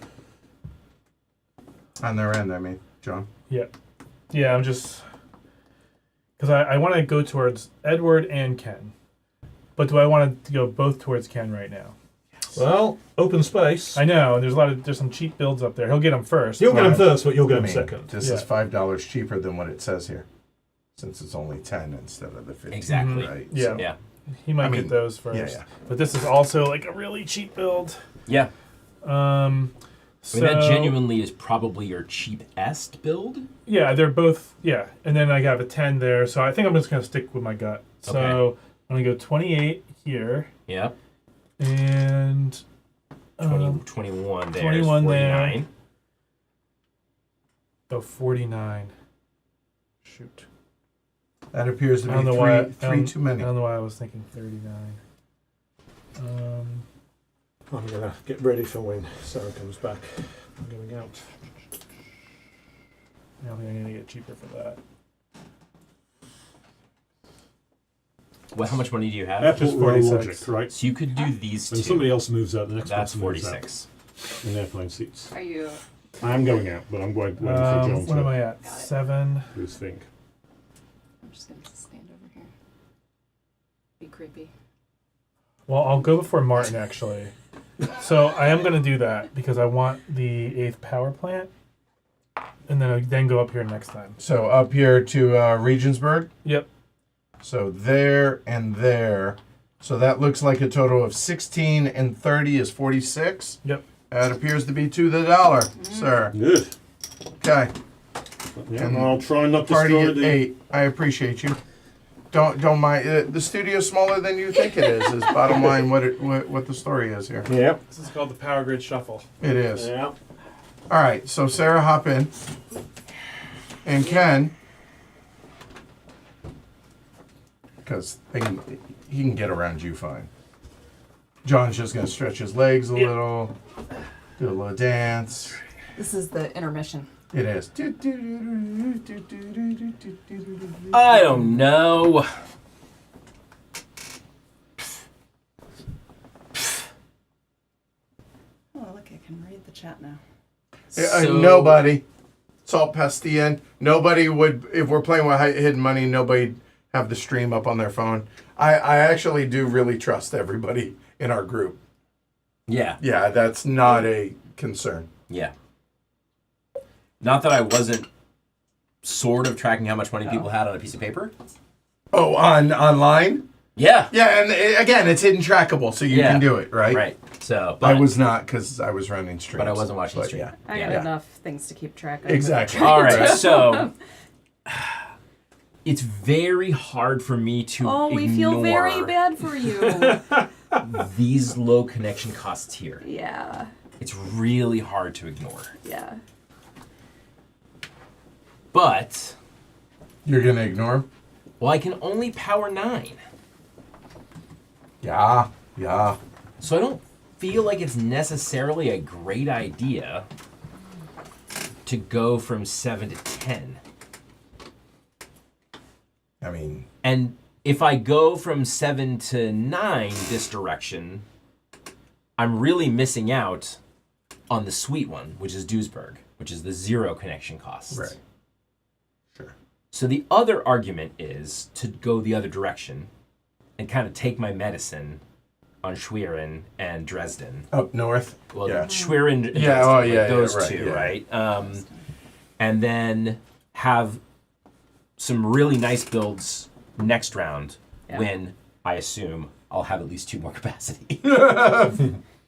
On their end, I mean, John. Yeah. Yeah, I'm just. Because I want to go towards Edward and Ken. But do I want to go both towards Ken right now? Well, open space. I know, and there's some cheap builds up there. He'll get them first. You'll get him Right. first, but you'll get I him mean, second. This Yeah. is $5 cheaper than what it says here, since it's only 10 instead of the 15. Exactly. Right. Yeah. So- Yeah. He might I mean, get those first. yeah. But this is also like a really cheap build. Yeah. So, I mean, that genuinely is probably your cheapest build. Yeah, they're both. Yeah, and then I have a 10 there, so I think I'm just gonna stick with my gut. So Okay. I'm gonna go 28 here, Yeah. and 21 there. 21 is there. 49. 49. Shoot. That appears to I don't be know why. three too many. I don't know why I was thinking 39. I'm going to get ready for when Sarah comes back. I'm going out. I don't think I'm gonna get cheaper for that. Well, how much money do you have? Airport Row 46. logic, right? So you could do these When two. somebody else moves out, the next That's person moves out 46. in airplane seats. Are you? I am going out, but I'm waiting for John What am to I at? 7. do his thing. I'm just gonna stand over here. Be creepy. Well, I'll go before Martin actually. So I am gonna do that because I want the 8th power plant, and then go up here next time. So up here to Regensburg. Yep. So there and there. So that looks like a total of 16 and 30 is 46. Yep. That appears to be to the dollar, sir. Good. Okay. Yeah, And I'll try not to Party destroy at the... 8. I appreciate you. Don't mind. The studio's smaller than you think it is. Is bottom line what the story is here. Yeah. This is called the Power Grid Shuffle. It is. Yeah. All right. So Sarah, hop in, and Ken, because he can get around you fine. John's just gonna stretch his legs a little, do a little dance. This is the intermission. It is. I don't know. Oh, look, I can read the chat now. Nobody. Salt Pastien. Nobody would, if we're playing with hidden money, nobody have the stream up on their phone. I actually do really trust everybody in our group. Yeah. Yeah, that's not a concern. Yeah. Not that I wasn't sort of tracking how much money people had on a piece of paper. Oh, online? Yeah. Yeah, and again, it's hidden trackable, so you can do it, right? Right. So, I but, was not because I was running streams. but I wasn't watching the But stream. yeah. I got Yeah. enough things to keep track of. Exactly. All right. So, it's very hard for me to Oh, we feel very ignore bad for you. these low connection costs here. Yeah. It's really hard to ignore. Yeah. But, You're going to ignore him? well, I can only power 9. Yeah. Yeah. So I don't feel like it's necessarily a great idea to go from 7 to 10. I mean, And if I go from 7 to 9 this direction, I'm really missing out on the sweet one, which is Duisburg, which is the 0 connection cost. right. Sure. So the other argument is to go the other direction and kind of take my medicine on Schwerin and Dresden. Up north? Well, yeah. Schwerin and Yeah, Dresden, oh, like yeah, those right, two, yeah. right? And then have some really nice builds next round Yeah. when I assume I'll have at least 2 more capacity.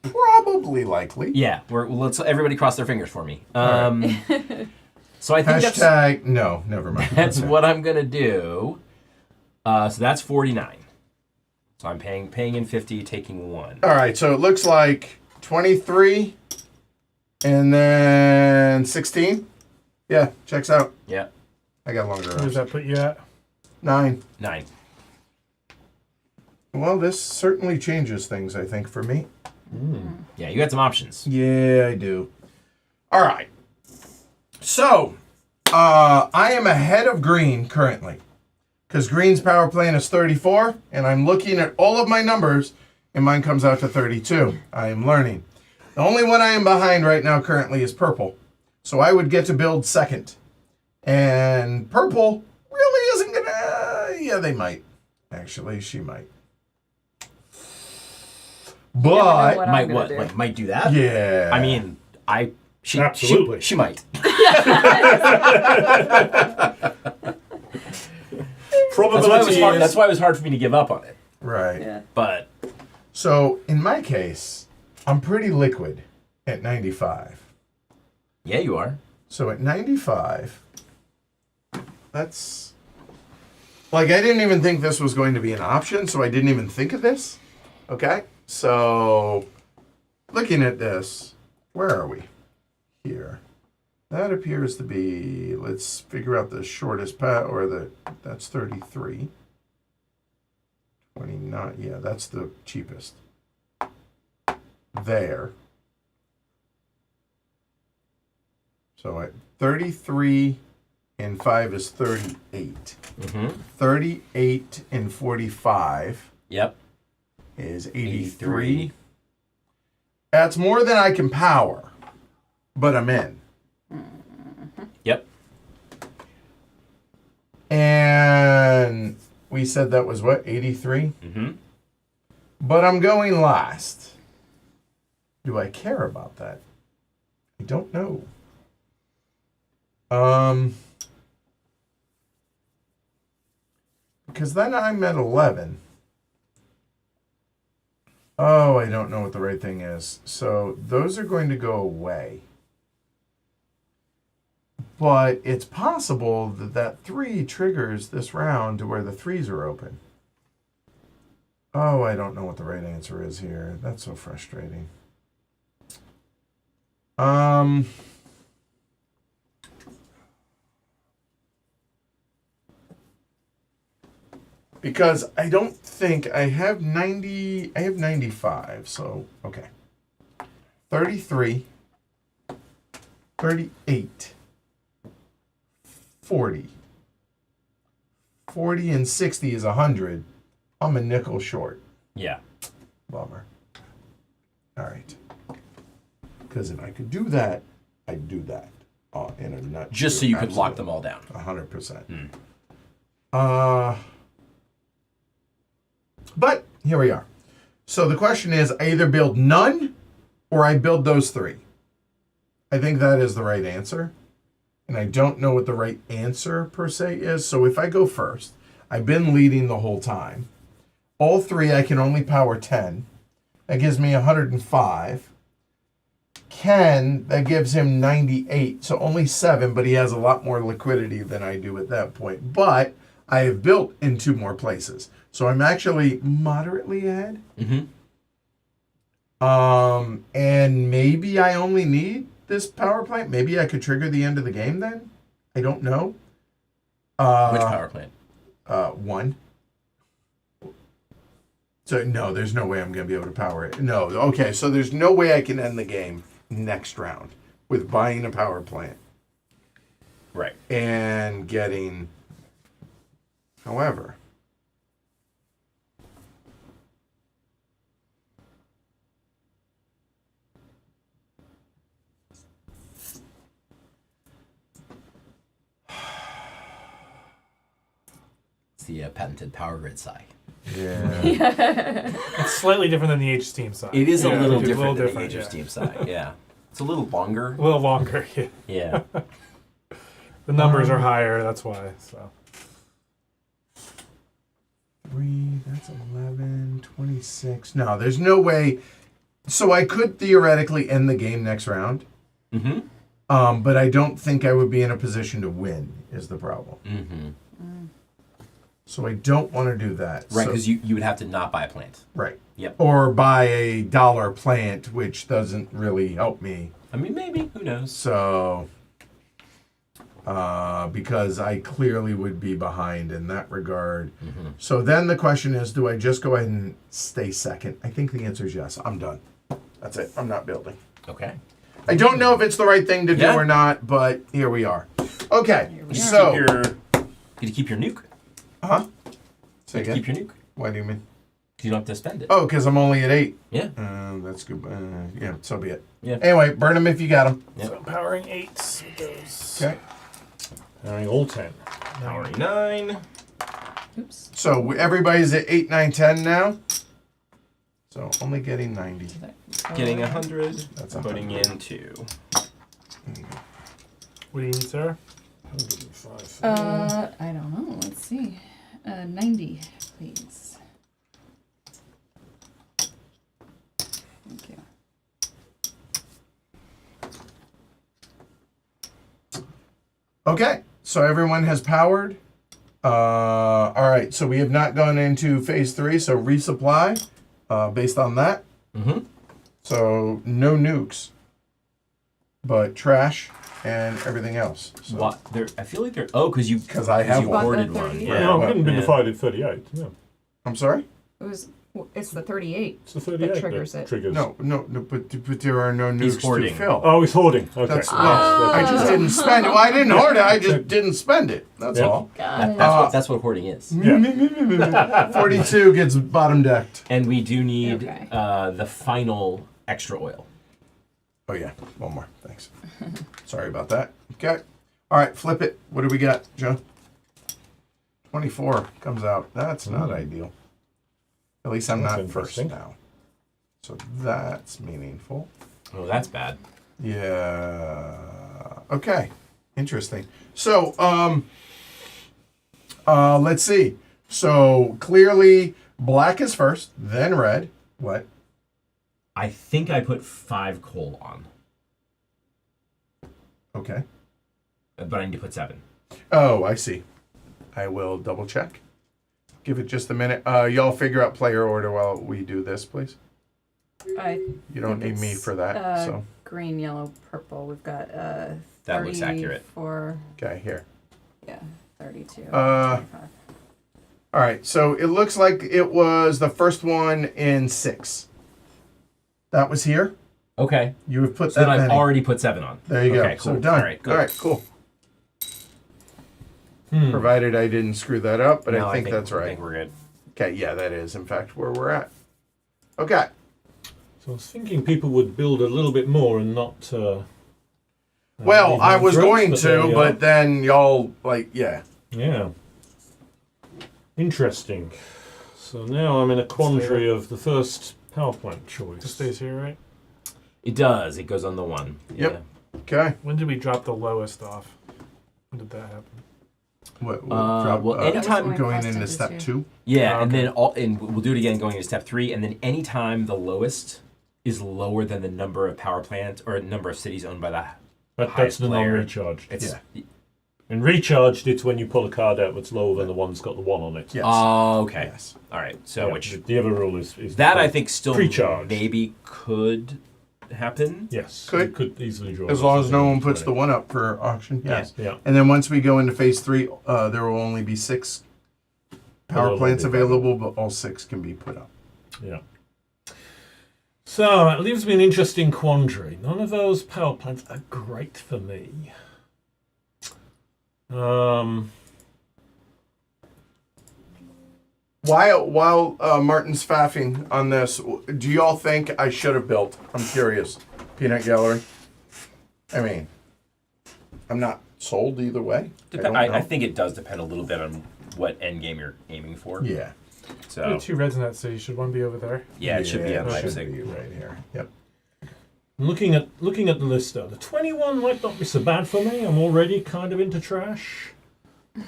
Probably likely. Yeah, let's everybody cross their fingers for me. So I think Hashtag, no, never mind. that's what I'm gonna do. So that's 49. So I'm paying in 50, taking 1. All right, so it looks like 23 and then 16. Yeah, checks out. Yeah, I got longer Where does arms. that put you at? 9. 9. Well, this certainly changes things, I think, for me. Yeah, you got some options. Yeah, I do. All right. So, I am ahead of green currently. Because green's power plan is 34, and I'm looking at all of my numbers, and mine comes out to 32. I am learning. The only one I am behind right now currently is purple. So I would get to build second. And purple really isn't gonna... yeah, they might. Actually, she might. never know But... what I'm Might gonna what? do. Like, might do that? yeah. I mean, she Absolutely. She might. Probability That's is why it was hard for me to give up on it. Right. Yeah. But So, in my case, I'm pretty liquid at 95. yeah, you are. So at 95, that's... like, I didn't even think this was going to be an option, so I didn't even think of this. Okay? So, looking at this, where are we? Here. That appears to be, let's figure out the shortest path, or that's 33. 29, yeah, that's the cheapest. There. So at 33 and 5 is 38. Mm-hmm. 38 and 45 Yep. is 83. 83. That's more than I can power, but I'm in. Yep. And we said that was what, 83? Mm-hmm. But I'm going last. Do I care about that? I don't know. Because then I'm at 11. Oh, I don't know what the right thing is. So those are going to go away. But it's possible that that 3 triggers this round to where the 3s are open. Oh, I don't know what the right answer is here. That's so frustrating. Because I don't think I have 90, I have 95, so, okay. 33, 38, 40. 40 and 60 is 100. I'm a nickel short. Yeah. Bummer. All right. Because if I could do that, I'd do that. In a nutshell. Just so you could lock them all down. 100%. But here we are. So the question is, I either build none or I build those three. I think that is the right answer. And I don't know what the right answer per se is. So if I go first, I've been leading the whole time. All three, I can only power 10. That gives me 105. Ken, that gives him 98. So only 7, but he has a lot more liquidity than I do at that point. But I have built in 2 more places. So I'm actually moderately ahead. And maybe I only need this power plant. Maybe I could trigger the end of the game then. I don't know. Which power plant? 1. So no, there's no way I'm going to be able to power it. No, okay, so there's no way I can end the game next round with buying a power plant. Right. And getting... However... It's the patented power grid side. Yeah. It's slightly different than the H Steam side. It is a Yeah, little it's different than the different, Age of yeah. Steam side. Yeah. It's a little longer. A little longer, yeah. Yeah. The numbers are higher, that's why. So 3, that's 11, 26. No, there's no way. So I could theoretically end the game next round. But I don't think I would be in a position to win, is the problem. So I don't want to do that. Right, So- because you would have to not buy a plant. Right. Yep. Or buy a $1 plant, which doesn't really help me. I mean, maybe. Who knows? So, because I clearly would be behind in that regard. So then the question is, do I just go ahead and stay second? I think the answer is yes. I'm done. That's it. I'm not building. Okay. I don't know if it's the right thing to do Yeah. or not, but here we are. Okay. we are. So, Did you keep your nuke? say Keep again? your nuke. What do you mean? You don't have to spend it. Oh, because I'm only at 8. Yeah. That's good. Yeah, so be it. Yeah. Anyway, burn them if you got them. Yep. So I'm powering 8s with those. Okay. Powering all 10. Power 9. Oops. So everybody's at 8, 9, 10 now. So only getting 90. Getting 100. That's Putting 100. in 2. What do you need, Sarah? 105. I don't know. Let's see. 90, please. Thank you. Okay, so everyone has powered. All right, so we have not gone into phase 3, so resupply based on that. So no nukes, but trash and everything else. So, What? I feel like they're. Oh, because you. 'Cause I have you one. hoarded Bought the one. 30. Yeah. No, I'm well, getting been yeah. divided 38. Yeah. I'm sorry? It's the 38. It's the 38 that triggers it. triggers. No, but there are no He's nukes to hoarding. fill. Oh, he's hoarding. Okay. That's, Yes, I that's just it. didn't spend it. Well, I didn't hoard it. I just didn't spend it. That's Yeah. all. That's what hoarding is. Yeah. 42 gets bottom decked. And we do need Okay. the final extra oil. Oh yeah, one more. Thanks. Sorry about that. Okay. All right, flip it. What do we got, Joe? 24 comes out. That's not ideal. At least I'm That's not first interesting. now. So that's meaningful. Oh, that's bad. Yeah. Okay. Interesting. So, let's see. So clearly black is first, then red. What? I think I put 5 coal on, Okay. but I need to put 7. Oh, I see. I will double check. Give it just a minute. Y'all figure out player order while we do this, please. You don't need me for that. So, Green, yellow, purple. We've got That looks accurate. For okay, here. yeah, 32. 25. All right. So it looks like it was the first one in 6. That was here. Okay. You have put So that then I've many. already put 7 on. There you go. Okay, cool. So done. All right, good. All right, cool. provided I didn't screw that up, but No, I think that's I right. think we're good. Okay, yeah, that is in fact where we're at. Okay. So I was thinking people would build a little bit more and not. Well, leave I them was throats, going but there to, we but are. then y'all yeah. Yeah. Interesting. So now I'm in a quandary of the first power plant choice. Just stays here, right? It does. It goes on the 1. Yep. Okay. When did we drop the lowest off? When did that happen? What, anytime going That was into when I step crossed 2? Yeah, Oh, and okay. then we'll do it again going into step 3, and then anytime the lowest is lower than the number of power plants or number of cities owned by the That's highest the player, non-recharged. It's And recharged, it's when you pull a card out that's lower than the one that's got the 1 on it. Yes. Oh, okay. Yes. All right. So Yeah, which the other rule is that I think still Pre-charged. maybe could happen. Yes, Could. you could easily draw. As long as no one puts the 1 up for auction. Yes. Yeah. And then once we go into phase 3, there will only be 6 power That'll plants be available, but all 6 can be put up. Yeah. So that leaves me an interesting quandary. None of those power plants are great for me. While Martin's faffing on this, do y'all think I should have built? I'm curious. Peanut Gallery. I mean, I'm not sold either way. don't I know. think it does depend a little bit on what end game you're aiming for. Yeah. So There are 2 reds in that city. Should one be over there? yeah, it should be on it should Leipzig. be right here. Yep. Looking at the list though, the 21 might not be so bad for me. I'm already kind of into trash.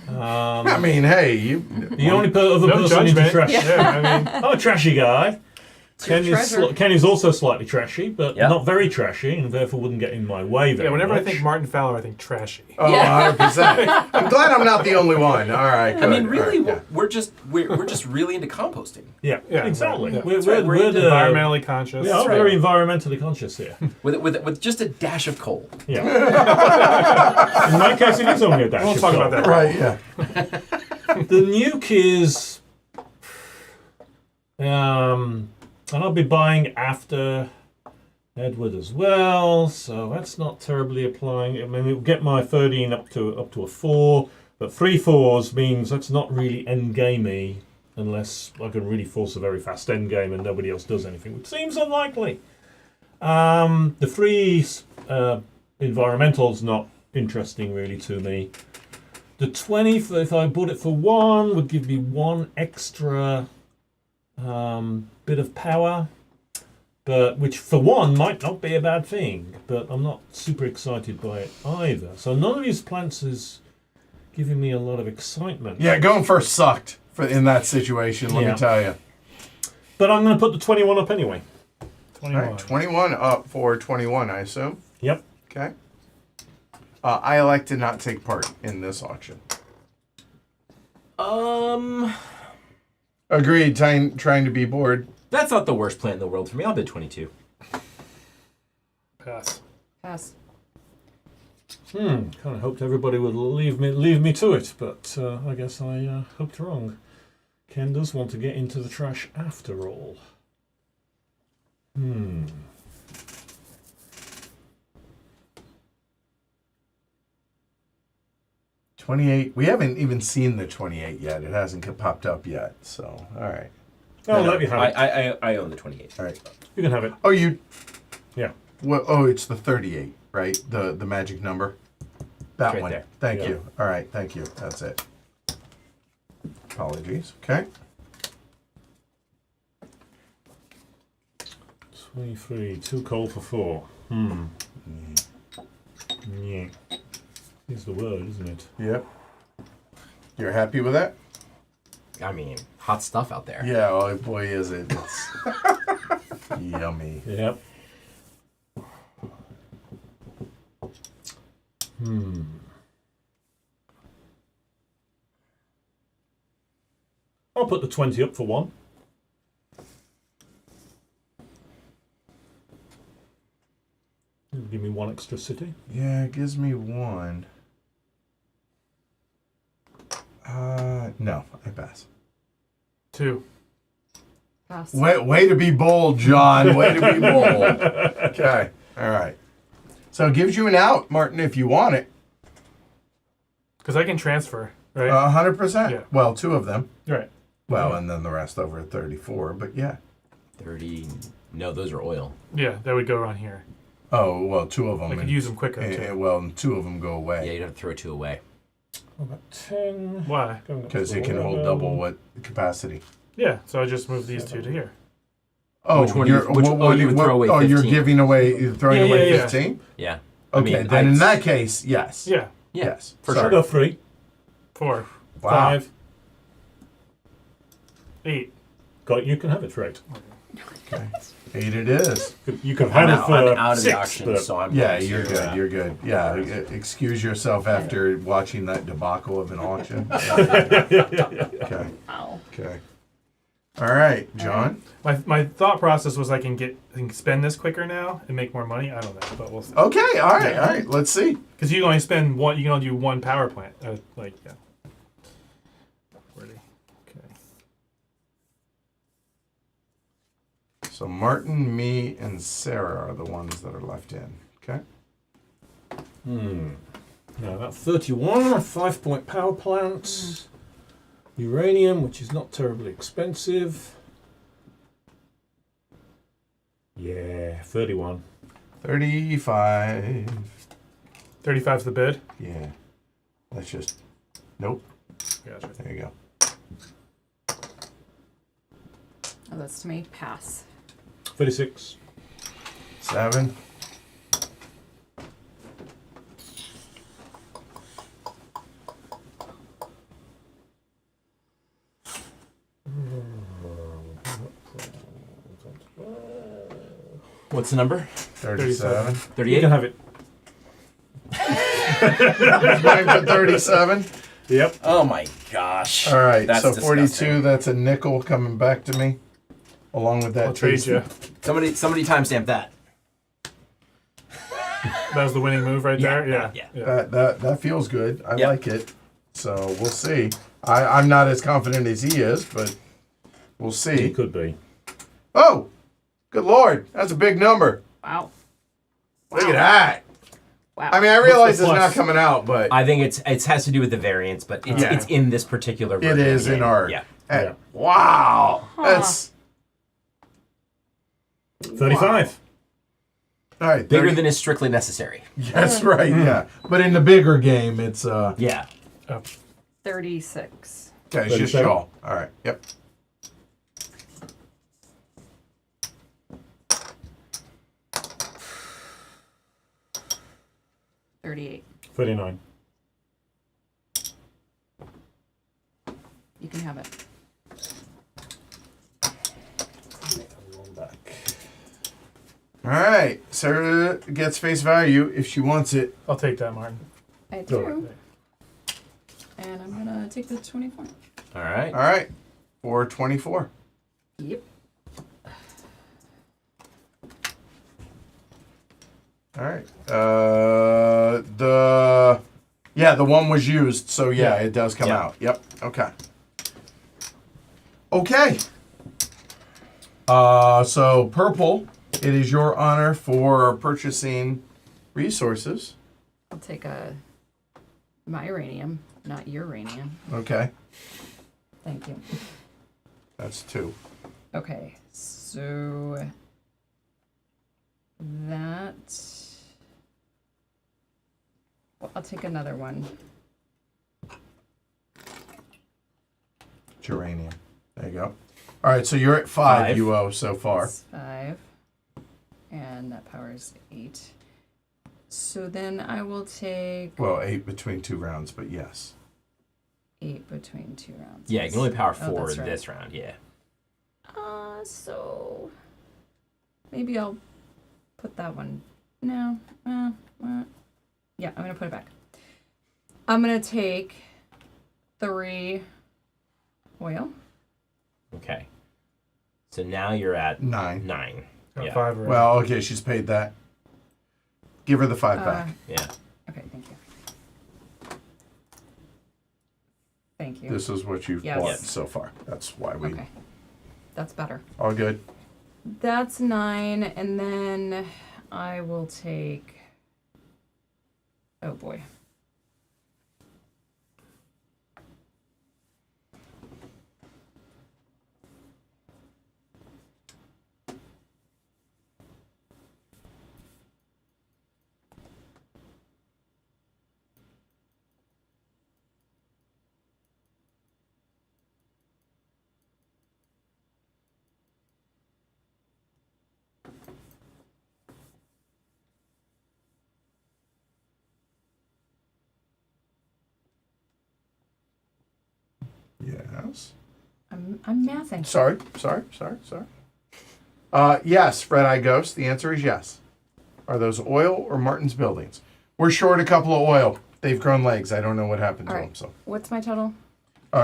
I mean, hey, you. The only other No person into judgment. trash. Yeah, I mean, I'm a trashy guy. Ken treasure. Ken is also slightly trashy, but Yeah. not very trashy, and therefore wouldn't get in my way very yeah. Whenever much. I think Martin Fowler, I think trashy. Oh, 100%. I'm glad I'm not the only one. All right. I mean, good. really, All right, yeah. we're just really into composting yeah, Yeah, exactly. right, yeah. We're, That's right, we're, we're we're into the, Environmentally conscious. we are right. very environmentally conscious here. with just a dash of coal. Yeah. In my case, it is only a dash. We won't of talk coal. about that. Right, yeah. The nuke is, and I'll be buying after Edward as well, so that's not terribly applying. I mean, it'll get my 13 up to a 4, but 3 4s means that's not really end gamey unless I can really force a very fast end game and nobody else does anything, which seems unlikely. The 3 environmental's not interesting really to me. The 20, if I bought it for 1, would give me 1 extra bit of power, but which for 1 might not be a bad thing, but I'm not super excited by it either. So none of these plants is giving me a lot of excitement. Yeah, going first sucked in that situation, let Yeah. me tell you. But I'm going to put the 21 up anyway. All 21. right, 21 up for 21, I assume. Yep. Okay. I elect to not take part in this auction. Agreed, trying to be bored. That's not the worst plant in the world for me. I'll bid 22. Pass. Pass. Kind of hoped everybody would leave me to it, but I guess I hoped wrong. Ken does want to get into the trash after all. 28. We haven't even seen the 28 yet. It hasn't popped up yet. So, all right. I'll let you have it. I own the 28. All right. You can have it. Oh, you. Yeah. Well, oh, it's the 38, right? The magic number. That Right one. there. Thank Yeah. you. All right. Thank you. That's it. Apologies. Okay. 23, 2 coal for 4. Yeah. Is the word, isn't it? Yep. You're happy with that? I mean, hot stuff out there. Yeah. Oh boy, is it? It's yummy. Yep. I'll put the 20 up for 1. It'll give me 1 extra city. Yeah, it gives me 1. No, I pass. 2. Pass. Way to be bold, John. Way to be bold. Okay. All right. So it gives you an out, Martin, if you want it. Because I can transfer. right? 100%. Yeah. Well, 2 of them. Right. Well, and then the rest over at 34. But yeah. 30. No, those are oil. Yeah, that would go around here. Oh well, 2 of them. I could use them quicker too. Well, and 2 of them go away. Yeah, you'd have to throw 2 away. About 10. Why? Because it can hold double what capacity. Yeah, so I just move these 2 to here. Oh, Which one you're, you- which- oh, you would throw away oh, you're 15. giving away, you're throwing Yeah, away yeah, yeah. 15? Yeah. Okay, I mean, then in that case, yes. Yeah, Yeah, Yes. for Sorry. Go 3. 4, Wow. 5, 8. Got it. You can have it for 8. Okay. 8 it is. You can I'm have it out, for I'm out of 6. the auction, but so I'm Yeah, going you're to, good. You're good. Yeah, excuse yourself after watching that debacle of an auction. Okay. Ow. Okay. All right, John. My thought process was I can spend this quicker now and make more money. I don't know, but we'll see. Okay. All right. All right. Let's see. Because you can only spend one. You can only do one power plant. Like yeah. Okay. So Martin, me, and Sarah are the ones that are left in. Okay. Now about 31, 5-point power plants. Uranium, which is not terribly expensive. Yeah, 31. 35. 35's the bid. Yeah. Let's just. Nope. Gotcha. There you go. Oh, that's to me. Pass. 36. 7. What's the number? 37. 38? You can have it. Mine for 37. Yep. Oh my gosh. All right. That's so 42. disgusting. That's a nickel coming back to me, along with that. I'll trade tasty- you. Somebody timestamp that. That was the winning move right Yeah, there. yeah. That feels good. I Yep. like it. So we'll see. I'm not as confident as he is, but we'll It see. could be. Oh, good lord, that's a big number. Wow. Look at that. Wow. I mean, I realize the it's not plus? coming out, but I think it has to do with the variance, but it's, Yeah. it's in this particular it version. is of the in game. our. Yeah. Yeah. Wow, that's 35. all right. Bigger 30 than is strictly necessary. That's right. Yeah, but in the bigger game, it's Yeah. 36. okay. It's just 37? y'all. All right. Yep. $38. 39. You can have it. One back. All right. Sarah gets face value if she wants it. I'll take that, Martin. I Go do. ahead. And I'm going to take the 24. All right. All right. For 24. Yep. All right. The one was used, so yeah, it does come Yeah. out. Yep. Okay. Okay. So purple, it is your honor for purchasing resources. I'll take my uranium, not uranium. Okay. Thank you. That's 2. Okay, so that. Well, I'll take another one. Geranium. There you go. All right, so you're at 5 5. you owe so far. That's 5. And that power is 8. So then I will take Well, 8 between 2 rounds, but yes. 8 between 2 rounds. Yeah, you can only power Oh, 4 that's right. this round. Yeah. So maybe I'll put that one. No. Yeah, I'm gonna put it back. I'm gonna take 3 oil. Okay. So now you're at 9. 9. Got Yeah. 5 already. Well, okay, she's paid that. Give her the 5 back. Yeah. Okay, thank you. Thank you. This is what you've Yes. bought Yes. so far. That's why we Okay, that's better. all good. That's 9, and then I will take. Oh boy. Yes. I'm mathing. Sorry. Yes, Red Eye Ghost. The answer is yes. Are those oil or Martin's buildings? We're short a couple of oil. They've grown legs. I don't know what happened to All them. right. So What's my total?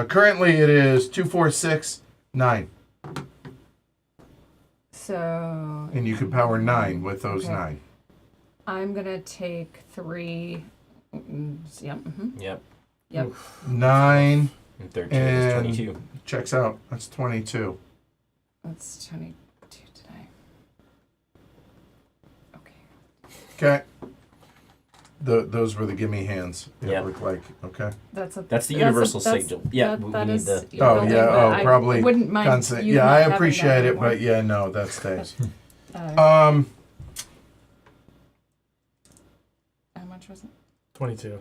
currently it is 2, 4, 6, 9, So and you could power 9 with those Okay. 9. I'm gonna take 3. Yep. Yep. Yep. 9 And 13 is And- 22. checks out. That's 22. That's 22 today. Okay. Okay. Those were the gimme hands. It Yeah. looked like. Okay. That's the universal signal. Yeah, we that need is the. your Oh, building, yeah, but oh, I probably wouldn't mind. Constant. you Yeah, not I having appreciate that it, anymore. but yeah, no, that stays. How much was it? 22.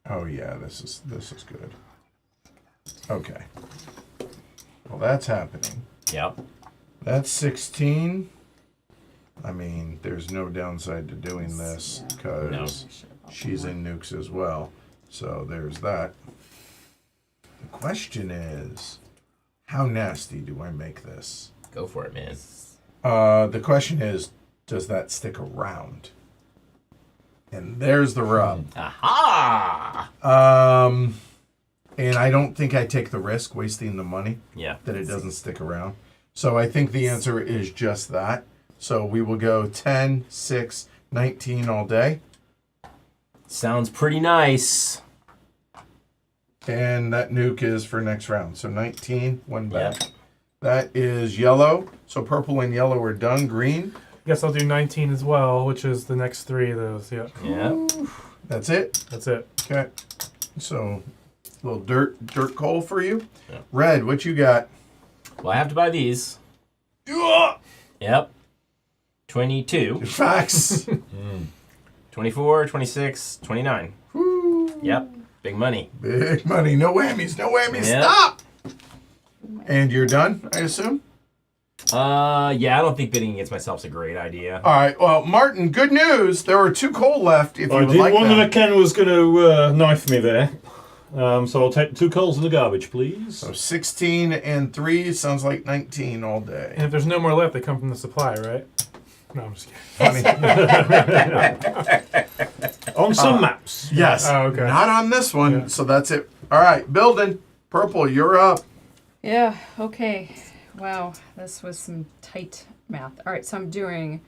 Oh yeah, this is good. Okay. Well, that's happening. Yep. That's 16. I mean, there's no downside to doing this Yeah. because No. I should've bought she's more. in nukes as well. So there's that. The question is, how nasty do I make this? Go for it, man. The question is, does that stick around? And there's the rub. Aha! And I don't think I take the risk wasting the money Yeah. that it doesn't stick around. So I think the answer is just that. So we will go 10, 6, 19 all day. Sounds pretty nice. And that nuke is for next round. So 19, one back. Yep. That is yellow. So purple and yellow are done. Green. Guess I'll do 19 as well, which is the next 3 of those. Yeah, Yeah. That's it. that's it. Okay. So a little dirt coal for you. Yeah. Red, what you got? Well, I have to buy these. Yep. 22, Facts. 24, 26, 29. Yep. Big money. Big money. No whammies. No whammies. Yeah. Stop. And you're done, I assume? Yeah, I don't think bidding against myself is a great idea. All right. Well, Martin, good news. There are 2 coal left if you I would did like wonder them. that Ken was going to knife me there. So I'll take 2 coals in the garbage, please. So 16 and 3 sounds like 19 all day. And if there's no more left, they come from the supply, right? No, I'm just kidding. Funny. On some maps. Yes. Oh, okay. Not on this one. Yeah. So that's it. All right. Building. Purple, you're up. Yeah, okay. Wow, this was some tight math. All right, so I'm doing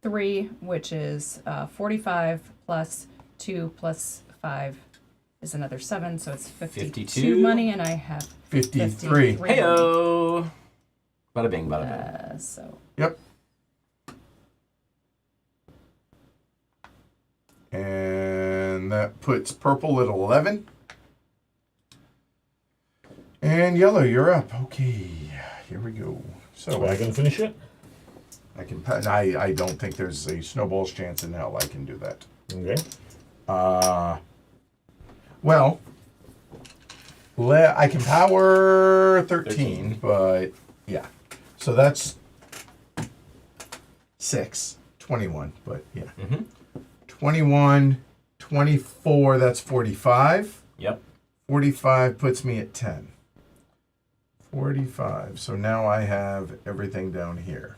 3, which is 45 plus 2 plus 5 is another 7, so it's 52 52. money, and I have 53. Heyo. Bada bing, bada bing. So Yep. And that puts purple at 11. And yellow, you're up. Okay, here we go. So So I can finish it? I can. I don't think there's a snowball's chance in hell I can do that. Okay. Well, I can power 13, but yeah. So that's 6, 21, but yeah. Mm-hmm. 21, 24, that's 45. Yep. 45 puts me at 10. 45. So now I have everything down here.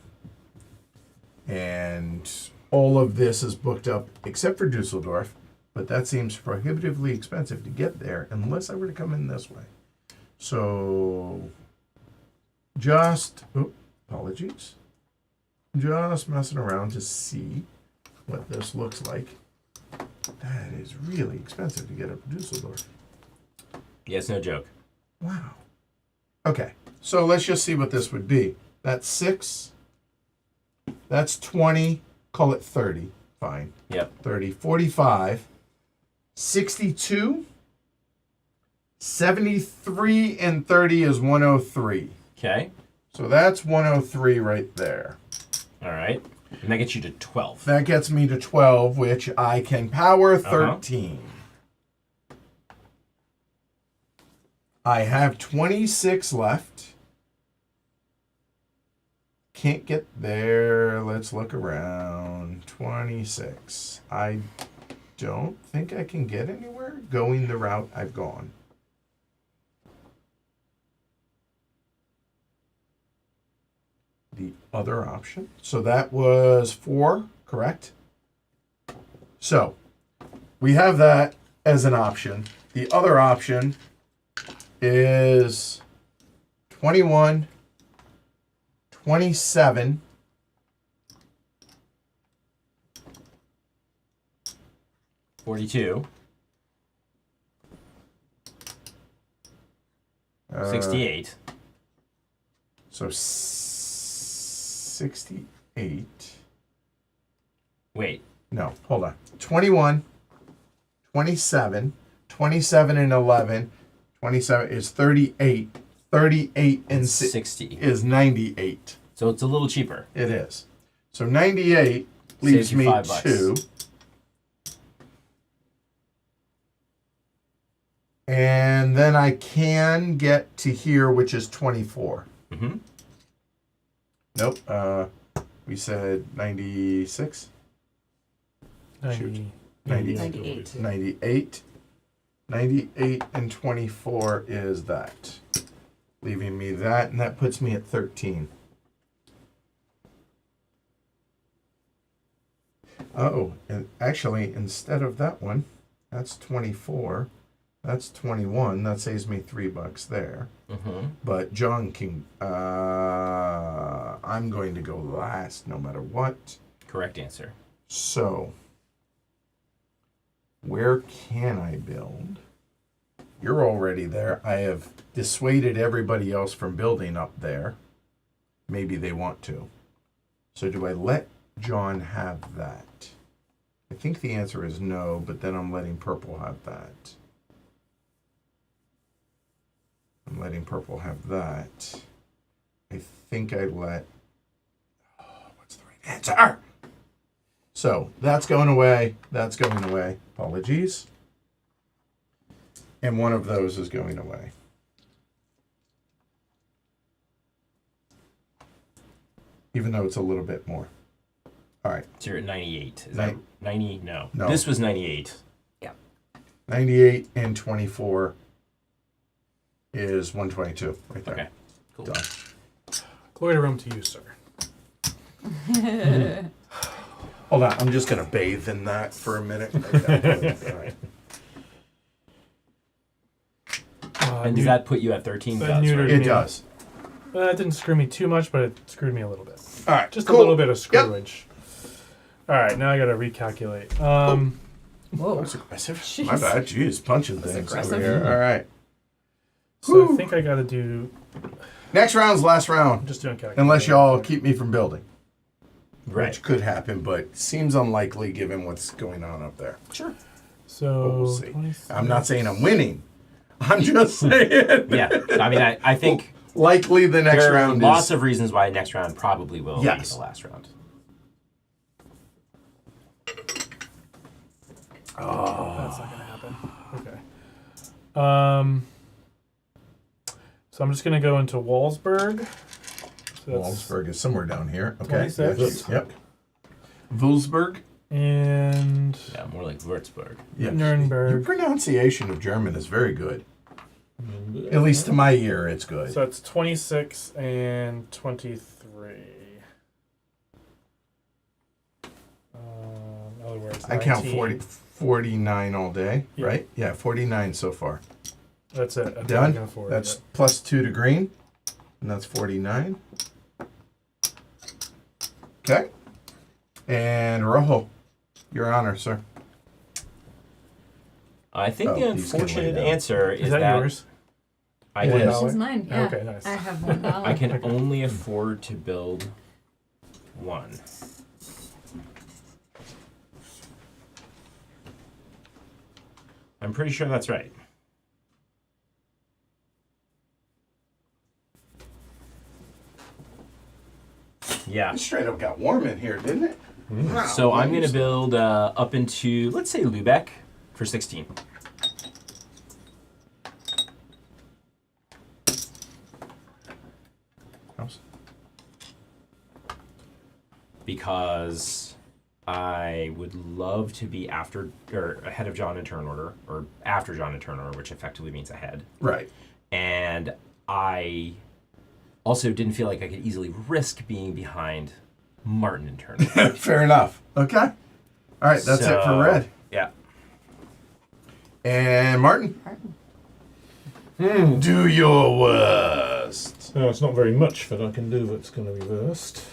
And all of this is booked up except for Dusseldorf, but that seems prohibitively expensive to get there unless I were to come in this way. So just, apologies. Just messing around to see what this looks like. That is really expensive to get up to Dusseldorf. Yeah, it's no joke. Wow. Okay, so let's just see what this would be. That's 6. That's 20. Call it 30. Fine. Yep. 30. 45. 62. 73 and 30 is 103. Okay. So that's 103 right there. All right. And that gets you to 12. That gets me to 12, which I can power 13. I have 26 left. Can't get there. Let's look around. 26. I don't think I can get anywhere going the route I've gone. other option. So that was 4, correct? So we have that as an option. The other option is 21, 27, 42. 68. So 68. Wait. No, hold on. 21, 27, 27 and 11. 27 is 38. 38 and 60. is 98. So it's a little cheaper. It is. So 98 leaves Saves you me $5. 2. And then I can get to here, which is 24. Mm-hmm. Nope. We said 96. 90, 98. 98. 98 and 24 is that. Leaving me that, and that puts me at 13. Oh, and actually, instead of that one, that's 24. That's 21. That saves me $3 there. Mm-hmm. But John can. I'm going to go last no matter what. Correct answer. So, where can I build? You're already there. I have dissuaded everybody else from building up there. Maybe they want to. So do I let John have that? I think the answer is no, but then I'm letting purple have that. I'm letting purple have that. I think I let... Oh, what's the right answer? So that's going away. That's going away. Apologies. And one of those is going away. Even though it's a little bit more. All right. So you're at 98. Is Nin- that 90? No. No. This was 98. 98 and 24 is 122 right there. Okay. Cool. Done. Glory to Rome to you, sir. Hold on. I'm just going to bathe in that for a minute. All right. And does that put you at 13? that Does, neutered right? It me. does. That didn't screw me too much, but it screwed me a little bit. All right. Just cool. a little bit of Yep. screwage. All right, now I got to recalculate. Whoa. That's aggressive. Jeez. My bad. Jeez, punching That's things aggressive. over here. All right. So I think I got to do. Next round's last I'm round. just doing calculation. Unless y'all keep me from building. Right. Which could happen, but seems unlikely given what's going on up there. Sure. So But we'll see. 23. I'm not saying I'm winning. I'm just saying. Yeah. I mean, I think Likely the next there are round lots is. of reasons why next round probably will Yes. be the last round. That's not gonna happen. Okay. So I'm just gonna go into Walsburg. So that's- Walsburg is somewhere down here. Okay. 26. Yes. Yep. Wolfsburg. And Yeah, more like Würzburg. Yeah. Nuremberg. Your pronunciation of German is very good. At least to my ear, it's good. So it's 26 and 23. In other words, I count 19. 49 all day, Yeah. right? Yeah, 49 so far. That's it. I Done. can afford That's it. plus 2 to green, and that's 49. Okay. And Rojo, your honor, sir. I think Oh, the he's gonna lay unfortunate down. answer Is is that that yours? I It can, is. This is mine. Yeah. Okay, nice. I have $1. I can only afford to build one. I'm pretty sure that's right. Yeah. It straight up got warm in here, didn't it? Wow. So I'm going to build up into, let's say, Lübeck for 16. House. Because I would love to be after or ahead of John in turn order, or after John in turn order, which effectively means ahead. Right. And I Also, didn't feel like I could easily risk being behind Martin in turn order. Fair enough. Okay. All right, that's it for So, red. Yeah. And Martin, Martin. do your worst. No, it's not very much that I can do that's going to be versed.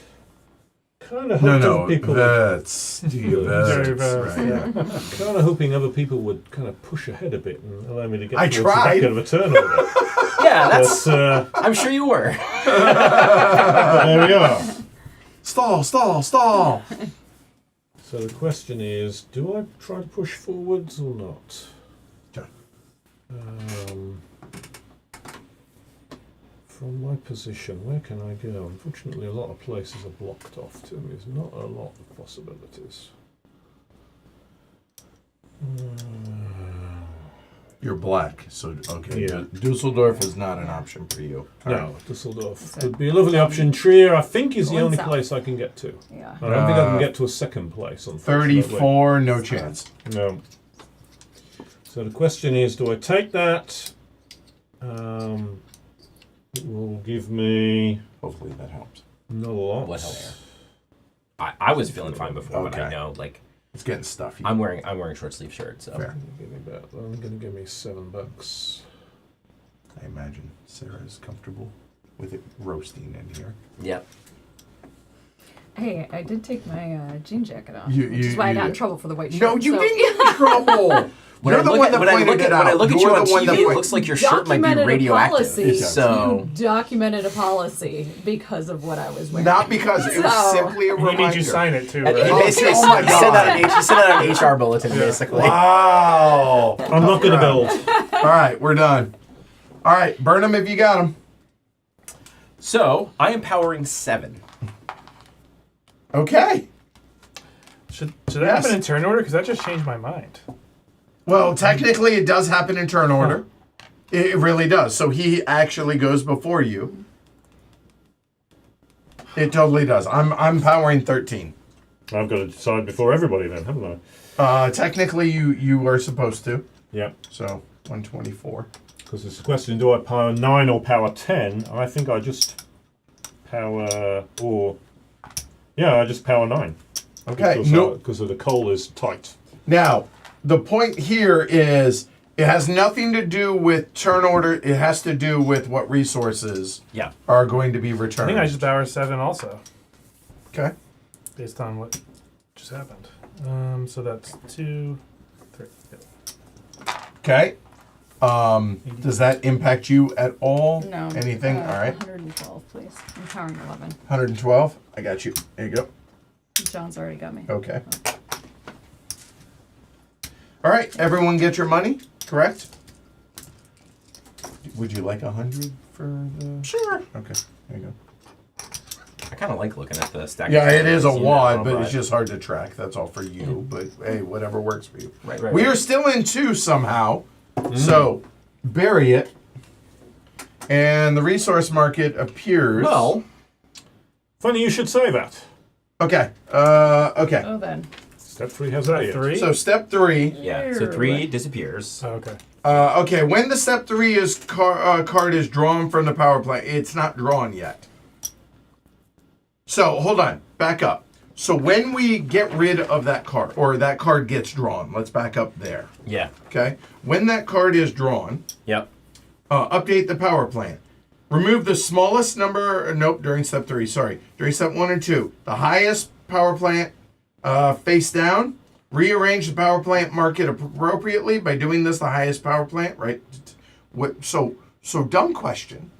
Kind of No, hoping no, people. that's do your Very worst. best. Right, yeah. Kind of hoping other people would kind of push ahead a bit and allow me to get I towards the tried. back of a turn order. Yeah, that's. But I'm sure you were. there we are. Stall, stall, stall. So the question is, do I try to push forwards or not? Okay. From my position, where can I go? Unfortunately, a lot of places are blocked off to me. There's not a lot of possibilities. You're black, so okay. Yeah. Dusseldorf is not an option for you. All right. No, Dusseldorf So- could be a lovely option. Trier, I think, is the Going only south. place I can get to. Yeah. I don't think I can get to a second place, unfortunately. 34, no chance. No. So the question is, do I take that? It will give me Hopefully that helps. not a lot. What helps? I was feeling fine before, but I Okay. know, like, It's getting stuffy. I'm wearing short sleeve shirt, so. Fair. Give me about, only going to give me $7. I imagine Sarah is comfortable with it roasting in here. Yep. Hey, I did take my jean jacket off, You- which is you- why I you got in did. trouble for the white shirt. No, you so- didn't get in trouble. When You're I the look one at that when I pointed look it at out. when I look at You're you on the one that TV, it point- looks like your shirt might be Documented a radioactive. policy. So Documented a policy because of what I was wearing. Not because it was So- simply a He reminder. made you sign it too. and he right? basically Oh my he sent out God. he sent out an HR bulletin basically. Wow. I'm not going to build. All right, we're done. All right, burn them if you got them. So I am powering 7. Okay. Should that Yes. happen in turn order? Because that just changed my mind. Well, technically, it does happen in turn order. It really does. So he actually goes before you. It totally does. I'm powering 13. I've got to decide before everybody then, haven't I? Technically, you are supposed to. Yeah. So 124. Because it's a question, do I power 9 or power 10? I think I just power, I just power 9. Okay. Because, No. because of the coal is tight. Now, the point here is it has nothing to do with turn order. It has to do with what resources Yeah. are going to be I returned. think I just power 7 also, Okay. based on what just happened. So that's 2, 3. Yep. Okay. Does that impact you at all? No. Anything? All right. 112, please. I'm powering 11. 112. I got you. There you go. John's already got me. Okay. All right. Everyone get your money, correct? Would you like 100 for the? Sure. Okay. There you go. I kind of like looking at the stack. Yeah, of it is a cards, you wad, know, but it's just hard to track. That's all for you. But hey, whatever works for you. right. We are still in 2 somehow. So bury it. And the resource market appears. Well, Funny you should say that. Okay. Okay. Oh, then. Step 3 has that yet. 3? So step 3. yeah. So 3 disappears. Oh, okay. Okay. When the step 3 is card is drawn from the power plant, it's not drawn yet. So hold on. Back up. So when we get rid of that card, or that card gets drawn, let's back up there. Yeah. Okay. When that card is drawn, Yep. update the power plant. Remove the smallest number. Nope. During step 3. Sorry. During step 1 and 2, the highest power plant face down. Rearrange the power plant market appropriately. By doing this, the highest power plant. Right. What? So dumb question.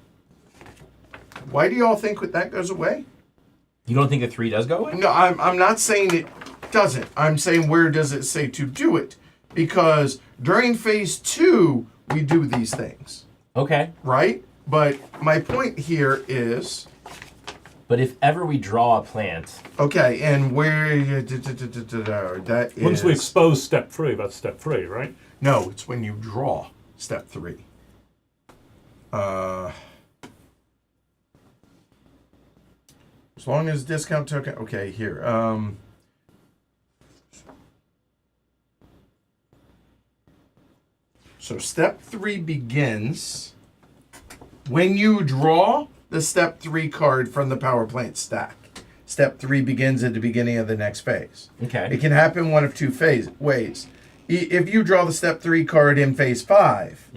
Why do y'all think that goes away? You don't think the 3 does go away? No, I'm not saying it doesn't. I'm saying where does it say to do it? Because during phase 2, we do these things, Okay. right? But my point here is, But if ever we draw a plant, okay, and where that is. Once we expose step 3, that's step 3, right? No, it's when you draw step 3. As long as discount token. Okay, here. So step 3 begins when you draw the step 3 card from the power plant stack. Step 3 begins at the beginning of the next phase. Okay. It can happen one of two ways. If you draw the step 3 card in phase 5,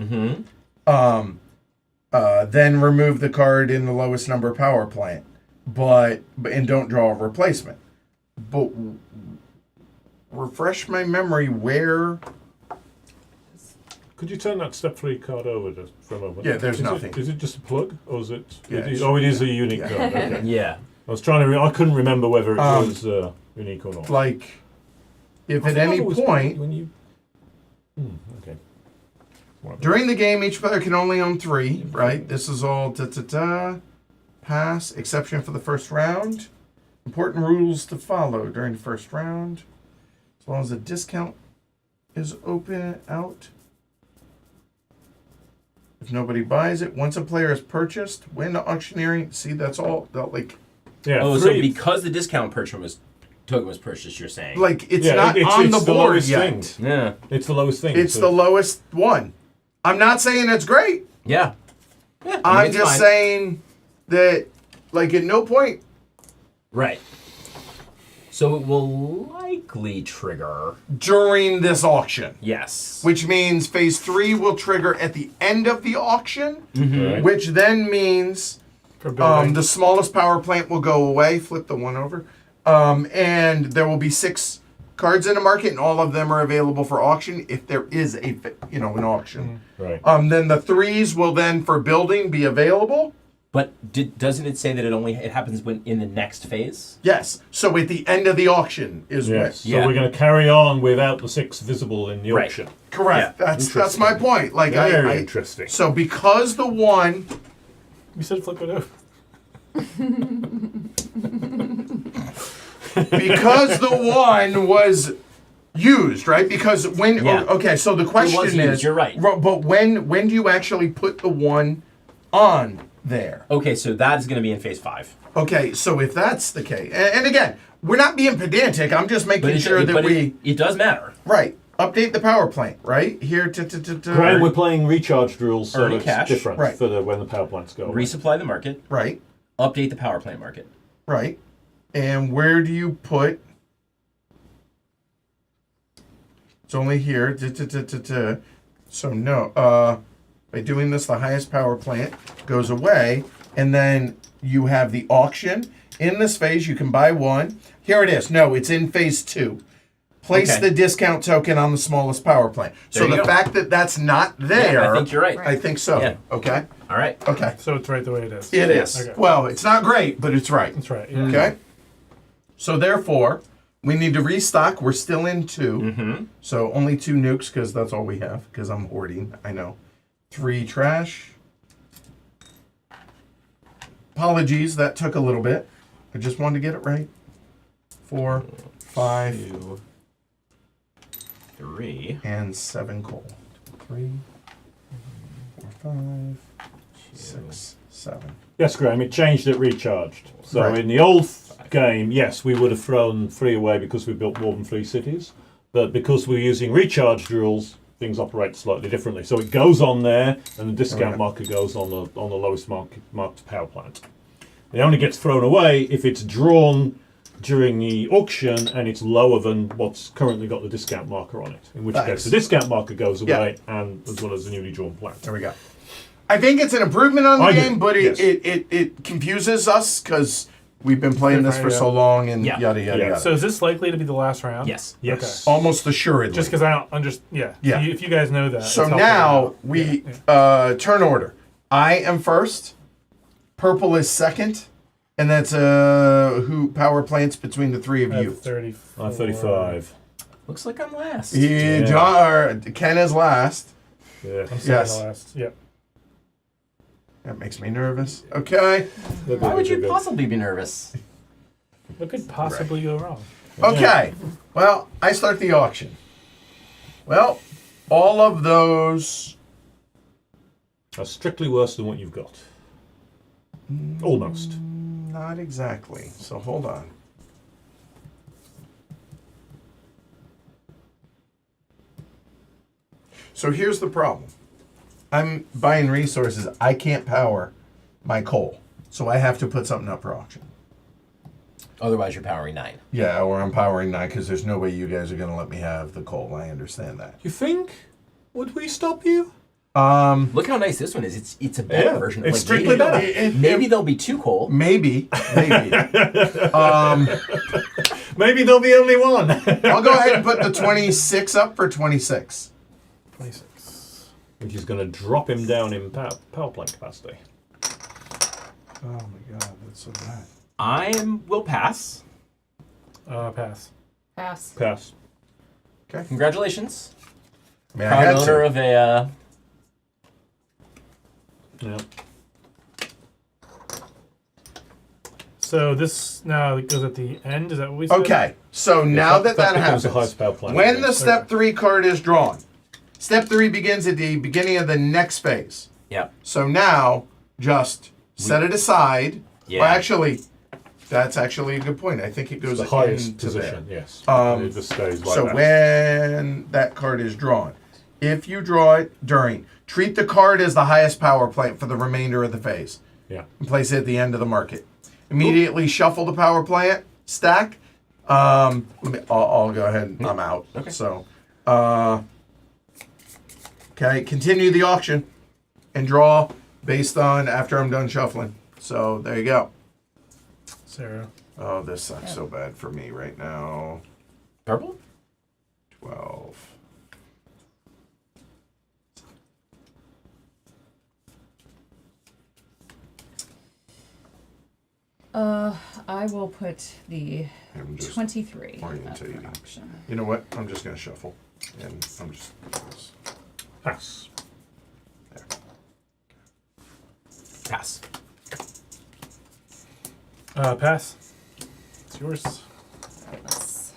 then remove the card in the lowest number power plant, and don't draw a replacement. But refresh my memory where. Could you turn that step 3 card over just for a moment? Yeah, there's Is nothing. Is it just a plug, or is it? Yeah, it is, it's- oh, it is a unique yeah. card. Okay. Yeah. I was trying to. I couldn't remember whether it was unique or not. Like, if I at thought any it was point when you. Okay. Whatever. during the game, each player can only own 3. Right. This is all pass. Exception for the first round. Important rules to follow during the first round. As long as the discount is open out. If nobody buys it, once a player is purchased, when the auctioneering, see, that's all, like Yeah. Oh, so 3 because the discount token was purchased, you're saying? it's Yeah, not it's- on it's the the board lowest yet. thing. Yeah. It's the lowest thing. It's so- the lowest one. I'm not saying it's great. Yeah. Yeah. I'm it's just fine. saying that, like, at no point. Right. So it will likely trigger. During this auction, Yes. which means phase 3 will trigger at the end of the auction, Right. which then means For building. the smallest power plant will go away. Flip the one over. And there will be 6 cards in the market, and all of them are available for auction if there is an auction. Right. Then the 3s will then for building be available. But doesn't it say that it happens when in the next phase? Yes. So at the end of the auction is Yes. Yeah. So we're going to carry on without the 6 visible in the Right. auction. when. Correct. Yeah. That's my point. Like Very I interesting. So because the one You said flip it over. because the one was used, right? Because when Yeah. okay, so the question used, is you're right. But when do you actually put the one on there? Okay, so that is going to be in phase 5. Okay, so if that's the case, and again, we're not being pedantic. I'm just making sure that it does matter. right update the power plant right here to Graham, we're playing recharge rules, so Earning it's cash. different Right. for when the power plants go. away. Resupply the market. right. Update the power plant market. Right. And where do you put? It's only here. So no. By doing this, the highest power plant goes away, and then you have the auction. In this phase, you can buy one. Here it is. No, it's in phase 2. Place Okay. the discount token on the smallest power plant. So There you the go. fact that that's not there, Yeah, I think you're right. I think so. Yeah. Okay. All right. Okay. So it's right the way it is. It is. Okay. Well, it's not great, but it's right. That's right. Yeah. Okay. So therefore, we need to restock. We're still in 2. So only 2 nukes because that's all we have. Because I'm hoarding. I know. 3 trash. Apologies, that took a little bit. I just wanted to get it right. 4, 5, 2, 3. and 7 coal. 3, 4, 5, 6, 7. Yes, Graham, it changed at recharged. So Right. in the old game, yes, we would have thrown 3 away because we built more than 3 cities. But because we're using recharged rules, things operate slightly differently. So it goes on there, and the discount Okay. marker goes on the lowest marked power plant. It only gets thrown away if it's drawn during the auction and it's lower than what's currently got the discount marker on it. In which Nice. case, the discount marker goes Yeah. away, and as well as the newly drawn plant. There we go. I think it's an improvement on the I do, game, but yes. it confuses us because we've been playing this for Different, so long and Yeah. yada yada Yeah. yada. So is this likely to be the last round? Yes. Yes. Almost assuredly. Just because I don't understand. Yeah. Yeah. If you guys know that. So it's helpful now to know. we Yeah. turn order. I am first. Purple is second, and that's who power plants between the 3 of I have you. 34. 35. Looks like I'm last. Yeah, Ken is last. Yeah. I'm second Yes. to last. Yep. That makes me nervous. Okay. Why would you possibly be nervous? What could possibly go wrong? Okay. Well, I start the auction. Well, all of those. Are strictly worse than what you've got. Almost. Not exactly. So hold on. So here's the problem. I'm buying resources. I can't power my coal. So I have to put something up for auction. Otherwise, you're powering 9. Yeah, or I'm powering 9 because there's no way you guys are going to let me have the coal. I understand that. You think? Would we stop you? Look how nice this one is. It's a better version. It's Like, strictly better. Maybe there'll be 2 coal. Maybe. Maybe there'll be only one. I'll go ahead and put the 26 up for 26. 26. Which is going to drop him down in power plant capacity. Oh my god, that's so bad. Will pass. Pass. Pass. Pass. Congratulations. I mean, I Proud had owner to. of a... Yeah. So this now goes at the end. Is that what we said? Okay, so now that becomes happens, the highest power plant. when the step 3 card is drawn, step 3 begins at the beginning of the next phase. Yep. So now, just set it aside. Yeah. Well, actually, that's actually a good point. I think it goes the highest into position, there. yes. It just stays like So that. when that card is drawn, if you draw it during, treat the card as the highest power plant for the remainder of the phase. Yeah. And place it at the end of the market. Immediately shuffle the power plant stack. I'll go ahead. I'm out. Okay. So, okay, continue the auction and draw based on after I'm done shuffling. So there you go. Sarah. Oh, this sucks so bad for me right now. Purple? 12. I will put the I'm just 23 up orientating. for auction. You know what? I'm just gonna shuffle, and I'm just. Pass. Pass. Pass. It's yours. Let's-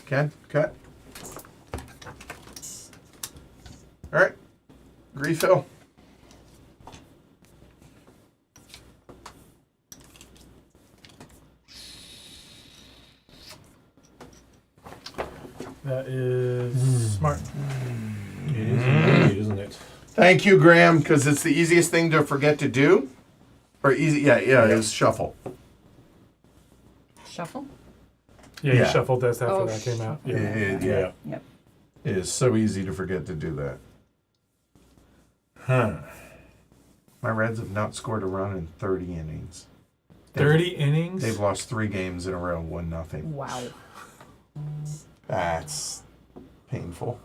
Ken, cut. All right, refill. That is smart. It is indeed, isn't it? Thank you, Graham, because it's the easiest thing to forget to do. Or easy, yeah, is shuffle. Shuffle? Yeah, you Yeah. shuffled this after Oh, that came out. Yeah, Yeah. yeah. Yep. It is so easy to forget to do that. Huh. My Reds have not scored a run in 30 innings. 30 innings? They've lost 3 games in a row, 1-0. Wow. That's painful.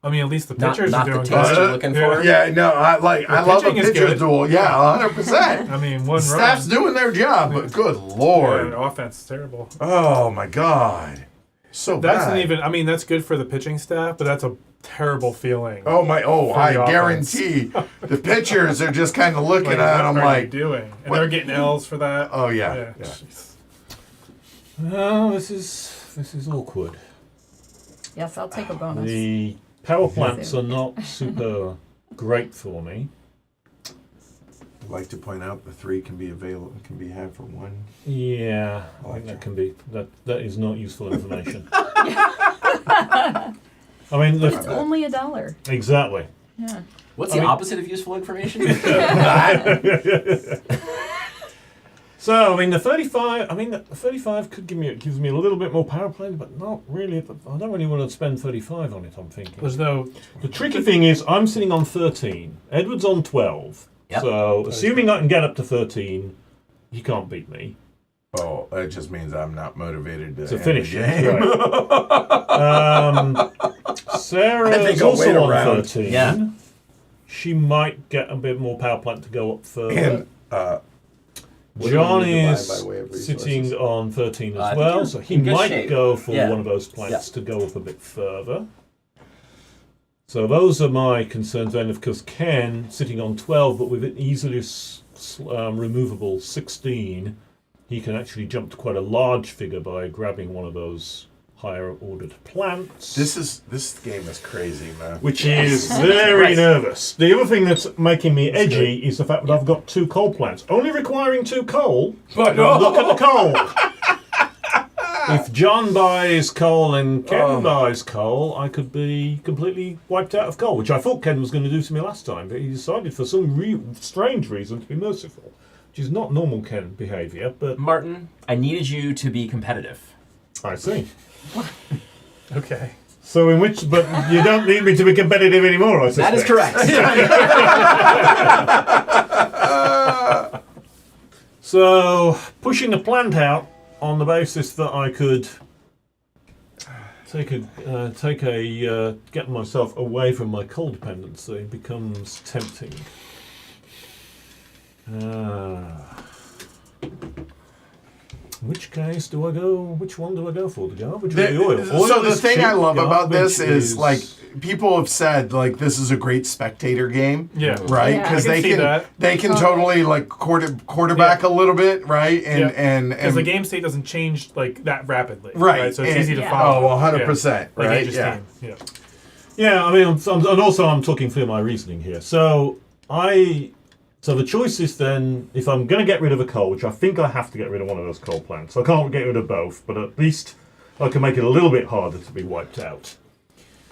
I mean, at least the Not pitchers the are doing taste good. you're looking for. Yeah, no, I love a pitching is pitcher good. duel. Yeah, 100%. I mean, one Staff's run. doing their job, but good Yeah, lord. the offense is terrible. Oh my god. So That's bad. an even. I mean, that's good for the pitching staff, but that's a terrible feeling. Oh my! Oh, For I the offense. guarantee the pitchers are just kind of looking Like, at what them are you like, doing? And what- they're getting L's for that. oh yeah, yeah. jeez. Oh, this is awkward. Yes, I'll take a bonus. The power plants are not super great for me. I'd like to point out the 3 can be had for 1. Yeah, I think that can be that is not useful information. I mean, But it's look, only $1. exactly. Yeah. What's I the mean- opposite of useful information? So I mean, the 35. I mean, the 35 gives me a little bit more power play, but not really. I don't really want to spend 35 on it. I'm thinking. There's no. The tricky thing is, I'm sitting on 13. Edward's on 12. Yep. So assuming I can get up to 13, he can't beat me. Oh, that just means I'm not motivated to To end finish the it. game. Right. I Sarah's think I'll wait also on around. 13. Yeah. She might get a bit more power plant to go up further. And what do John we need to buy is by way of sitting resources? on 13 I as think well, you're so he in good might shape. go for Yeah. one of those plants to go up a bit further. So those are my concerns. And of course, Ken sitting on 12, but with an easily removable 16, he can actually jump to quite a large figure by grabbing one of those higher ordered plants. This game is crazy, man. Which is very nervous. The other thing that's making me edgy is the fact that I've got 2 coal plants, only requiring 2 coal. But Look at the coal. if John buys coal and Ken buys coal, I could be completely wiped out of coal, which I thought Ken was going to do to me last time, but he decided for some strange reason to be merciful, which is not normal Ken behaviour, but... Martin, I needed you to be competitive. I see. Okay. So but you don't need me to be competitive anymore, I suspect. That is correct. So, pushing the plant out on the basis that I could get myself away from my coal dependency becomes tempting. In which case do I go? Which one do I go for? The garbage or the oil? So Oil the is thing cheap, I love about this garbage is like people have said like this is a great spectator game. Yeah. Right, Yeah. because I can see that. they can totally like quarterback a little bit, right? And Because the game state doesn't change like that rapidly. Right. So it's And- easy to Yeah. follow. 100%, Like right? Aegis Yeah. team. Yeah. Yeah, I mean, and also I'm talking through my reasoning here. So the choice is then, if I'm going to get rid of a coal, which I think I have to get rid of one of those coal plants. I can't get rid of both, but at least I can make it a little bit harder to be wiped out.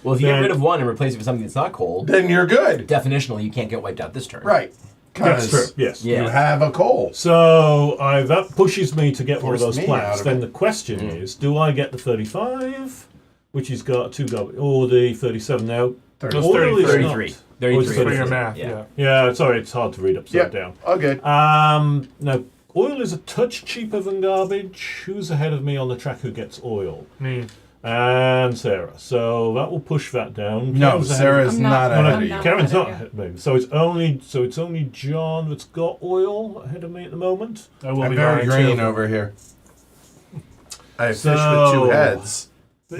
Well, if you Then- get rid of one and replace it with something that's not coal, Then you're good, definitionally you can't get wiped out this turn. right? That's true, Because yes. Yeah. you have a coal. So that pushes me to get one of Forced those me out plants. of Then it. the question is, do I get the 35, which has got 2 garbage, or the 37 now? Those Oil is 33. not. 33. Oh, it's 33. For your 33. math. Yeah. Yeah. Yeah, sorry, it's hard to read upside Yep. down. All good. No, oil is a touch cheaper than garbage. Who's ahead of me on the track who gets oil? Me. And Sarah. So that will push that down. No, Karen's ahead Sarah's I'm not not- ahead No, of no, you. not Karen's ahead not of ahead of me. So it's only John that's got oil ahead of me at the moment. I will I'm be very buying green too. over here. I have fish with So- 2 heads.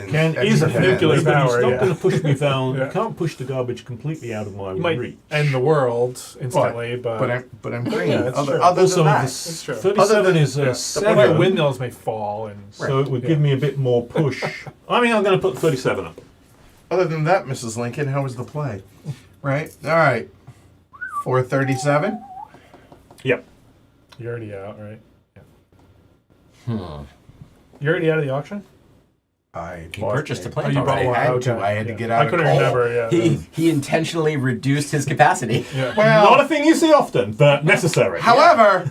Ken And is extra ahead of me, nuclear but he's power, not yeah. going to push me down. Yeah. You can't push the garbage completely out of my You might reach. end the world instantly, but But I'm green. Yeah, that's other true. other Also, than that, It's true. 37 Other than- is a yeah. my 7, windmills may fall and so it would Yeah. give me a bit more push. I mean, I'm going to put 37 up. other than that, Mrs. Lincoln, how was the play? Right. All right. 437. Yep. you're already out, right? Yeah. You're already out of the auction? I He purchased a Oh, plant you bought already. one. I had Okay. to. I had to Yeah. get out I of couldn't coal. remember. Yeah. He intentionally reduced his capacity. Yeah. Well, Not a thing you see often, but necessary. however,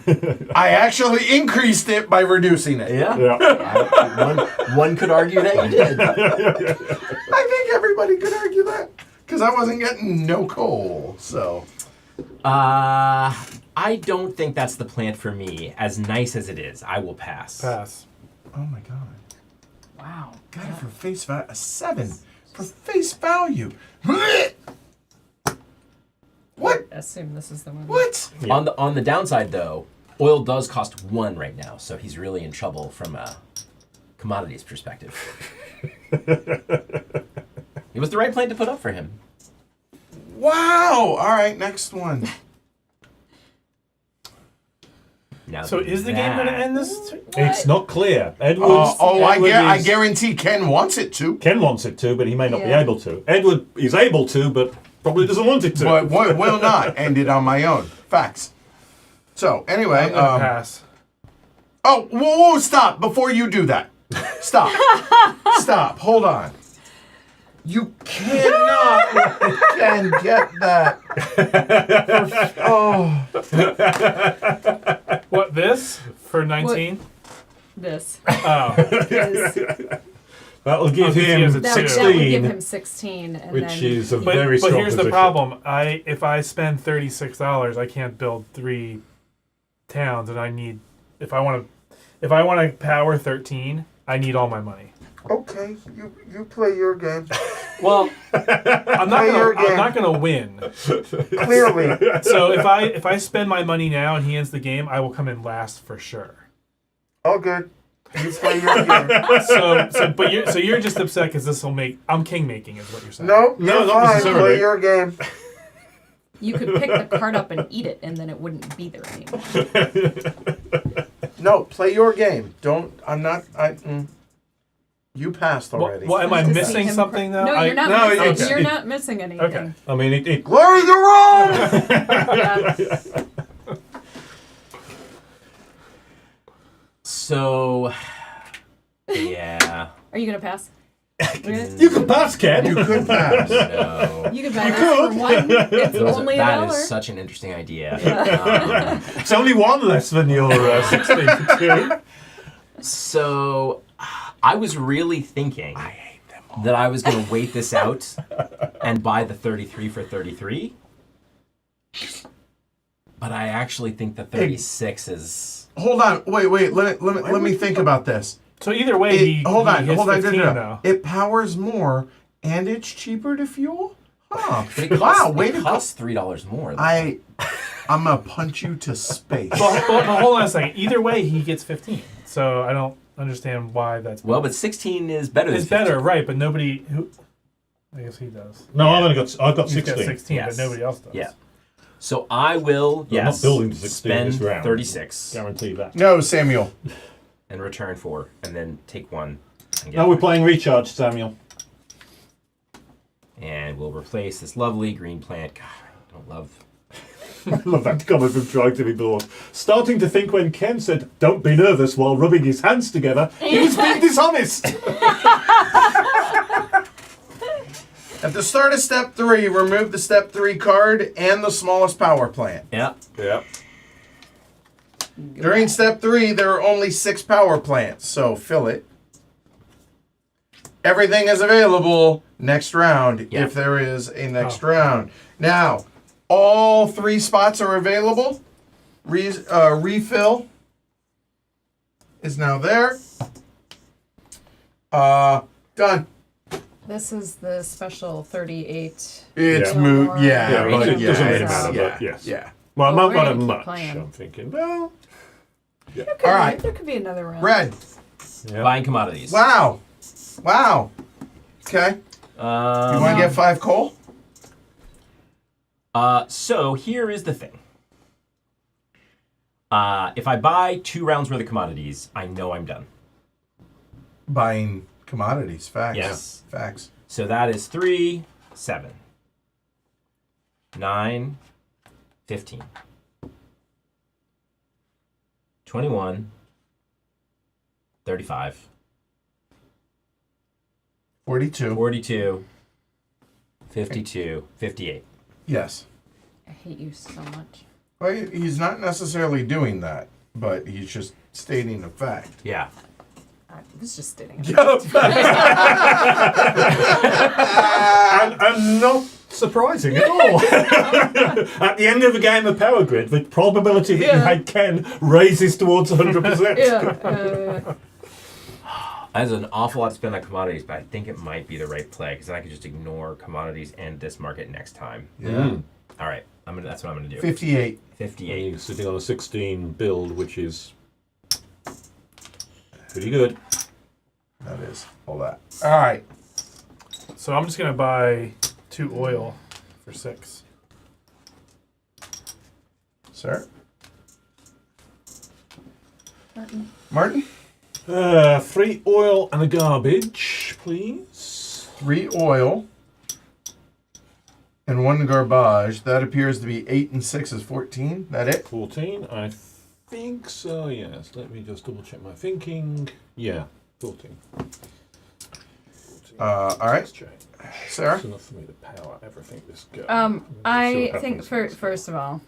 I actually increased it by reducing it. Yeah. Yeah. One could argue that you did. I think everybody could argue that because I wasn't getting no coal. So I don't think that's the plant for me. As nice as it is, I will pass. Pass. oh my god, Wow. got it for face value. A 7 for face value. What? Assume this is the one. What? Yeah. On the downside, though, oil does cost 1 right now, so he's really in trouble from a commodities perspective. It was the right plant to put up for him. Wow. All right, next one. Now So is the game going to end this? It's not clear. Edward I guarantee Ken wants it to. Ken wants it to, but he may not be Yeah. able to. Edward is able to, but probably doesn't want it to. But will not end it on my own. Facts. So anyway, I'm going to pass. oh, whoa, stop! Before you do that, stop, stop. Hold on. You cannot let Ken get that. Oh, What, this? For 19? This. Oh. Is, That will give Okay, him he has a that, 16, that would give him 16. And which then is a But, very but strong here's position. the problem. If I spend $36, I can't build 3 towns, and I need if I want to power 13, I need all my money. okay. You play your game. Well, I'm your game. not gonna win. Clearly. So if I spend my money now and he ends the game, I will come in last for sure. All good. You play your game. But you're just upset because this will make I'm king making is what you're saying. No, No, you're not fine. necessarily. Play your game. you could pick the card up and eat it, and then it wouldn't be there anymore. No, play your game. Don't. I'm not. You passed already. What am I To see missing him something though? No, you're not no, missing. okay. You're not missing anything. Okay. I mean, it Glory to Rome! Yeah. so Yeah. Are you gonna pass? Really? You can pass, Ken. You could pass. No. You can buy this for one. It's only That $1. is such an interesting idea. It's only one less than your 16 for 2. So, I was really thinking that I was going to wait this out and buy the 33 for 33. But I actually think the 36 is... Hold on. Wait. Let me think about this. So either way, Hold on. hits 15 No. now. It powers more, and it's cheaper to fuel. Huh? But it costs, Wow. Wait it a costs $3 more. though. I'm gonna punch you to space. But hold on a second. Either way, he gets 15. So I don't understand why that's. Well, but 16 is better than It's 15. better, right? But nobody. I guess he does. No, I've got He's 16. got 16, Yes. but nobody else does. Yeah. So I will, I'm not building to 16 spend this round. 36 Guarantee that. No, Samuel. and return 4, and then take 1. And, Now we're playing recharge, Samuel. and we'll replace this lovely green plant. God, I don't love... I love that comment from trying to be bored. Starting to think when Ken said, "Don't be nervous," while rubbing his hands together, he was being dishonest. At the start of step 3, remove the step 3 card and the smallest power plant. Yeah. Yeah. During step 3, there are only 6 power plants, so fill it. Everything is available next round, Yeah. if there is a next round. Now, all 3 spots are available. Refill is now there. Done. This is the special 38. It's Yeah. moot. Or- Yeah, Yeah, well, it doesn't really it's- matter, but yes. Yeah. Well, Oh, not we're got gonna a keep much. playing. I'm thinking. Well, All right. There could be another round. Red. yeah. Buying commodities. Wow. Okay. You want to get 5 coal? So here is the thing. If I buy 2 rounds worth of commodities, I know I'm done. Buying commodities. Facts. Yes. Facts. So that is 3, 7, 9, 15, 21, 35, 42. 42, 52, 58. Yes. I hate you so much. Well, he's not necessarily doing that, but he's just stating a fact. Yeah. I was just stating. And not surprising at all. At the end of a game of Power Grid, the probability that you Yeah. had Ken raises towards 100%. Yeah. That's an awful lot to spend on commodities, but I think it might be the right play because then I could just ignore commodities and this market next time. Yeah. All right. That's what I'm going to do. 58. 58. You're sitting on a 16 build, which is pretty good. That is all that. All right. So I'm just gonna buy 2 oil for 6. Sir? Martin? 3 oil and a garbage, please. 3 oil and 1 garbage. That appears to be 8 and 6 is 14. That it? 14, I think so, yes. Let me just double check my thinking. Yeah, 14. All right. Let's check. Sarah? It's enough for me to power everything this go. I think first of all,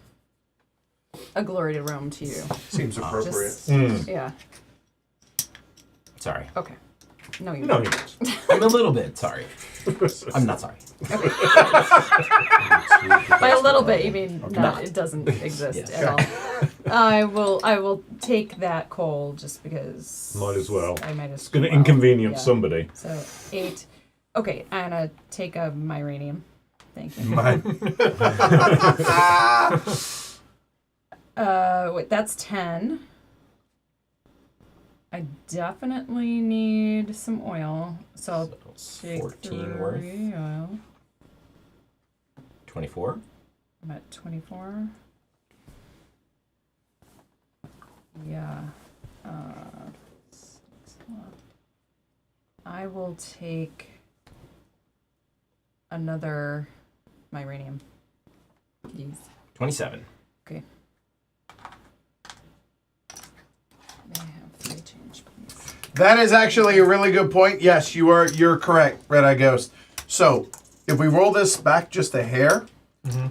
a glory to Rome to you. Seems appropriate. Just, yeah. Sorry. Okay. No, you. No, you don't. I'm a little bit sorry. I'm not sorry. By a little bit, you mean not? It doesn't exist Yes. at all. I will take that coal just because. Might as well. I might as. It's going to inconvenience yeah. somebody. So 8. Okay, I'm gonna take a myranium. Thank you. Wait, that's 10. I definitely need some oil, so I'll take 14 worth. 3 oil. 24. I'm at 24. Yeah. I will take another myranium. Please. 27. Okay. May I have 3 change, please? That is actually a really good point. Yes, you're correct, Red Eye Ghost. So if we roll this back just a hair,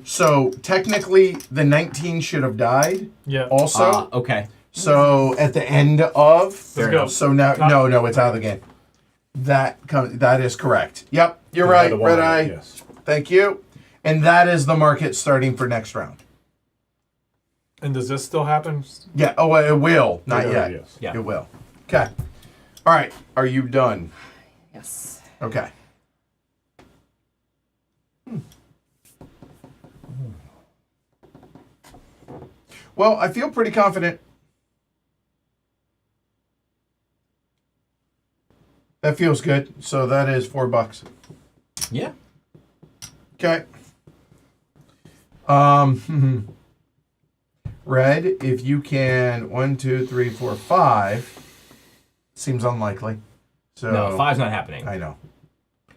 so technically the 19 should have died. Yeah. Also, Okay. so at the end of, go. so now no, it's out of the game. That is correct. Yep, you're The right, other one, Red Eye. Yes. Thank you. And that is the market starting for next round. And does this still happen? Yeah. Oh, it will. Not Yeah, yet. yes. Yeah. It will. Okay. All right. Are you done? Yes. Okay. Well, I feel pretty confident. That feels good. So that is $4. Yeah. Okay. Red, if you can 1, 2, 3, 4, 5. Seems unlikely. So No, 5's not happening. I know.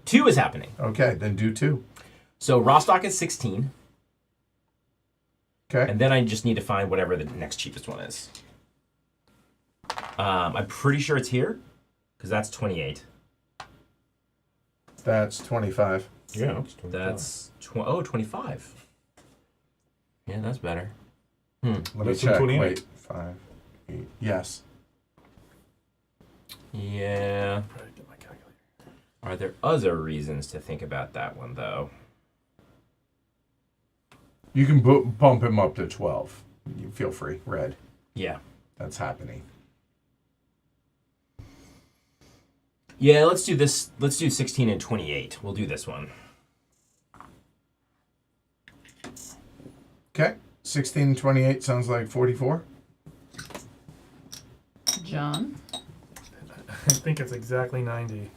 2 is happening. Okay, then do 2. So Rostock is 16, Okay. and then I just need to find whatever the next cheapest one is. I'm pretty sure it's here, because that's 28. That's 25. Yeah, That's 25. Yeah, that's better. Let me Less than check. 28. Wait, 5, 8. Yes. Yeah. Try to get my calculator. Are there other reasons to think about that one, though? You can bump him up to 12. You feel free. Red. Yeah. That's happening. Yeah, let's do this. Let's do 16 and 28. We'll do this one. Okay. 16, 28 sounds like 44. John. I think it's exactly 90.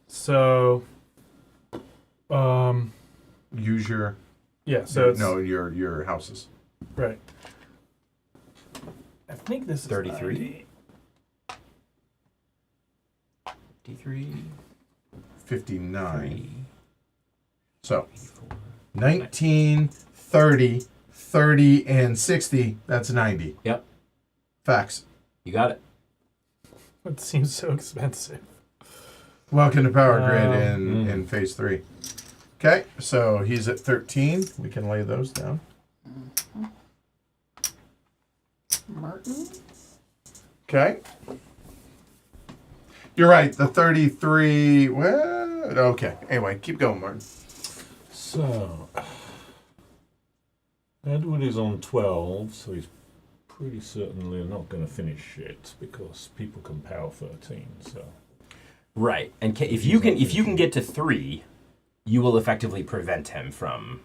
So, Use your yeah. So it's your houses. right. I think this is 33? 90. 53. 59. So 19, 30, 30, and 60. That's 90. Yep. Facts. You got it. It seems so expensive. Welcome to Power Grid in phase 3. Okay, so he's at 13. We can lay those down. Martin. Okay. You're right. The 33. Well, okay. Anyway, keep going, Martin. So, Edward is on 12, so he's pretty certainly not going to finish it because people can power 13. So, Right. And if you can get to 3, you will effectively prevent him from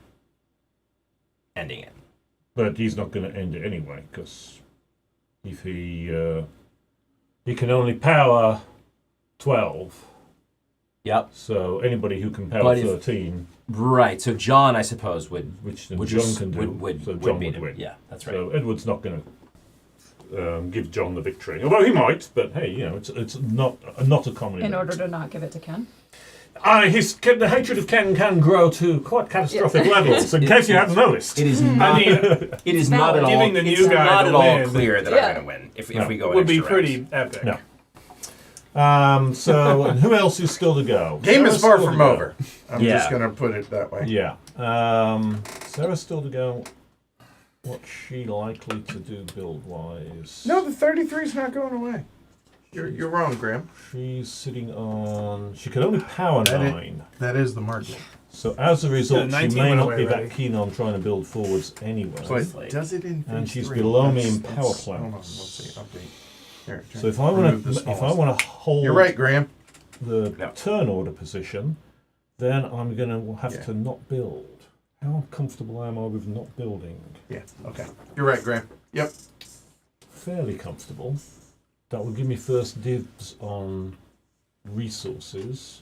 ending it. but he's not going to end it anyway because if he can only power 12. Yep. So anybody who can power But if- 13, Right. So John, I suppose, would which then would John just can do, would so John beat would him. win. Yeah, that's right. So Edward's not going to give John the victory, although he might. But hey, you know, it's not a common In event. order to not give it to Ken. The hatred of Ken can grow to quite catastrophic levels. In case you hadn't noticed, It is not. it is not at all. Giving the new it's guy not the at all win. clear that Yeah. I'm going to win if we go. Would be extra pretty rounds. epic. No. So who else is still to go? Game is Sarah's far still from to go. over. I'm Yeah. just going to put it that way. Yeah. Sarah's still to go. What's she likely to do build-wise? No, the 33 is not going away. You're wrong, Graham. She's sitting on... She can only power That is- 9. That is the market. So as a result, Yeah, she 19 may went not away be already. that keen on trying to build forwards anyway. But does it in phase And she's 3? below me in That's- power Hold on, let's plants. see. Update. Here, So if I remove want the smallest. to hold You're right, Graham. the No. turn order position, then I'm going to have Yeah. to not build. How comfortable am I with not building? Yeah, okay. You're right, Graham. Yep. Fairly comfortable. That will give me first dibs on resources.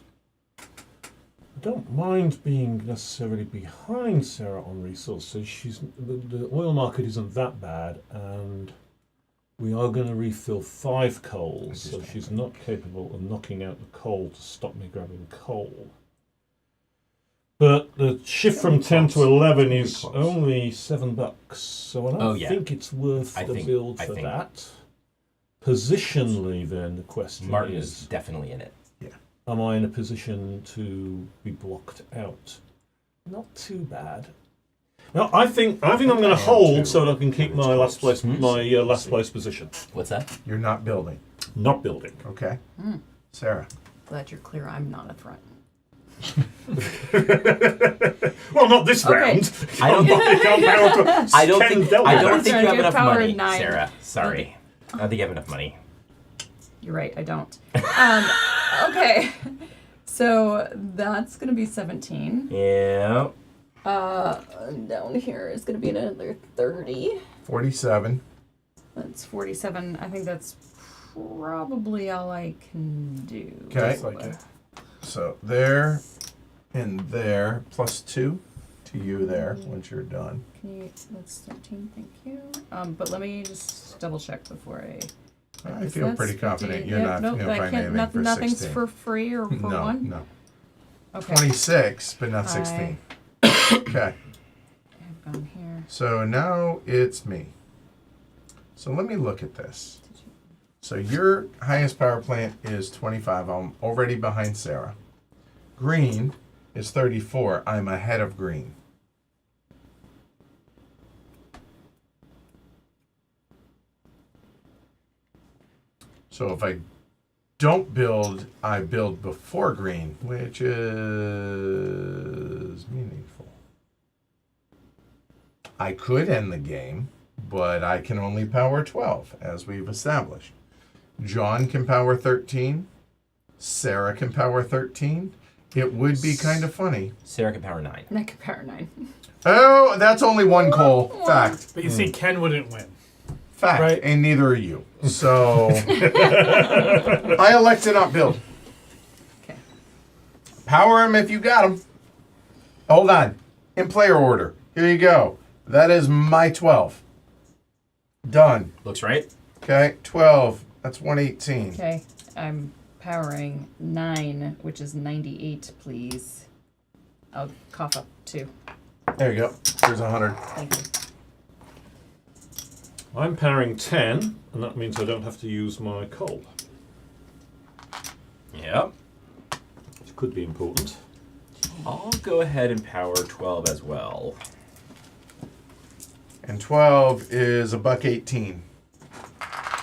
I don't mind being necessarily behind Sarah on resources. The oil market isn't that bad, and we are going to refill 5 coals, so she's not capable of knocking out the coal to stop me grabbing coal. But the shift from 10 to 11 is only $7, so I don't Oh, yeah. think it's worth I the think- build I for think- that. Positionally, then, the question Martin is is, definitely in it. am I in a position to be blocked out? Not too bad. No, I think I'm going to hold so that I can keep my last place position. What's that? You're not building. Not building. Okay. Sarah. Glad you're clear. I'm not a threat. Well, not this Okay. round. I don't think I don't Ken think dealt I with don't that. think you have Good enough power money, 9. Sarah. Sorry. I don't think you have enough money. You're right. I don't. Okay. So that's gonna be 17. Yeah. Down here is gonna be another 30. 47. That's 47. I think that's probably all I can do. Okay. Looks like it. So there and there, plus 2 to you there once you're done. Can you? That's 13. Thank you. But let me just double check before I. I feel That's pretty confident 50. you're Yep, not nope, going to I find can't. anything for Nothing's 16. for free or for no, one. no. Okay. 26, but not 16. Okay. I've gone here. So now it's me. So let me look at this. So your highest power plant is 25. I'm already behind Sarah. Green is 34. I'm ahead of green. So if I don't build, I build before green, which is meaningful. I could end the game, but I can only power 12, as we've established. John can power 13. Sarah can power 13. It would be kind of funny. Sarah can power 9. And I can power 9. Oh, that's only one coal. Fact. But you see, Ken wouldn't win. Fact. Right. And neither are you. So I elect to not build. Okay. Power him if you got him. Hold on. In player order. Here you go. That is my 12. Done. Looks right. Okay. 12. That's 118. Okay. I'm powering 9, which is 98, please. I'll cough up 2. There you go. There's 100. Thank you. I'm powering 10, and that means I don't have to use my coal, Yep. which could be important. I'll go ahead and power 12 as well. And 12 is $1.18.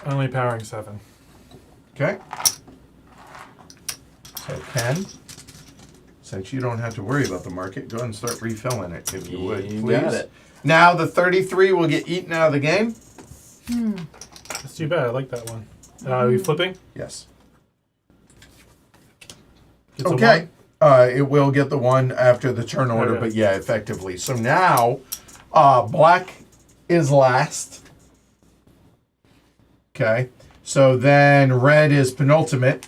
Only powering 7. Okay. So Ken, since you don't have to worry about the market, go ahead and start refilling it if you would, You please. got it. Now the 33 will get eaten out of the game. That's too bad. I like that one. Are we flipping? Yes. Gets a Okay. one? It will get the one after the turn order, Okay. but yeah, effectively. So now, black is last. Okay. So then red is penultimate,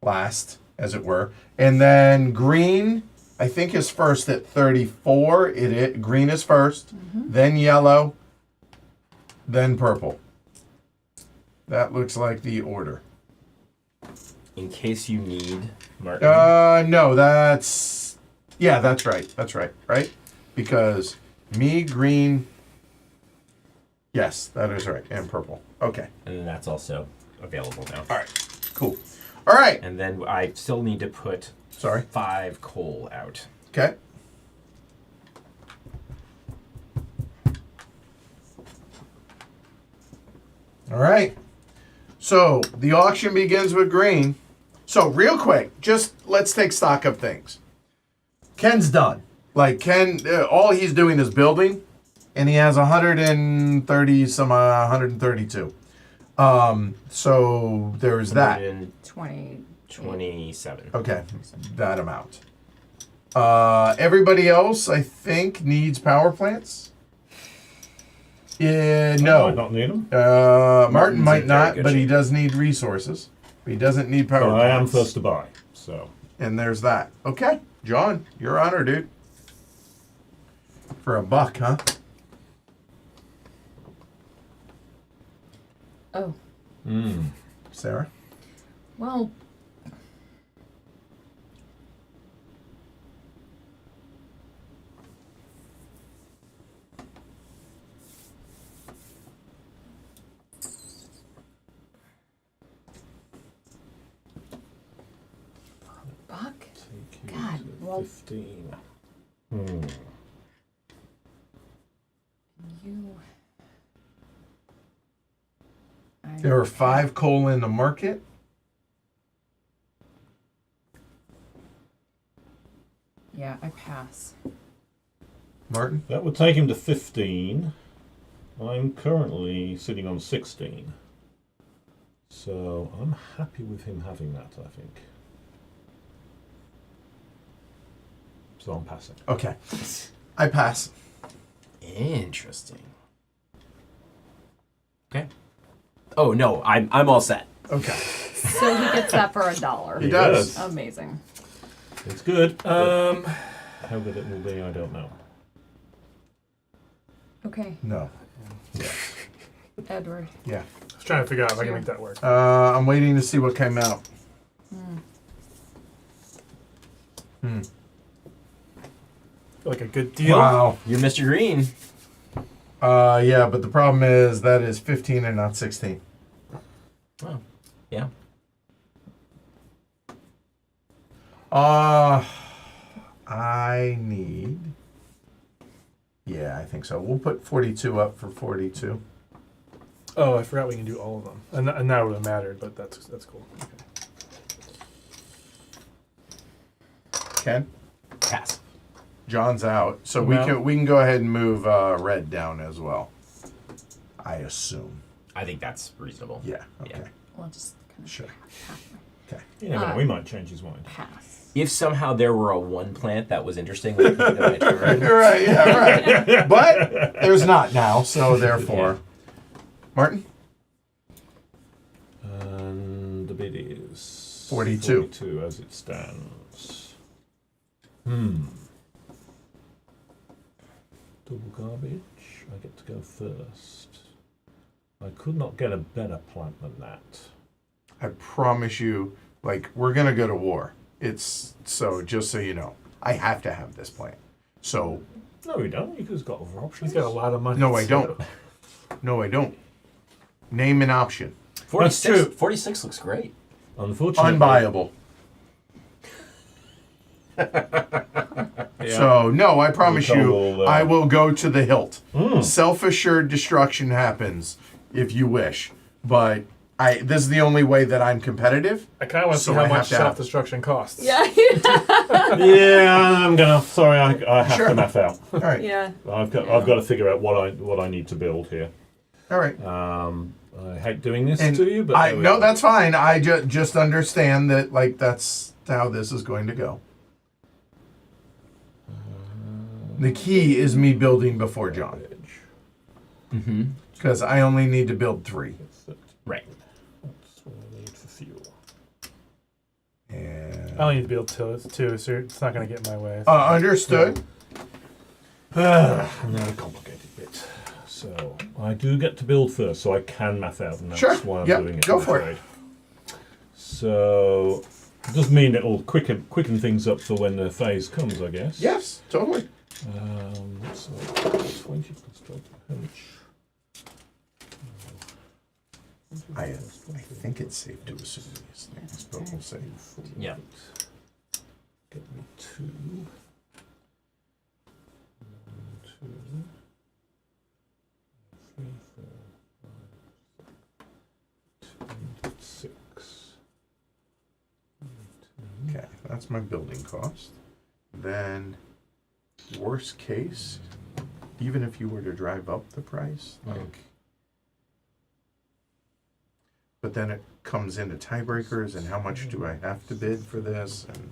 last, as it were. And then green, I think, is first at 34. Green is 1st, then yellow, then purple. That looks like the order. In case you need Martin. No, that's right. That's right, right? Because me, green, yes, that is right, and purple. Okay, And then that's also available now. all right, cool. All right, And then I still need to put sorry, 5 coal out. okay. All right, so the auction begins with green. So real quick, just let's take stock of things. Ken's done. Like Ken, all he's doing is building, and he has 130 some 132. So there's that. 20. 27. Okay, that amount. Everybody else, I think, needs power plants. I No. might not need them. Martin Martin's might in very not, good but he shape. does need resources. He doesn't need power But I am plants. first to buy, so. And there's that. Okay, John, your honor, dude. For $1, huh? Oh, Sarah? well. God, well- 15. You. There are 5 coal in the market. Yeah, I pass. Martin? That would take him to 15. I'm currently sitting on 16. So I'm happy with him having that, I think. So I'm passing. Okay. I pass. Interesting. Okay. Oh no, I'm all set. Okay. So he gets that for $1. He does. Amazing. It's good. How good it will be, I don't know. Okay, No. Edward. Yeah. I was trying to figure out if I can make that work. I'm waiting to see what came out. Like a good deal. Wow. You're Mr. Green. Yeah, but the problem is that is 15 and not 16. Oh, yeah. I need. Yeah, I think so. We'll put 42 up for 42. Oh, I forgot we can do all of them, and that would have mattered, but that's cool. Okay. Ken? Pass. John's out, so No. we can go ahead and move red down as well. I assume. I think that's reasonable. Yeah. Okay. Yeah. Well, just kind of Sure. Okay. You never know, we might change his mind. pass. If somehow there were a one plant that was interesting, like that I tried. Right. Yeah. Right. But there's not now, so therefore. Martin. And the bid is 42. 42 as it stands. Double garbage. I get to go first. I could not get a better plant than that. I promise you, like, we're gonna go to war. It's so just so you know, I have to have this plan. So No, you don't. You've got other options. He's got a lot of money. no, I so- don't. No, I don't. Name an option. 46, true. 46 looks great. Unfortunately, Unbuyable. So no, I promise you, Total, I will go to the hilt. Self-assured destruction happens if you wish, but this is the only way that I'm competitive. I kind of want to So see I how have much to have- self-destruction costs. Yeah. Yeah, I'm gonna. Sorry, I have Sure. to math out. All right. Yeah. I've got to figure out what I need to build here. All right. I hate doing this And to you, but there we no, are. that's fine. I just understand that, like, that's how this is going to go. The key is me building before John, Mm-hmm. because I only need to build 3. Right. That's what I need for fuel. And I only need to build two, so it's not going to get in my way. understood. And now the complicated bit. So I do get to build first, so I can math out, and that's Sure. why I'm Yep, doing it. go I'm for it. afraid. So it does mean it'll quicken things up for when the phase comes, I guess. Yes, totally. So 20 plus 20 pinch. I think it's safe to assume these things, but we'll see. Yeah. Get me 2. 1, 2. 3, 4, 5, 6. Okay, that's my building cost. Then, worst case, even if you were to drive up the price, like, but then it comes into tiebreakers and how much do I have to bid for this? And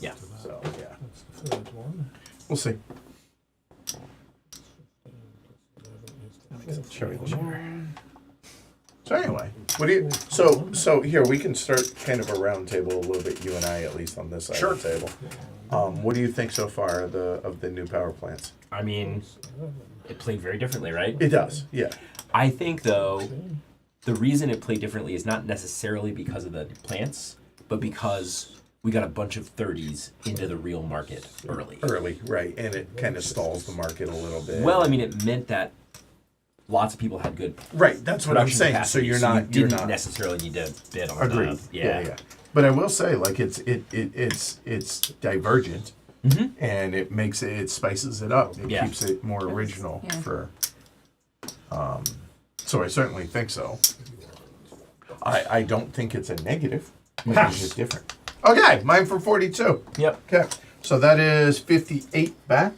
Yeah. so, yeah, That's the third one. we'll see. Cherry chair. So anyway, what do you? So here we can start kind of a round table a little bit. You and I, at least on this side of the table. What do you think so far of the new power plants? I mean, it played very differently, right? It does, yeah. I think, though, the reason it played differently is not necessarily because of the plants, but because we got a bunch of 30s into the real market early. Early, right, and it kind of stalls the market a little bit. Well, I mean, it meant that lots of people had good right, that's what I'm production saying. capacity, So you're you not didn't necessarily need to bid on agreed. that. Yeah. But I will say, like, it's divergent, Mhm. and it spices it up. It Yeah. keeps it more original yeah. for. So I certainly think so. I don't think it's a negative. It's just different. Okay, mine for 42. Yep. Okay, so that is 58 back.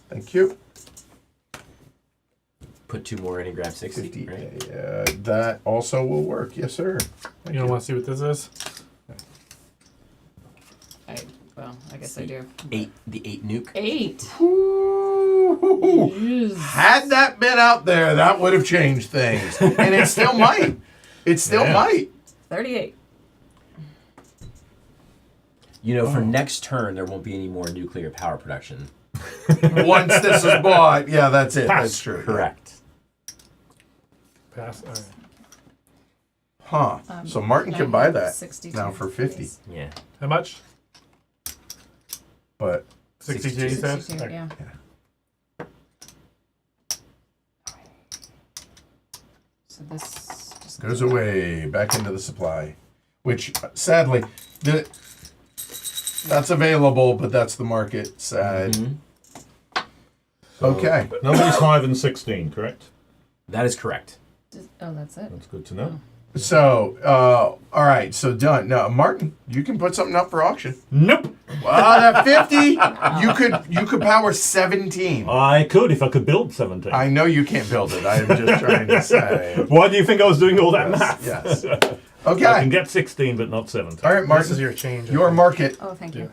Thank you. Put 2 more in and grab 60. 50. Right? That also will work. Yes, sir. You don't want to see what this is? Well, I guess I do. 8. The 8 nuke. 8. Ooh. Jeez. Had that been out there, that would have changed things. And it still might. It still might. 38. You know, for next turn, there won't be any more nuclear power production. Once this is bought, yeah, that's it. That's true. Correct. Pass. All right. Huh. So Martin can buy that 62 now for 50. please. Yeah. How much? But 62, you said? 62, Okay. yeah. So this just goes away back into the supply, which sadly, that's available, but that's the market. Sad. Mhm. Okay. Numbers 5 and 16, correct? That is correct. Oh, that's it. That's good to know. So, all right. So done. Now, Martin, you can put something up for auction. Nope. Well, at 50, you could power 17. I could if I could build 17. I know you can't build it. I'm just trying to say. Why do you think I was doing all that math? Yes. I can Okay. get 16, but not 17. All right, This Martin. is your change. Your market. Oh, thank you.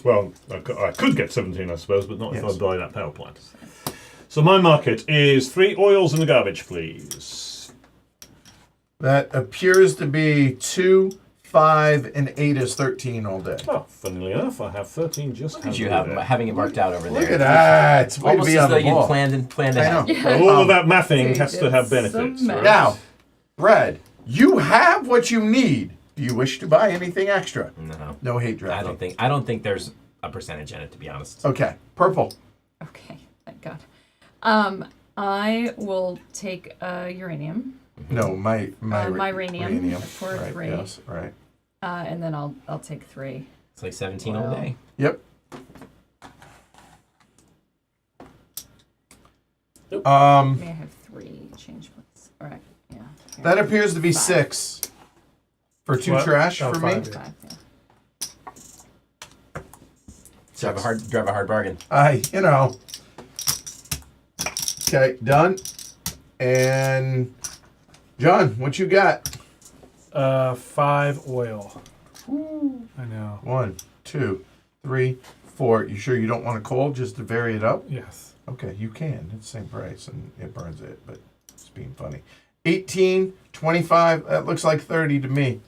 Well, I could get 17, I suppose, but not if Yes. I buy that power plant. So my market is 3 oils and a garbage, please. That appears to be 2, 5, and 8 is 13 all day. Oh, funnily enough, I have 13 just Did you have having it marked out over there? Look at that. Way to Almost be as on though the you ball. planned I ahead. know. Well, all of that mathing Dude, has to have it's benefits. so right? Now, Red, you have what you need. Do you wish to buy anything extra? No. No hate drafting. I don't think there's a percentage in it, to be honest. Okay. Purple. Okay, thank God. I will take uranium, No, my uranium for right, 3, Yes, right. and then I'll take 3. It's like 17 all day. Yep. May I have 3 change, please? All right, yeah. Here. That appears to be 5. 6 for 2 What? trash Oh, for 5, me. yeah. 5, yeah. Drive a hard bargain. You know. Okay, done. And John, what you got? 5 oil. I know. 1, 2, 3, 4. You sure you don't want a coal just to vary it up? Yes. Okay, you can. It's the same price and it burns it, but it's being funny. 18, 25. That looks like 30 to me.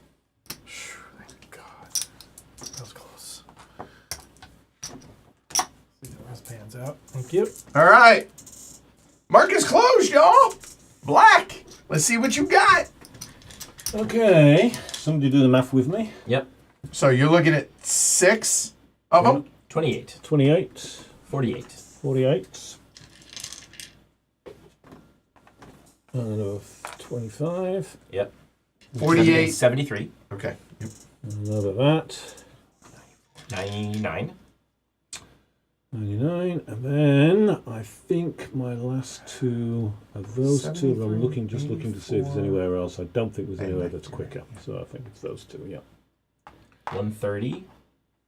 Thank God. That was close. See how this pans out. Thank you. All right. Market's closed, y'all. Black. Let's see what you got. Okay, somebody do the math with me. Yep. So you're looking at 6 of them? 28. 28, 48. 48. Another 25. Yep. 48. 73. Okay. Another that. 99. 99. And then I think my last 2 are those 2. 73, I'm looking to see if there's 84. anywhere else. I don't think there's And anywhere that's 93. quicker. So I think it's those 2, yeah. 130.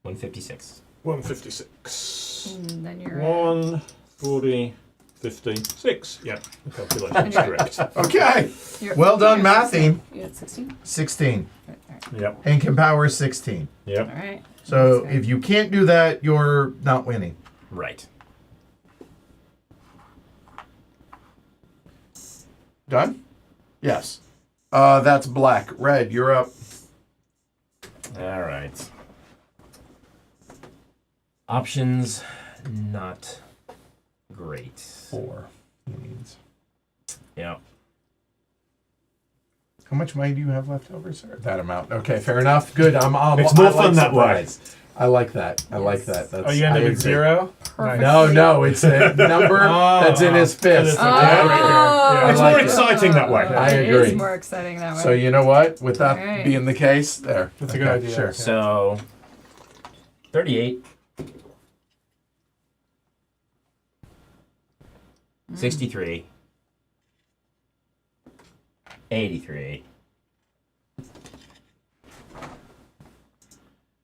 156. 156. And then you're 140, 56. Yeah, the calculation's correct. Okay. you're Well done, you're mathing. 16. You had 16? 16. All right. Yep, And can power 16. yep. All right. So That's if you can't do that, you're not winning. Right. Done? Yes. That's black. Red, you're up. All right. Options not great. 4. He needs. Yeah. How much money do you have left over, sir? That amount. Okay, fair enough. Good. It's more I like fun that way. surprise. I like that. I like that. That's, Oh, you end I up at agree. 0? perfectly. No, it's a number that's in his fist. Oh. Yeah, It's I like more it. exciting that way. I It agree. is more exciting that way. So you know what? With that Alright. being the case, there. That's a good idea. Sure. Okay. So 38. 63. 83.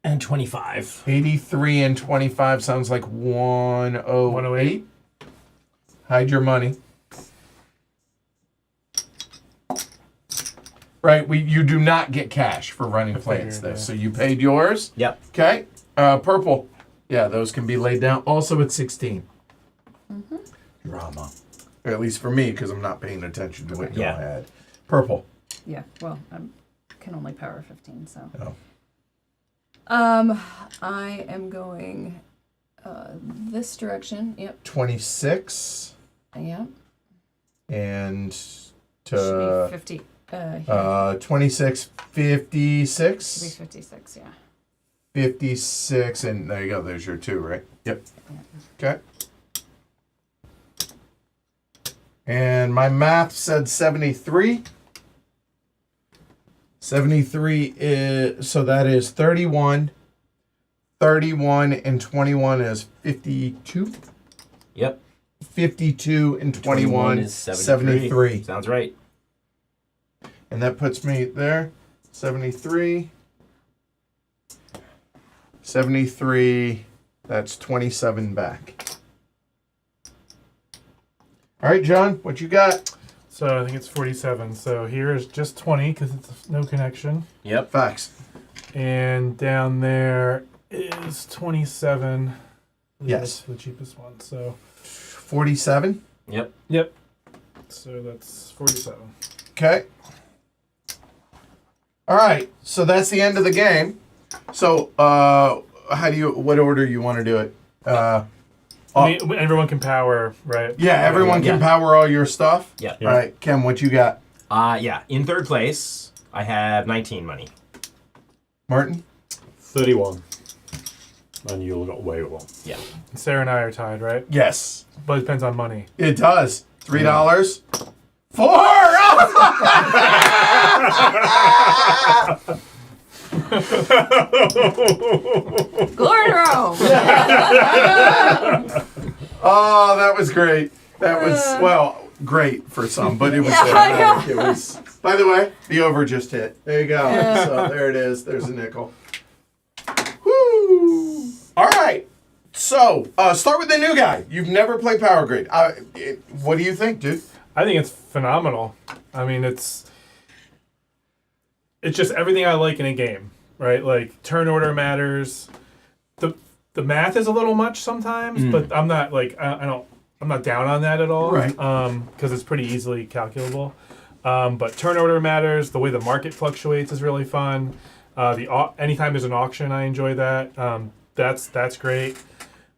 And 25. 83 and 25 sounds like 108. 108. Hide your money. Right, you do not get cash for running plants figured, there. yeah. So you paid yours. Yep. Okay. Purple. Yeah, those can be laid down. Also at 16. Drama. Or at least for me, because I'm not paying attention to what y'all Yeah. had. Purple. Yeah, well, I can only power 15, so. Oh. I am going this direction. Yep. 26 Yep. and Should to be 50. Here. 26, 56. Should be 56, yeah. 56, and there you go. There's your 2, right? Yep. Okay. And my math said 73. 73 is, so that is 31. 31 and 21 is 52. Yep. 52 and 21 is 73. Sounds right. And that puts me there. 73. 73. That's 27 back. All right, John, what you got? So I think it's 47. So here is just 20 because it's no connection. Yep. Facts. And down there is 27. Yes. That's the cheapest one. So 47. Yep. yep. So that's 47. Okay. All right. So that's the end of the game. So, what order you want to do it? I mean, everyone can power, right? Yeah, everyone can Yeah. power all your stuff. Yeah. All right, Ken, what you got? Yeah. In third place, I have 19 money. Martin? 31. And you got away with one. Yeah. Sarah and I are tied, right? Yes. But it depends on money. It does. $3. 4! Glory to Rome! Oh, that was great. That was, well, great for some, but it was Yeah, it was. By the way, the over just hit. There you go. So there it is. There's a nickel. Woo! All right. So, start with the new guy. You've never played Power Grid. What do you think, dude? I think it's phenomenal. I mean, it's just everything I like in a game, right? Like turn order matters. The math is a little much sometimes, but I'm not like I'm not down on that at all, Right. Because it's pretty easily calculable. But turn order matters. The way the market fluctuates is really fun. Anytime there's an auction, I enjoy that. That's great.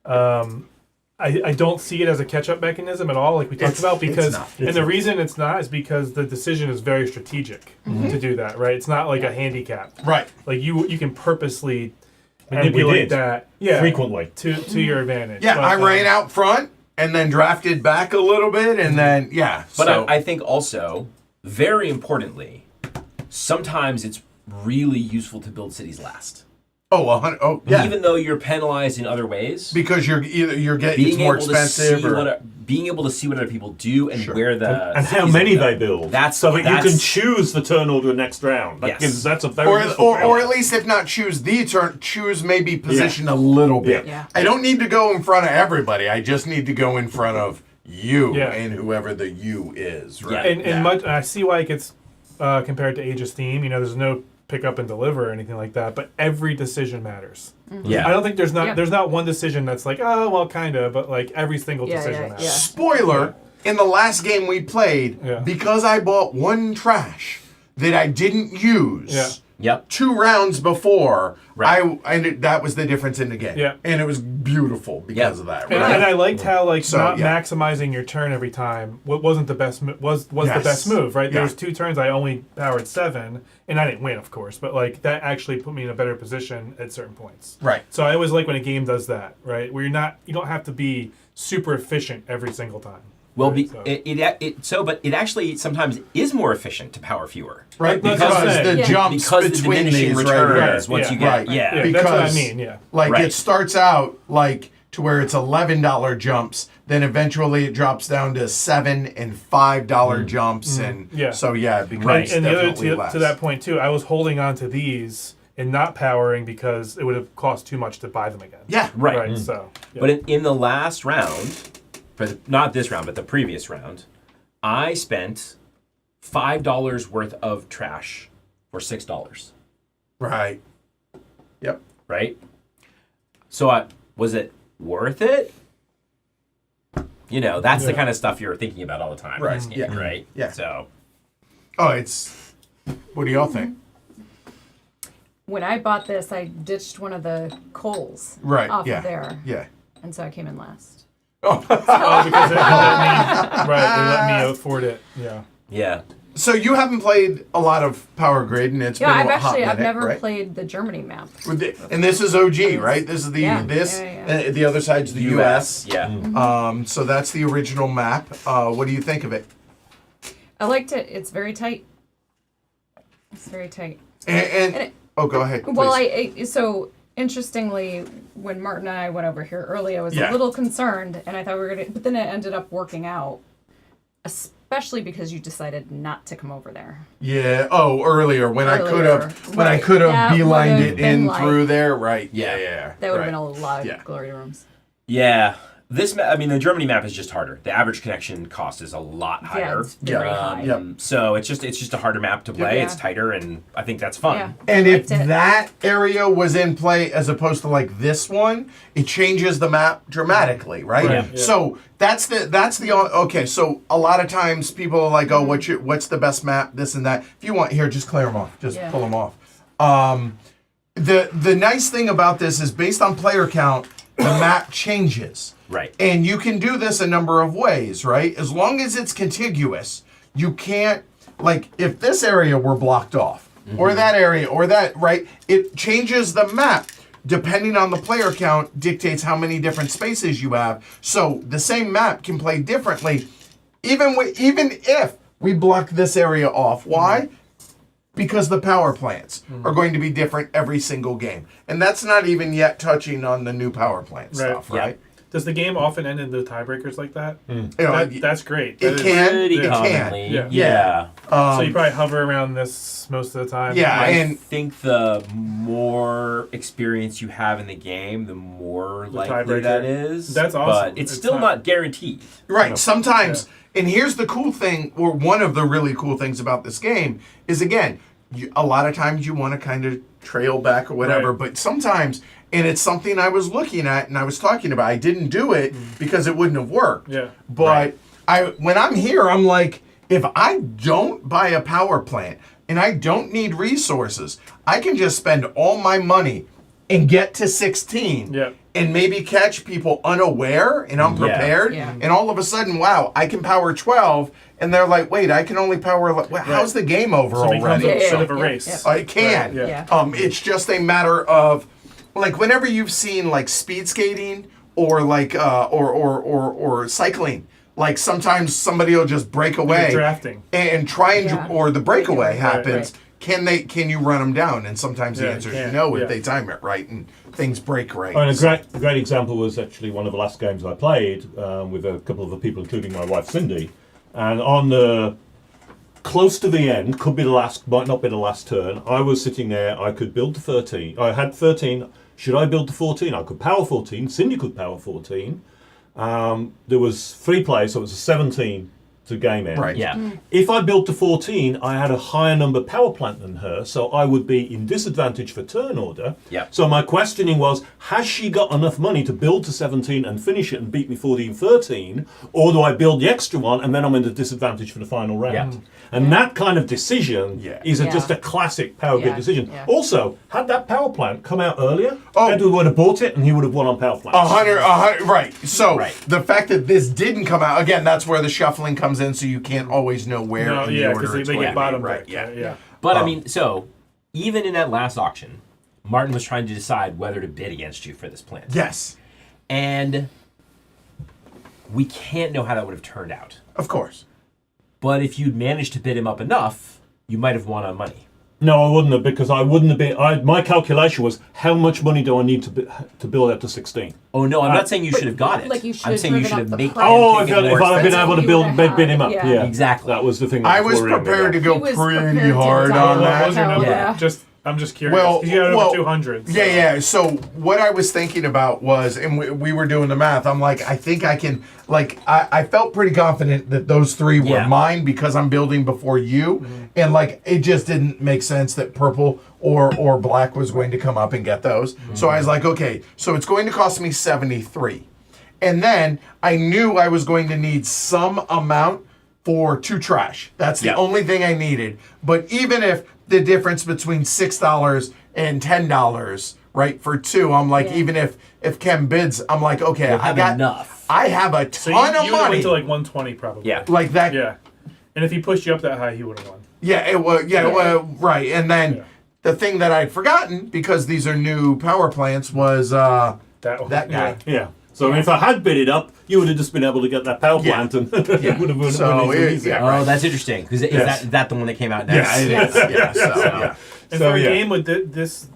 I don't see it as a catch-up mechanism at all, like we talked about, because not. the reason it's not is because the decision is very strategic to do that, right? It's not like a handicap. Right. Like you can purposely And we manipulate did. that, yeah, Frequently. to your advantage. Yeah, But, I ran out front and then drafted back a little bit, and then, yeah. But so, I think also, very importantly, sometimes it's really useful to build cities last. yeah. Even though you're penalized in other ways, because you're getting it's being more able expensive, to see or being able to see what other people do and Sure. where the And how cities many are they done. build. That's so that you that's- can choose the turn order next round. Yes. That's a very or, useful or power. at least if not choose the turn, choose maybe position a little bit. Yeah. I don't need to go in front of everybody. I just need to go in front of you Yeah. and whoever the you is. Right. Yeah. and much, I see why it gets compared to Age of Steam. You know, there's no pick up and deliver or anything like that, but every decision matters. Yeah. I don't think there's Yeah. not one decision that's like, oh well, kinda, but like every single Yeah, decision yeah, matters. yeah. Spoiler: in the last game we played, Yeah. because I bought one trash that I didn't use. Yeah. Yep. 2 rounds before, Right. that was the difference in the game. Yeah. And it was beautiful because Yeah. of that. And, Right? and I liked how like So, not yeah. maximizing your turn every time wasn't the best was the Yes. best move, right? There Yeah. was 2 turns I only powered 7, and I didn't win, of course, but like that actually put me in a better position at certain points. Right. So I always like when a game does that, right? Where you don't have to be super efficient every single time. Well, right? but it actually sometimes is more efficient to power fewer. Right, That's what I'm because saying. the Yeah. jumps Because the between diminishing these return right is here. once Yeah. you get Right. yeah. Yeah, that's what I because, mean, yeah. Like Right. it starts out like to where it's $11 jumps, then eventually it drops down to $7 and $5 jumps, and Yeah. so yeah, it becomes Right. And the other definitely less. to that point too, I was holding on to these and not powering because it would have cost too much to buy them again. Yeah, Right. So, yeah. But in the last round, not this round, but the previous round, I spent $5 worth of trash for $6. right. Yep. Right? So was it worth it? You know, that's the Yeah. kind of stuff you're thinking about all the time. in Right, this game, yeah. Right. Yeah. So Oh, it's. What do y'all think? When I bought this, I ditched one of the coals Right. off yeah. of there, Yeah. and so I came in last. Oh, because it let me, right, it let me afford it. Yeah. yeah. So you haven't played a lot of Power Grid, and it's Yeah, been I've a hot I've minute, never right? played the Germany map. And this is OG, right? This is the Yeah, this. yeah. The other side's the US. Yeah. So that's the original map. What do you think of it? I liked it. It's very tight. It's very tight. And And it- oh, go ahead. Well, please. so interestingly, when Martin and I went over here early, I was Yeah. a little concerned, and I thought we were gonna, but then it ended up working out, especially because you decided not to come over there. Yeah. Oh, earlier when I could Earlier. have Right. beelined would've it been in like- through there. Right. Yeah. Yeah. That would have right. been a lot of Yeah. glory rooms. Yeah. I mean, the Germany map is just harder. The average connection cost is a lot higher. Yeah, it's very high. Yep. So it's just a harder map to play. Yeah. It's tighter, and I think that's fun. Yeah. And I if liked it. that area was in play as opposed to like this one, it changes the map dramatically, right? Right. Yeah. So that's the okay. So a lot of times people are like, oh, what's the best map? This and that. If you want here, just clear them off. Just Yeah. pull them off. The nice thing about this is based on player count, the map changes. Right. And you can do this a number of ways, right? As long as it's contiguous, you can't, like, if this area were blocked off, or that area, or that, right? It changes the map. Depending on the player count, dictates how many different spaces you have. So the same map can play differently, even if we block this area off. Why? Because the power plants are going to be different every single game. And that's not even yet touching on the new power plant Right. stuff, Yeah. right? Does the game often end in the tiebreakers like that? You know, That's great. it That is- can. Pretty It can. commonly. Yeah. Yeah. So you probably hover around this most of the time. Yeah, I and think the more experience you have in the game, the more likely tiebreaker. that is. That's awesome. But it's It's still not- not guaranteed. right, sometimes, and here's the cool thing, or one of the really cool things about this game is, again, a lot of times you want to kind of trail back or whatever, Right. but sometimes, and it's something I was looking at and I was talking about, I didn't do it because it wouldn't have worked. Yeah. But when I'm here, I'm like, if I don't buy a power plant and I don't need resources, I can just spend all my money and get to 16 Yeah. and maybe catch people unaware and unprepared. Yeah. And all of a sudden, wow, I can power 12. And they're like, wait, I can only power, how's the game over So it becomes already? a bit of a Yeah, race. yeah. It can. Right, yeah. It's just a matter of, like, whenever you've seen like speed skating or like or cycling, like sometimes somebody will just break away drafting. and try and Yeah. or the breakaway Right, happens. right. Can you run them down? And sometimes the Yeah, answer yeah, is no if yeah. they time it right and things break right. And a great example was actually one of the last games I played with a couple of the people, including my wife Cindy. And on the close to the end, could be the last, might not be the last turn. I was sitting there. I could build to 13. I had 13. Should I build to 14? I could power 14. Cindy could power 14. There was 3 players, so it was a 17 to game end. Right. Yeah. If I built to 14, I had a higher number power plant than her, so I would be in disadvantage for turn order. Yep. So my questioning was, has she got enough money to build to 17 and finish it and beat me 14-13, or do I build the extra one and then I'm in a disadvantage for the final round? Yeah. And that kind of decision Yeah. is Yeah. just a classic power grid Yeah. decision. Yeah. Also, had that power plant come out earlier, Oh. Edward would have bought it and he would have won on power plant. 100, right. So Right. the fact that this didn't come out, again, that's where the shuffling comes in, so you can't always know where No, in yeah, the order because it's they going get to bottom be. Right, pick. yeah. Yeah. But I mean, so even in that last auction, Martin was trying to decide whether to bid against you for this plant. Yes, And we can't know how that would have turned out. of course. But if you'd managed to bid him up enough, you might have won on money. No, I wouldn't have, because I wouldn't have been. My calculation was, how much money do I need to build up to 16? Oh no, I'm not saying you should have got it. like you should I'm have saying you driven should up have the made price. Oh, him if take it more I'd been expensive. able to You build would have bid him had, up, yeah. yeah. Exactly. That was the thing. I was worrying me prepared to about. go He was pretty prepared to hard die. on What that. was your number? Yeah. I'm just curious. Well, 'cause you got well, over 200. So. Yeah. So what I was thinking about was, and we were doing the math. I'm like, I think I can. Like, I felt pretty confident that those three were Yeah. mine because I'm building before you, and like it just didn't make sense that purple or black was going to come up and get those. So I was like, okay, so it's going to cost me 73, and then I knew I was going to need some amount for two trash. That's the Yeah. only thing I needed. But even if the difference between $6 and $10, right, for two, I'm like, Yeah. even if Ken bids, I'm like, okay, You'll I have got enough. I have a So ton you of would have money. went to like 120 probably. Yeah. Like that. Yeah. And if he pushed you up that high, he would have won. Yeah, it was. Yeah, Yeah. Well, right. And then Yeah. the thing that I'd forgotten because these are new power plants was That that guy. Yeah. So if I had bid it up, you would have just been able to get that power Yeah. plant and it would have been So easy. it- yeah. Oh, that's interesting. Because is that the one that came out next? Yeah, it is. Yeah. So yeah. And So, for a yeah. game with this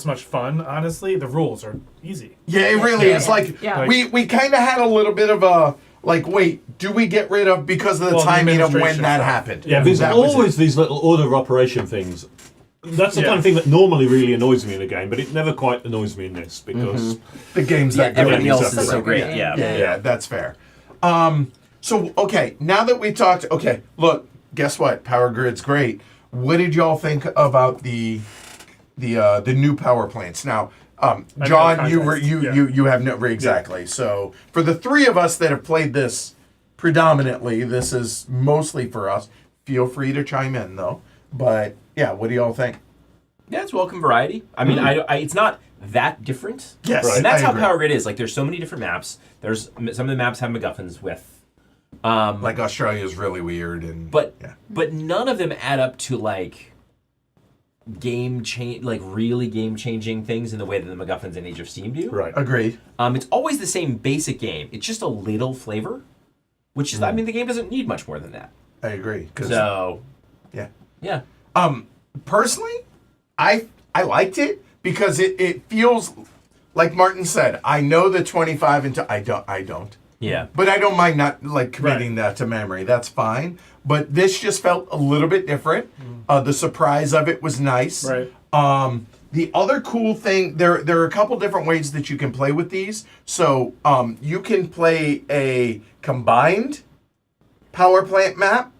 much fun, honestly, the rules are easy. Yeah, it really Yeah. is. Like Yeah. we kind of had a little bit of a like, wait, do we get rid of because of the Well, the timing of when administration that stuff. happened? Yeah, there's That was it. always these little order of operation things. That's the Yeah. kind of thing that normally really annoys me in a game, but it never quite annoys me in this because the game's Yeah, that good. everything else exactly is so right. great. Yeah. Yeah. Yeah, that's fair. So okay, now that we talked, okay, look, guess what? Power Grid's great. What did y'all think about the new power plants? Now, John, no you were context. you have no exactly. So for the three of us that have played this predominantly, this is mostly for us. Feel free to chime in though. But yeah, what do y'all think? Yeah, it's welcome variety. I mean, it's not that different. Yes, Right. And that's I how agree. Power Grid is. Like, there's so many different maps. There's some of the maps have MacGuffins with, Like Australia's really weird and but yeah. but none of them add up to like really game changing things in the way that the MacGuffins in Age of Steam do. right. Agreed. It's always the same basic game. It's just a little flavor, which is I mean the game doesn't need much more than that. I agree. 'Cause- So yeah. yeah, Personally, I liked it because it feels like Martin said. I know the 25 into I don't, yeah. but I don't mind not like committing that to memory. That's fine. But this just felt a little bit different. The surprise of it was nice. Right. The other cool thing, there are a couple different ways that you can play with these. So you can play a combined power plant map,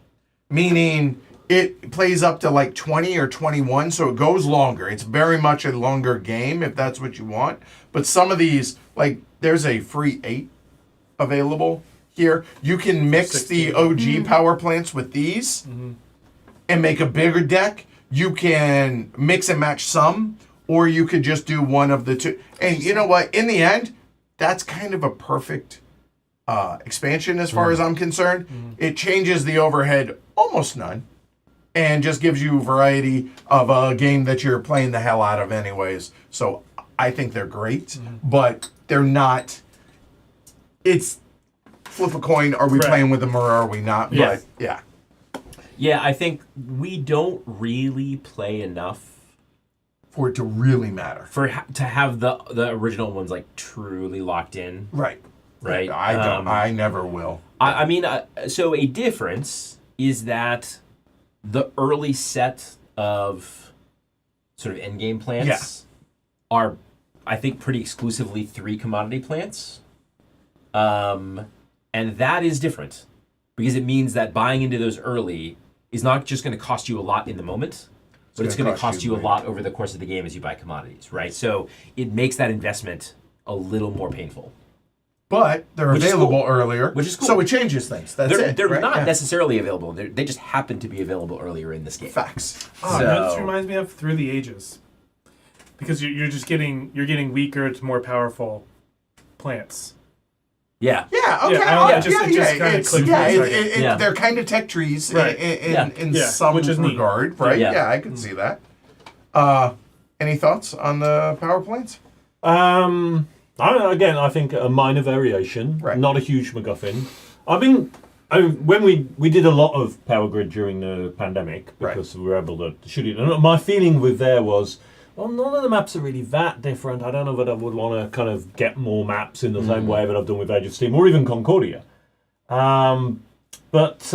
meaning it plays up to like 20 or 21, so it goes longer. It's very much a longer game if that's what you want. But some of these, like there's a free 8 available here. You can mix 16. the OG power plants with these and make a bigger deck. You can mix and match some, or you could just do one of the two. And you know what? In the end, that's kind of a perfect expansion as far as I'm concerned. It changes the overhead almost none and just gives you variety of a game that you're playing the hell out of anyways. So I think they're great, but they're not. It's flip a coin. Are we Right. playing with them or are we not? Yeah. But yeah. Yeah, I think we don't really play enough For it to really matter. to have the original ones like truly locked in, Right. right? I don't. I never will. I mean, so a difference is that the early set of sort of endgame plants are, I think, pretty exclusively 3 commodity plants, and that is different because it means that buying into those early is not just going to cost you a lot in the moment, but it's going to cost you a lot over the course of the game as you buy commodities, right? So it makes that investment a little more painful. But they're Which is available cool. earlier, Which is cool. so it changes things. That's They're, it. they're right? not Yeah. necessarily available. They just happen to be available earlier in this game. Facts. Oh, you know what this So- reminds me of Through the Ages, because you're just getting weaker to more powerful plants. Yeah. Yeah. Okay. Yeah, oh, it just kinda It's, clicked yeah, for a second. Yeah. they're kind of tech trees Right. in Yeah, some which is neat. regard, right? Yeah. Yeah, I can see that. Any thoughts on the power plants? I think a minor variation, Right. not a huge MacGuffin. When we did a lot of Power Grid during the pandemic because we were able to shoot it. And my feeling with there was, well, none of the maps are really that different. I don't know that I would want to kind of get more maps in the same way that I've done with Age of Steam or even Concordia. But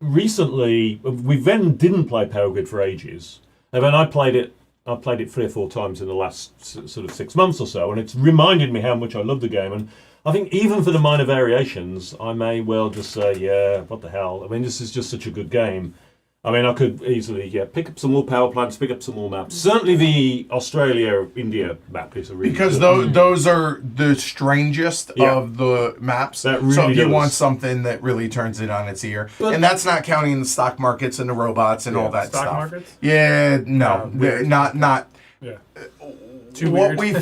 recently, we then didn't play Power Grid for ages. And then I played it 3 or 4 times in the last sort of 6 months or so, and it's reminded me how much I love the game. And I think even for the minor variations, I may well just say, yeah, what the hell? I mean, this is just such a good game. I mean, I could easily pick up some more power plants, pick up some more maps. Certainly the Australia-India map is a really Because good those are the strangest Yeah. of the maps. That so really if you does. want something that really turns it on its ear, But- and that's not counting the stock markets and the robots and all that Stock stuff. markets? Yeah, no, Oh, weird. not. Yeah. Too What weird.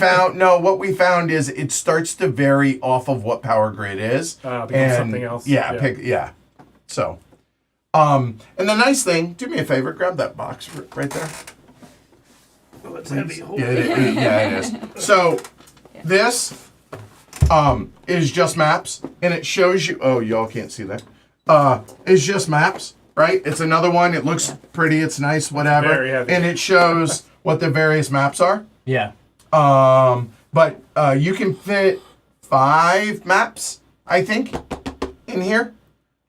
what we found is it starts to vary off of what Power Grid is. Becomes something else. Yeah. So, and the nice thing, do me a favor, grab that box right there. It's heavy. Yeah, it is. So, this is just maps, and it shows you. Oh, y'all can't see that. It's just maps, right? It's another one. It looks pretty. It's nice, whatever. Very heavy. And it shows what the various maps are. Yeah. But you can fit 5 maps, I think, in here.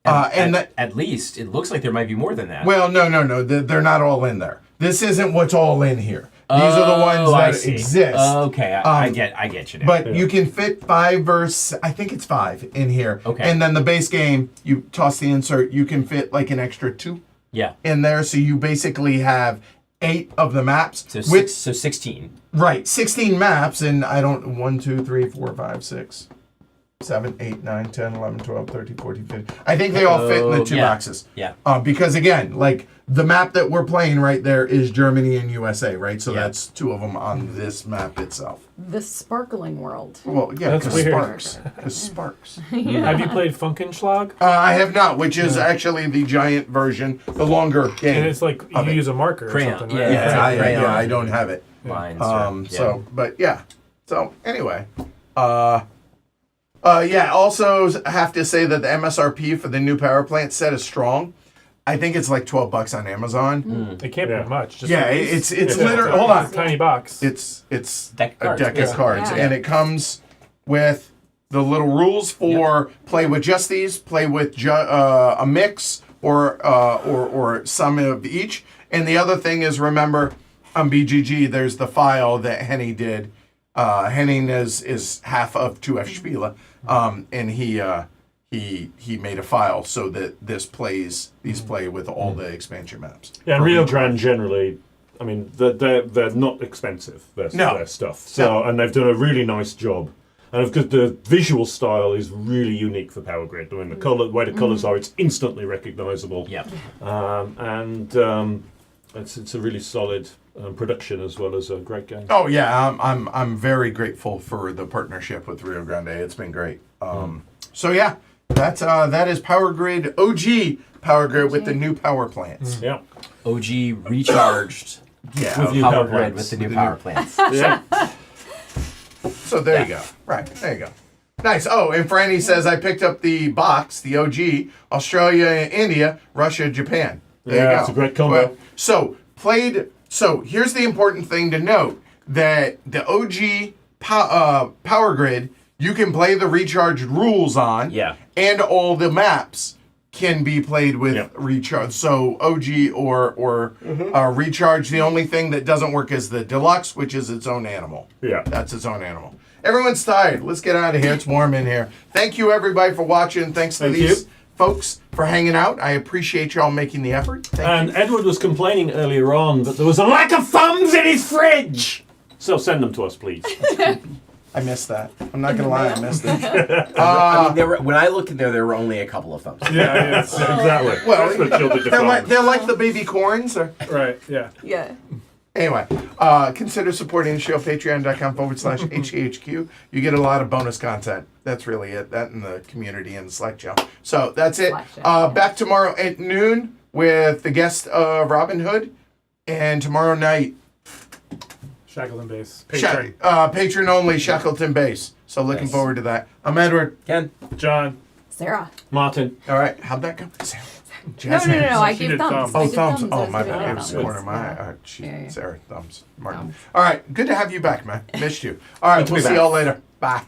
At least it looks like there might be more than that. Well, no, they're not all in there. This isn't what's all in here. These are the ones I that see. exist. Okay, I get you now. But you can fit 5 I think it's 5 in here. Okay. And then the base game, you toss the insert, you can fit like an extra 2 yeah. in there. So you basically have 8 of the maps. So with, so 16. Right, 16 maps, and I don't, 1, 2, 3, 4, 5, 6, 7, 8, 9, 10, 11, 12, 13, 14, 15. I think they all fit in the 2 yeah. boxes. Yeah. Because again, like the map that we're playing right there is Germany and USA, right? So Yeah. that's 2 of them on this map itself. The sparkling world. Well, yeah, That's because weird. sparks. Because sparks. Have you played Funkenschlag? I have not, which is actually the giant version, the longer game. And it's like you of it. use a marker Crayon, or something, yeah. right? Yeah, I don't have it. Lines. So, but yeah. So anyway, yeah. Also, have to say that the MSRP for the new power plant set is strong. I think it's like $12 on Amazon. It can't Yeah. be much. Just Yeah, for these. it's Yeah. literally. Hold on. It's a tiny box. It's Deck of a cards, deck of yeah. cards, Yeah. and it comes with the little rules for play with just these, play with a mix, or some of each. And the other thing is, remember, on BGG, there's the file that Henny did. Henning is half of 2F Spiele, and he made a file so that these play with all the expansion maps. Yeah, and Rio Grande generally, I mean, they're not expensive, their stuff. So, and they've done a really nice job. And because the visual style is really unique for Power Grid. I mean, the way the colours are, it's instantly recognisable. Yeah. It's a really solid production as well as a great game. Oh yeah, I'm very grateful for the partnership with Rio Grande. It's been great. So yeah, that is Power Grid OG Power Grid with the new power plants. Yeah. OG recharged Yeah. With new power power grid plants. with the new power plants. Yeah. So there you go. Right, there you go. Nice. Oh, and Franny says I picked up the box, the OG, Australia, India, Russia, Japan. There you go. It's a great combo. So here's the important thing to note, that the OG Power Grid, you can play the recharged rules on. Yeah. And all the maps can be played with recharge. So OG or recharge. The only thing that doesn't work is the deluxe, which is its own animal. Yeah. That's its own animal. Everyone's tired. Let's get out of here. It's warm in here. Thank you everybody for watching. Thanks to Thank these you. folks, for hanging out. I appreciate y'all making the effort. Thank And you. Edward was complaining earlier on that there was a lack of thumbs in his fridge. So send them to us, please. I missed that. I'm not gonna lie, I missed it. I mean, when I looked in there were only a couple of thumbs. Yeah, Exactly. Well, That's what killed the they're like the baby corns. Or... right. Yeah. Yeah. Anyway, consider supporting the show, patreon.com/HHQ. You get a lot of bonus content. That's really it. That in the community and Slack channel. So that's it. Slack channel, yeah. Back tomorrow at noon with the guest of Robin Hood. And tomorrow night, Shackleton base. patron only, Shackleton Base. So looking Nice. forward to that. I'm Edward. Ken? John. Sarah. Martin. All right, how'd that go? Sarah. No. Jasmine. I She gave did thumbs. thumbs. I Oh, did thumbs. I Oh, was my giving bad. her It was the thumbs. corner of my eye. Yeah. She, Sarah, thumbs. Martin. Thumbs. All right, good to have you back, man. Missed you. All right, Good to we'll be see back. y'all later. Bye.